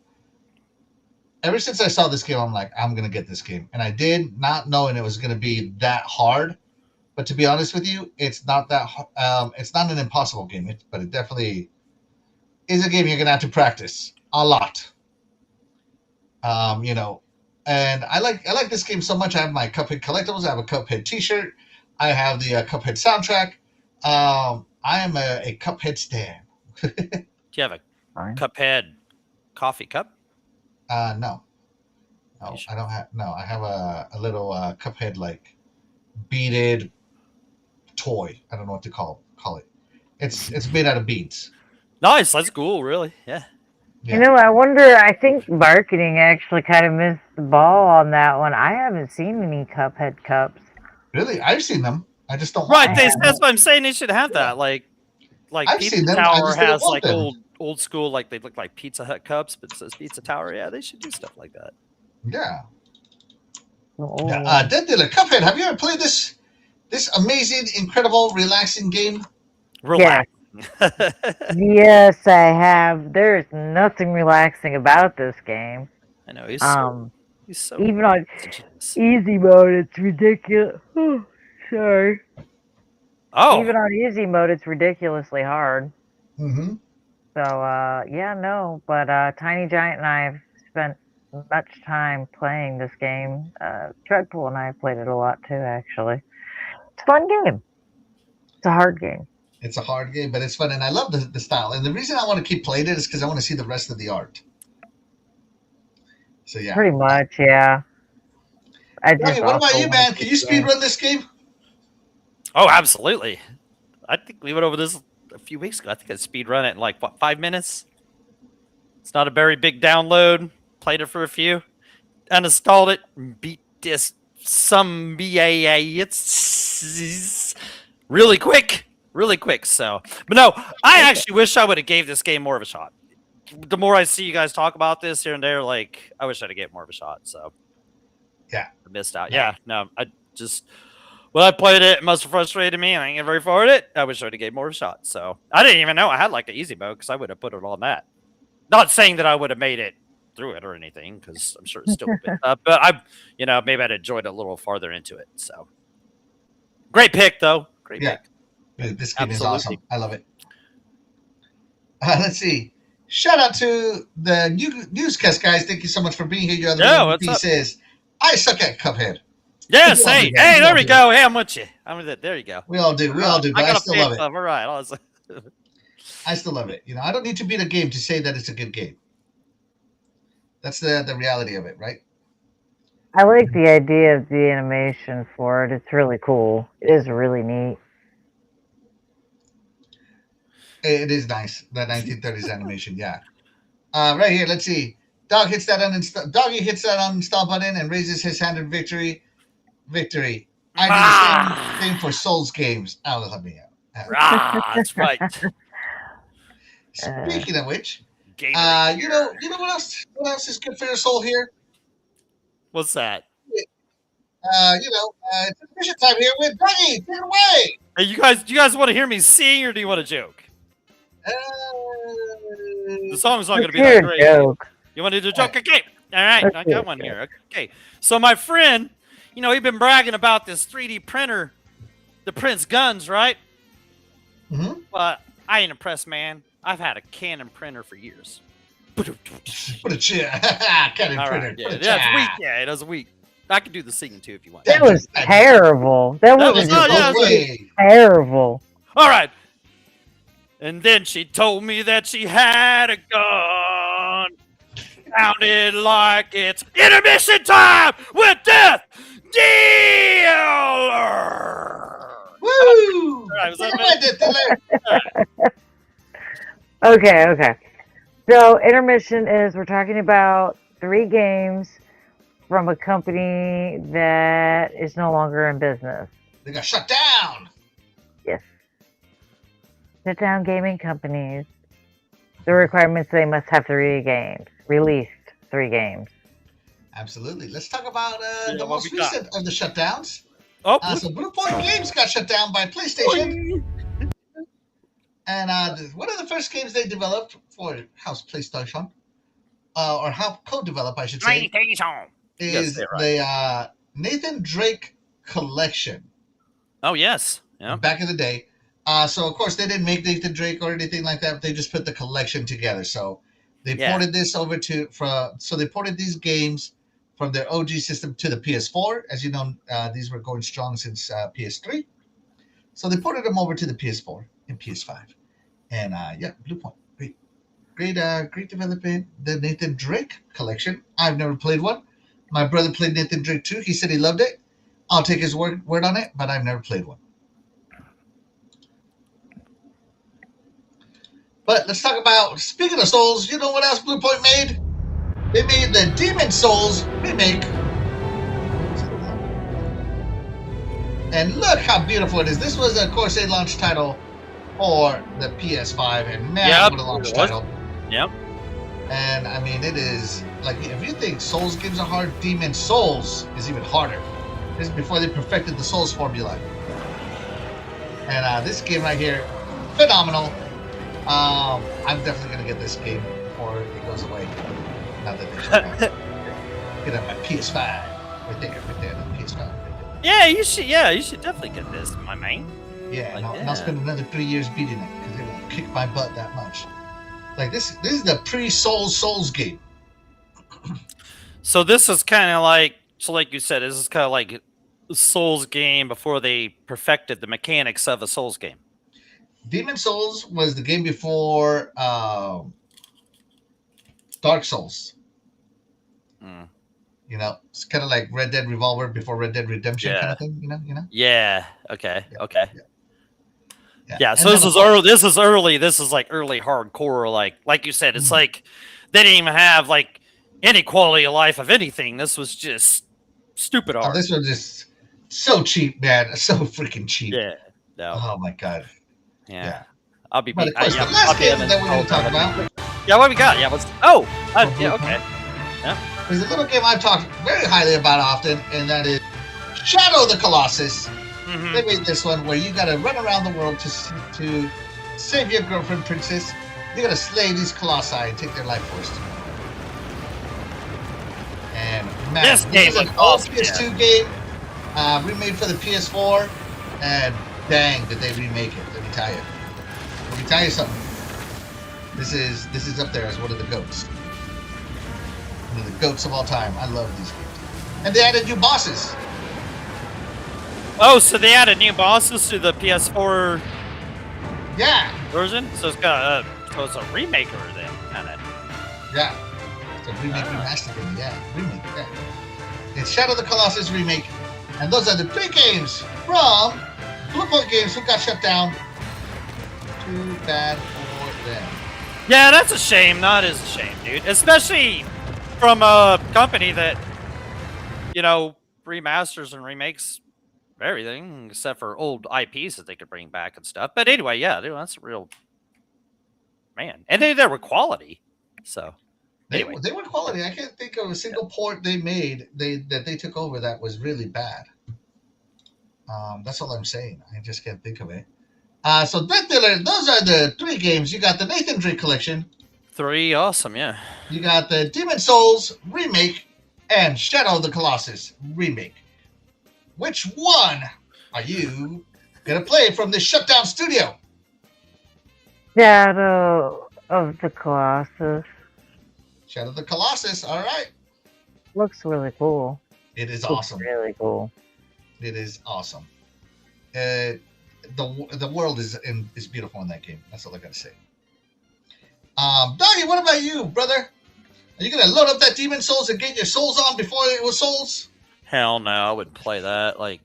Ever since I saw this game, I'm like, I'm gonna get this game, and I did, not knowing it was gonna be that hard. But to be honest with you, it's not that. It's not an impossible game, but it definitely is a game you're gonna have to practice a lot. And I like this game so much. I have my Cuphead collectibles. I have a Cuphead T-shirt. I have the Cuphead soundtrack. I am a Cuphead stan. Do you have a Fine. Cuphead coffee cup? No, I don't have. No, I have a little Cuphead like beaded toy. I don't know what to call it. It's made out of beads. Nice. That's cool. Really. Yeah. Yeah. You know, I wonder, I think marketing actually kind of missed the ball on that one. I haven't seen any Cuphead cups. Really, I've seen them. I just don't. Right. Want them. That's what I'm saying. They should have that. Like I've Pizza seen them. I Tower just didn't has want like them. old school, like they look like Pizza Hut cups, but it says Pizza Tower. Yeah, they should do stuff like that. Yeah. Oh. Dead Dealer, Cuphead. Have you ever played this amazing, incredible, relaxing game? Relax. Yes, I have. There's nothing relaxing about this game. I know he's so Even on genius. easy mode, it's ridiculous. Sorry. Oh, Even on easy mode, it's ridiculously hard. Mm-hmm. So, yeah, no. But Tiny Giant and I have spent much time playing this game. Treadpool and I have played it a lot too, actually. It's a fun game. It's a hard game. It's a hard game, but it's fun, and I love the style. And the reason I want to keep playing it is because I want to see the rest of the art. So yeah. Pretty much, yeah. Hey, what about you, man? Can you speedrun this game? oh, absolutely. I think we went over this a few weeks ago. I think I speedrun it in like 5 minutes. It's not a very big download. Played it for a few. uninstalled it, and beat this some BAA. It's really quick. Really quick. So, but no, I actually wish I would have gave this game more of a shot. The more I see you guys talk about this here and there, like I wish I'd have gave more of a shot. So Yeah. I missed out. Yeah, no, I just when I played it, it must have frustrated me, and I didn't get very far with it. I wish I'd have gave more of a shot. So I didn't even know I had like an easy mode because I would have put it on that. Not saying that I would have made it through it or anything, because I'm sure it's still a bit up. But I, maybe I'd enjoyed it a little farther into it. So great pick, though. Great pick. This game is Absolutely. awesome. I love it. Let's see. Shout out to the newscast guys. Thank you so much for being here. Your other what's MVP up? says, I suck at Cuphead. Yes, We all hey, do that. hey, We there all we do go. Hey, I'm with you. There you go. We all do. We all do. But I got a still love it. All right. I still love it. I don't need to beat a game to say that it's a good game. That's the reality of it, right? I like the idea of the animation for it. It's really cool. It is really neat. It is nice. The 1930s animation, yeah. Right here, let's see. Doggy hits that uninstall button and raises his hand in victory. Victory. I do the same thing for Souls games. Oh, let me out. That's right. Speaking of which, you know what else? What else is good for your soul here? What's that? It's mission time here with Doggy. Take it away. Hey, you guys want to hear me sing, or do you want to joke? The song's not going to be that great. Joke. You want to do a joke? Okay. All right. I got one here. Okay. So my friend, he'd been bragging about this 3D printer that prints guns, right? Mm-hmm. But I ain't impressed, man. I've had a Canon printer for years. Put a chair. Canon printer. Yeah, it's weak. Yeah, it was weak. I can do the singing too if you want. That was terrible. That was terrible. All right. And then she told me that she had a gun. Sounded like it's intermission time with Death Dealer. Woo! All right, was that better? Okay. So intermission is we're talking about 3 games from a company that is no longer in business. They got shut down. Yes. Sit down gaming companies. The requirements, they must have 3 games. Released 3 games. Absolutely. Let's talk about the what most we got. recent of the shutdowns. Oh, So Blue Point Games got shut down by PlayStation. And one of the first games they developed for House PlayStation, or how co-developed, I should say, is the Nathan Drake Collection. Oh, yes. Yeah. Back in the day. So, of course, they didn't make Nathan Drake or anything like that. They just put the collection together. So they ported this over so they ported these games from their OG system to the PS4. As you know, these were going strong since PS3. So they ported them over to the PS4 and PS5. And Blue Point, great development. The Nathan Drake Collection. I've never played one. My brother played Nathan Drake 2. He said he loved it. I'll take his word on it, but I've never played one. But let's talk about, speaking of Souls, you know what else Blue Point made? They made the Demon Souls remake. And look how beautiful it is. This was, of course, a launch title for the PS5, and man, what a launch title. Yep. And I mean, it is like, if you think Souls games are hard, Demon Souls is even harder. This is before they perfected the Souls formula. And this game right here, phenomenal. I'm definitely gonna get this game before it goes away. Not that they should get on my PS5 right there, the PS5. Right there. Yeah, you should definitely get this, my man. Yeah, and I'll spend another 3 years beating it because it will kick my butt that much. Like this is the pre-Souls game. So this is kind of like, like you said, this is kind of like a Souls game before they perfected the mechanics of a Souls game. Demon Souls was the game before Dark Souls. It's kind of like Red Dead Revolver before Red Dead Redemption kind of thing. You know. Yeah. Okay. Yeah. Okay. Yeah. Yeah. So this is early. This is like early hardcore. Like you said, it's like they didn't even have like any quality of life of anything. This was just stupid Oh, art. this was just so cheap, man. So freaking cheap. Yeah. No. Oh my god. Yeah. Yeah. I'll be. But of course, yeah, the last I'll be game that we're going to talk uninstalled. about Yeah. What we got? Yeah. What's? Oh. Yeah. Okay. is a little game I've talked very highly about often, and that is Shadow of the Colossus. Mhm. They made this one where you got to run around the world to save your girlfriend, princess. You got to slay these colossi and take their life force. And man, This game is an was old awesome, PS2 game, remade for the PS4, and dang, did they remake it? Let me tell you. Let me tell you something. This is up there as one of the goats. One of the goats of all time. I love these games. And they added new bosses. Oh, so they added new bosses to the PS4 Yeah, version. So it's got so it's a remaker then, kind of. yeah. It's a remake, remaster game. Yeah, remake. Yeah. It's Shadow of the Colossus remake, and those are the three games from Blue Point Games, who got shut down. Too bad for them. Yeah, that's a shame. That is a shame, dude. Especially from a company that, remasters and remakes everything except for old IPs that they could bring back and stuff. But anyway, yeah, dude, that's a real man, and they were quality. So They anyway, were quality. I can't think of a single port they made that they took over that was really bad. That's all I'm saying. I just can't think of it. So Death Dealer, those are the three games. You got the Nathan Drake collection. 3, awesome, yeah. You got the Demon Souls remake and Shadow of the Colossus remake. Which one are you gonna play from this shutdown studio? Shadow of the Colossus. Shadow of the Colossus. All right. Looks really cool. It is Looks awesome. really cool. It is awesome. The world is beautiful in that game. That's all I gotta say. Doggy, what about you, brother? Are you gonna load up that Demon Souls and get your souls on before it was souls? Hell no, I wouldn't play that. Like,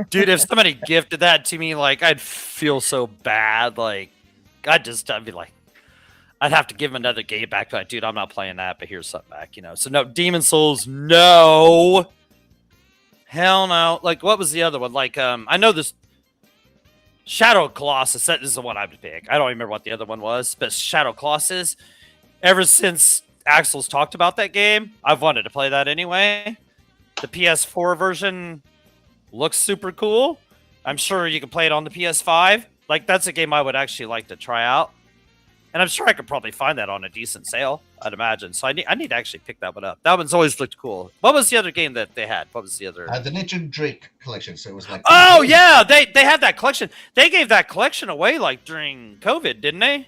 dude, if somebody gifted that to me, like, I'd feel so bad. Like, I'd be like, I'd have to give him another game back. Like, dude, I'm not playing that, but here's something back, So no, Demon Souls, no. Hell no. Like, what was the other one? Like, I know this Shadow Colossus. That is the one I would pick. I don't remember what the other one was, but Shadow Colossus. Ever since Axel's talked about that game, I've wanted to play that anyway. The PS4 version looks super cool. I'm sure you can play it on the PS5. Like, that's a game I would actually like to try out. And I'm sure I could probably find that on a decent sale, I'd imagine. So I need to actually pick that one up. That one's always looked cool. What was the other game that they had? What was the other? The Nathan Drake collection. So it was like. Oh, yeah. They had that collection. They gave that collection away, like, during COVID, didn't they?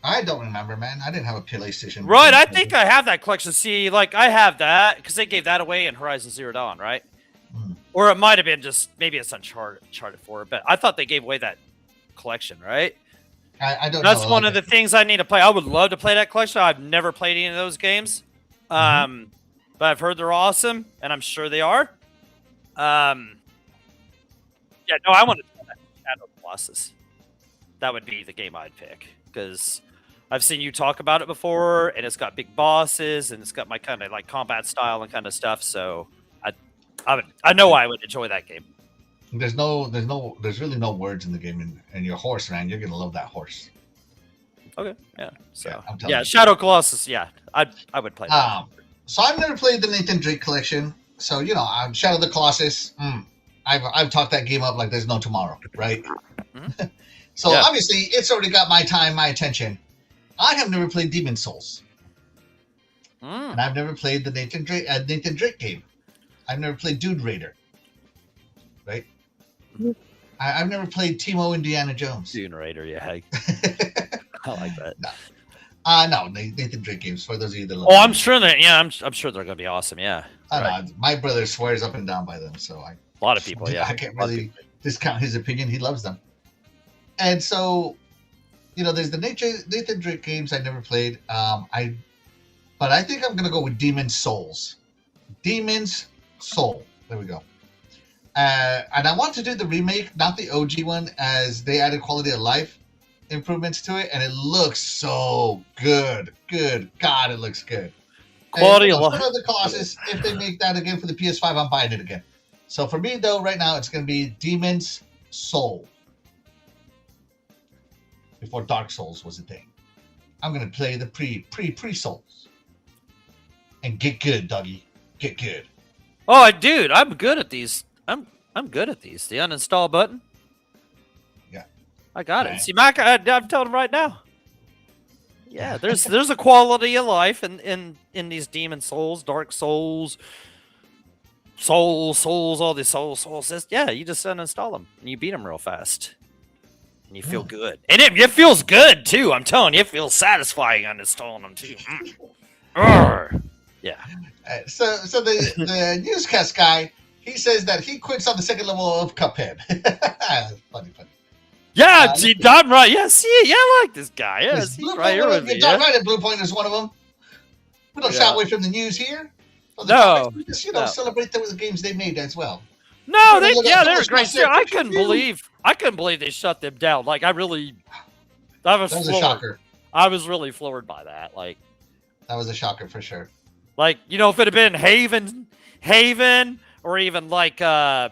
I don't remember, man. I didn't have a PlayStation. Right. I think I have that collection. See, like, I have that because they gave that away in Horizon Zero Dawn, right? Mm. Or it might have been just, maybe it's Uncharted 4, but I thought they gave away that collection, right? I don't That's know. one of the things I need to play. I would love to play that collection. I've never played any of those games. But I've heard they're awesome, and I'm sure they are. Yeah, no, I want to play that Shadow Colossus. That would be the game I'd pick, because I've seen you talk about it before, and it's got big bosses, and it's got my kind of like combat style and kind of stuff. So I know I would enjoy that game. There's really no words in the game, and your horse, man, you're gonna love that horse. Okay, yeah. So I'm telling yeah, you. Shadow Colossus. Yeah, I would play that. So I've never played the Nathan Drake collection. So I'm Shadow of the Colossus. I've talked that game up like there's no tomorrow, right? Mm-hmm. So Yeah. obviously it's already got my time, my attention. I have never played Demon Souls, and I've never played the Nathan Drake game. I've never played Dude Raider, right? I've never played Timo Indiana Jones. Dune Raider, yeah. I like that. No, Nathan Drake games for those of you that love. Oh, I'm sure that. Yeah, I'm sure they're gonna be awesome. Yeah, I right. know, my brother swears up and down by them, so A lot of people. Yeah, I can't really discount his opinion. He loves them. And so, there's the Nathan Drake games I never played. But I think I'm gonna go with Demon's Souls. Demon's Soul. There we go. And I want to do the remake, not the OG one, as they added quality of life improvements to it, and it looks so good. Good God, it looks good. Quality of Shadow life. of the Colossus, if they make that again for the PS5, I'm buying it again. So for me, though, right now, it's going to be Demon's Soul. Before Dark Souls was a thing. I'm going to play the pre-Souls. And get good, doggy. Get good. Oh, dude, I'm good at these. I'm good at these. The uninstall button. Yeah. I got Okay. it. See, Mac, I'm telling him right now. Yeah, there's a quality of life in these Demon Souls, Dark Souls, Souls, all these Souls. Yeah, you just uninstall them and you beat them real fast, and you feel good. And it feels good too. I'm telling you, it feels satisfying uninstalling them too. Yeah. So the newscast guy, he says that he quits on the second level of Cuphead. funny. Yeah, see, Don right. Yeah, see, yeah, I like this guy. Yeah, Is he's Blue right Point here with me. Don Yeah? right at Blue Point is one of them. We don't shy away from the news here. From the No, topics. We just no. celebrate the games they made as well. No, They're they're great. stuff there. I couldn't believe they shut them down. Like that was That was floored. a shocker. I was really floored by that. That was a shocker for sure. Like if it had been Haven, or even like Ben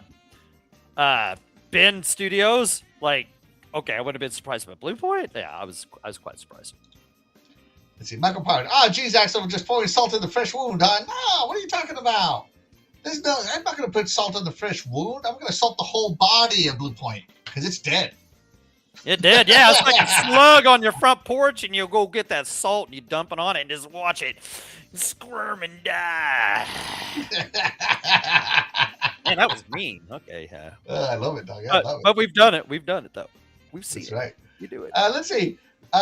Studios, like okay, I would have been surprised. But Blue Point, yeah, I was quite surprised. Let's see, Michael Power. Geez, Axel, just pouring salt in the fresh wound, huh? No, what are you talking about? I'm not going to put salt in the fresh wound. I'm going to salt the whole body of Blue Point because it's dead. It did, yeah. It's like a slug on your front porch, and you go get that salt and you dump it on it and just watch it squirm and die. Man, that was mean. Okay, yeah. I love it, dog. I love it. But we've done it. We've done it though. We've seen That's it. right. You do it. Let's see.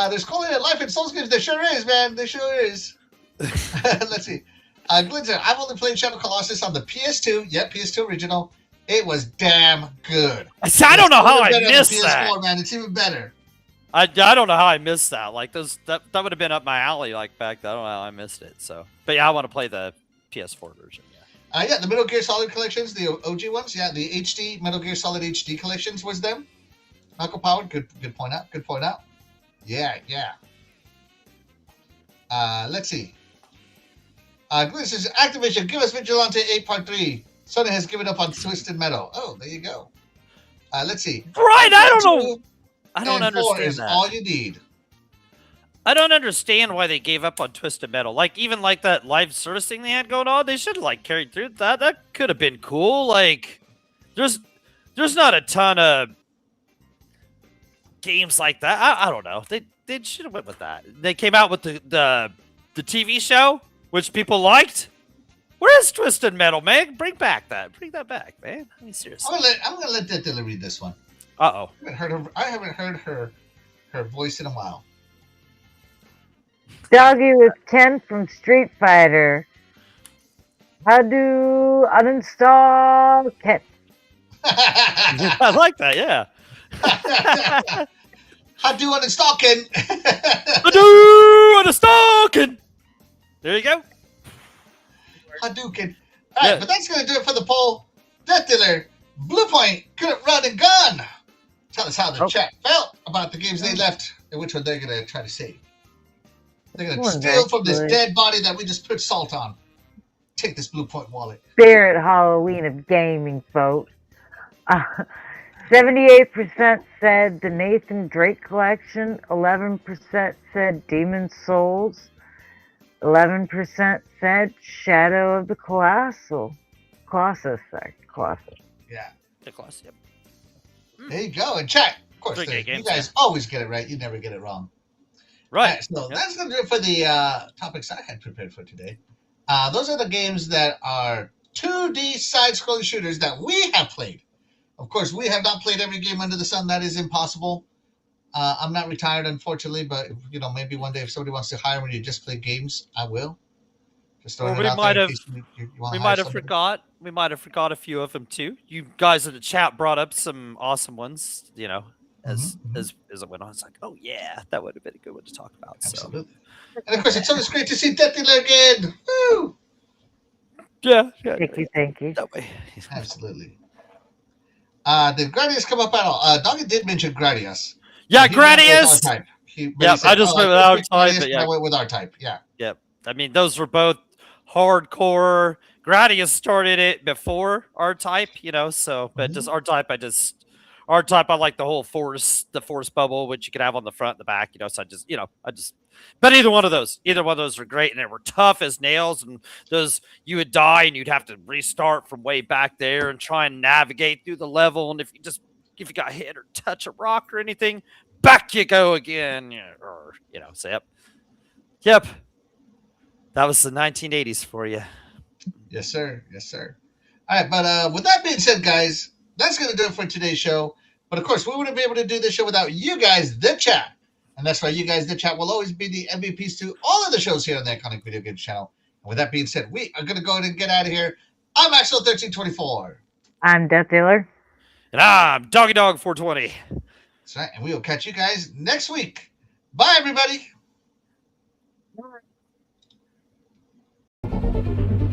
There's calling it life in Souls games. There sure is, man. There sure is. Let's see. Glinzer, I've only played Shadow Colossus on the PS2. Yep, PS2 original. It was damn good. I don't know how I missed PS4, that. Man, it's even better. I don't know how I missed that. Like that would have been up my alley. Like back then, I don't know how I missed it. So, but yeah, I want to play the PS4 version. Yeah. The Metal Gear Solid collections, the OG ones. Yeah, the HD Metal Gear Solid HD collections was them. Michael Power, good point out. Good point out. Yeah. Let's see. This is Activision. Give us Vigilante 8.3. Sony has given up on Twisted Metal. Oh, there you go. Let's see. Right, I don't know. I don't and 4 understand is that. all you need. I don't understand why they gave up on Twisted Metal. Like even like that live service thing they had going on, they should have like carried through that. That could have been cool. Like there's not a ton of games like that. I don't know. They should have went with that. They came out with the TV show, which people liked. Where's Twisted Metal, man? Bring that back, man. I mean, seriously. I'm gonna let Dilla read this one. Uh-oh. I haven't heard her voice in a while. Doggy with 10 from Street Fighter. How do uninstall Ket? I like that, yeah. Hadou uninstall Hadou uninstall. There you go. Hadouken. All right, but that's going to do it for the poll. Death Dealer, Blue Point, couldn't run and gun. Tell us how the chat felt about the games they left and which one they're going to try to save. They're going to steal from this dead body that we just put salt on. Take this Blue Point wallet. Spirit Halloween of gaming, folks. 78% said the Nathan Drake collection. 11% said Demon Souls. 11% said Shadow of the Colossus. Yeah. The Colossus, yep. There you go. And chat. Of course, Great you games, guys always get it right. You never get it wrong. Right. So that's going to do it for the topics I had prepared for today. Those are the games that are 2D side-scrolling shooters that we have played. Of course, we have not played every game under the sun. That is impossible. I'm not retired, unfortunately, but maybe one day if somebody wants to hire me to just play games, I will. Just throwing it out there in case you want to We hire might have somebody. forgot. We might have forgot a few of them too. You guys in the chat brought up some awesome ones. As it went on, it's like, oh yeah, that would have been a good one to talk about. Absolutely. And of course, it's always great to see Death Dealer again. Woo! Yeah. Thank you. That way. Absolutely. Did Gradius come up at all? Doggy did mention Gradius. Yeah, He went with Gradius. R-Type. I just went with R-Type, but yeah. I went with R-Type. Yeah. Yep. I mean, those were both hardcore. Gradius started it before R-Type, so, but just R-Type, R-Type, I like the whole force bubble, which you could have on the front and the back, so but either one of those were great, and they were tough as nails, and those, you would die, and you'd have to restart from way back there and try and navigate through the level, and if you got hit or touch a rock or anything, back you go again, so yep. That was the 1980s for you. Yes, sir. Yes, sir. All right, but with that being said, guys, that's going to do it for today's show. But of course, we wouldn't be able to do this show without you guys, the chat. And that's why you guys, the chat, will always be the MVPs to all of the shows here on the Iconic Video Games channel. And with that being said, we are going to go ahead and get out of here. I'm Axel1324. I'm Death Dealer. And I'm Doggy Dog 420. That's right. And we will catch you guys next week. Bye, everybody. Bye.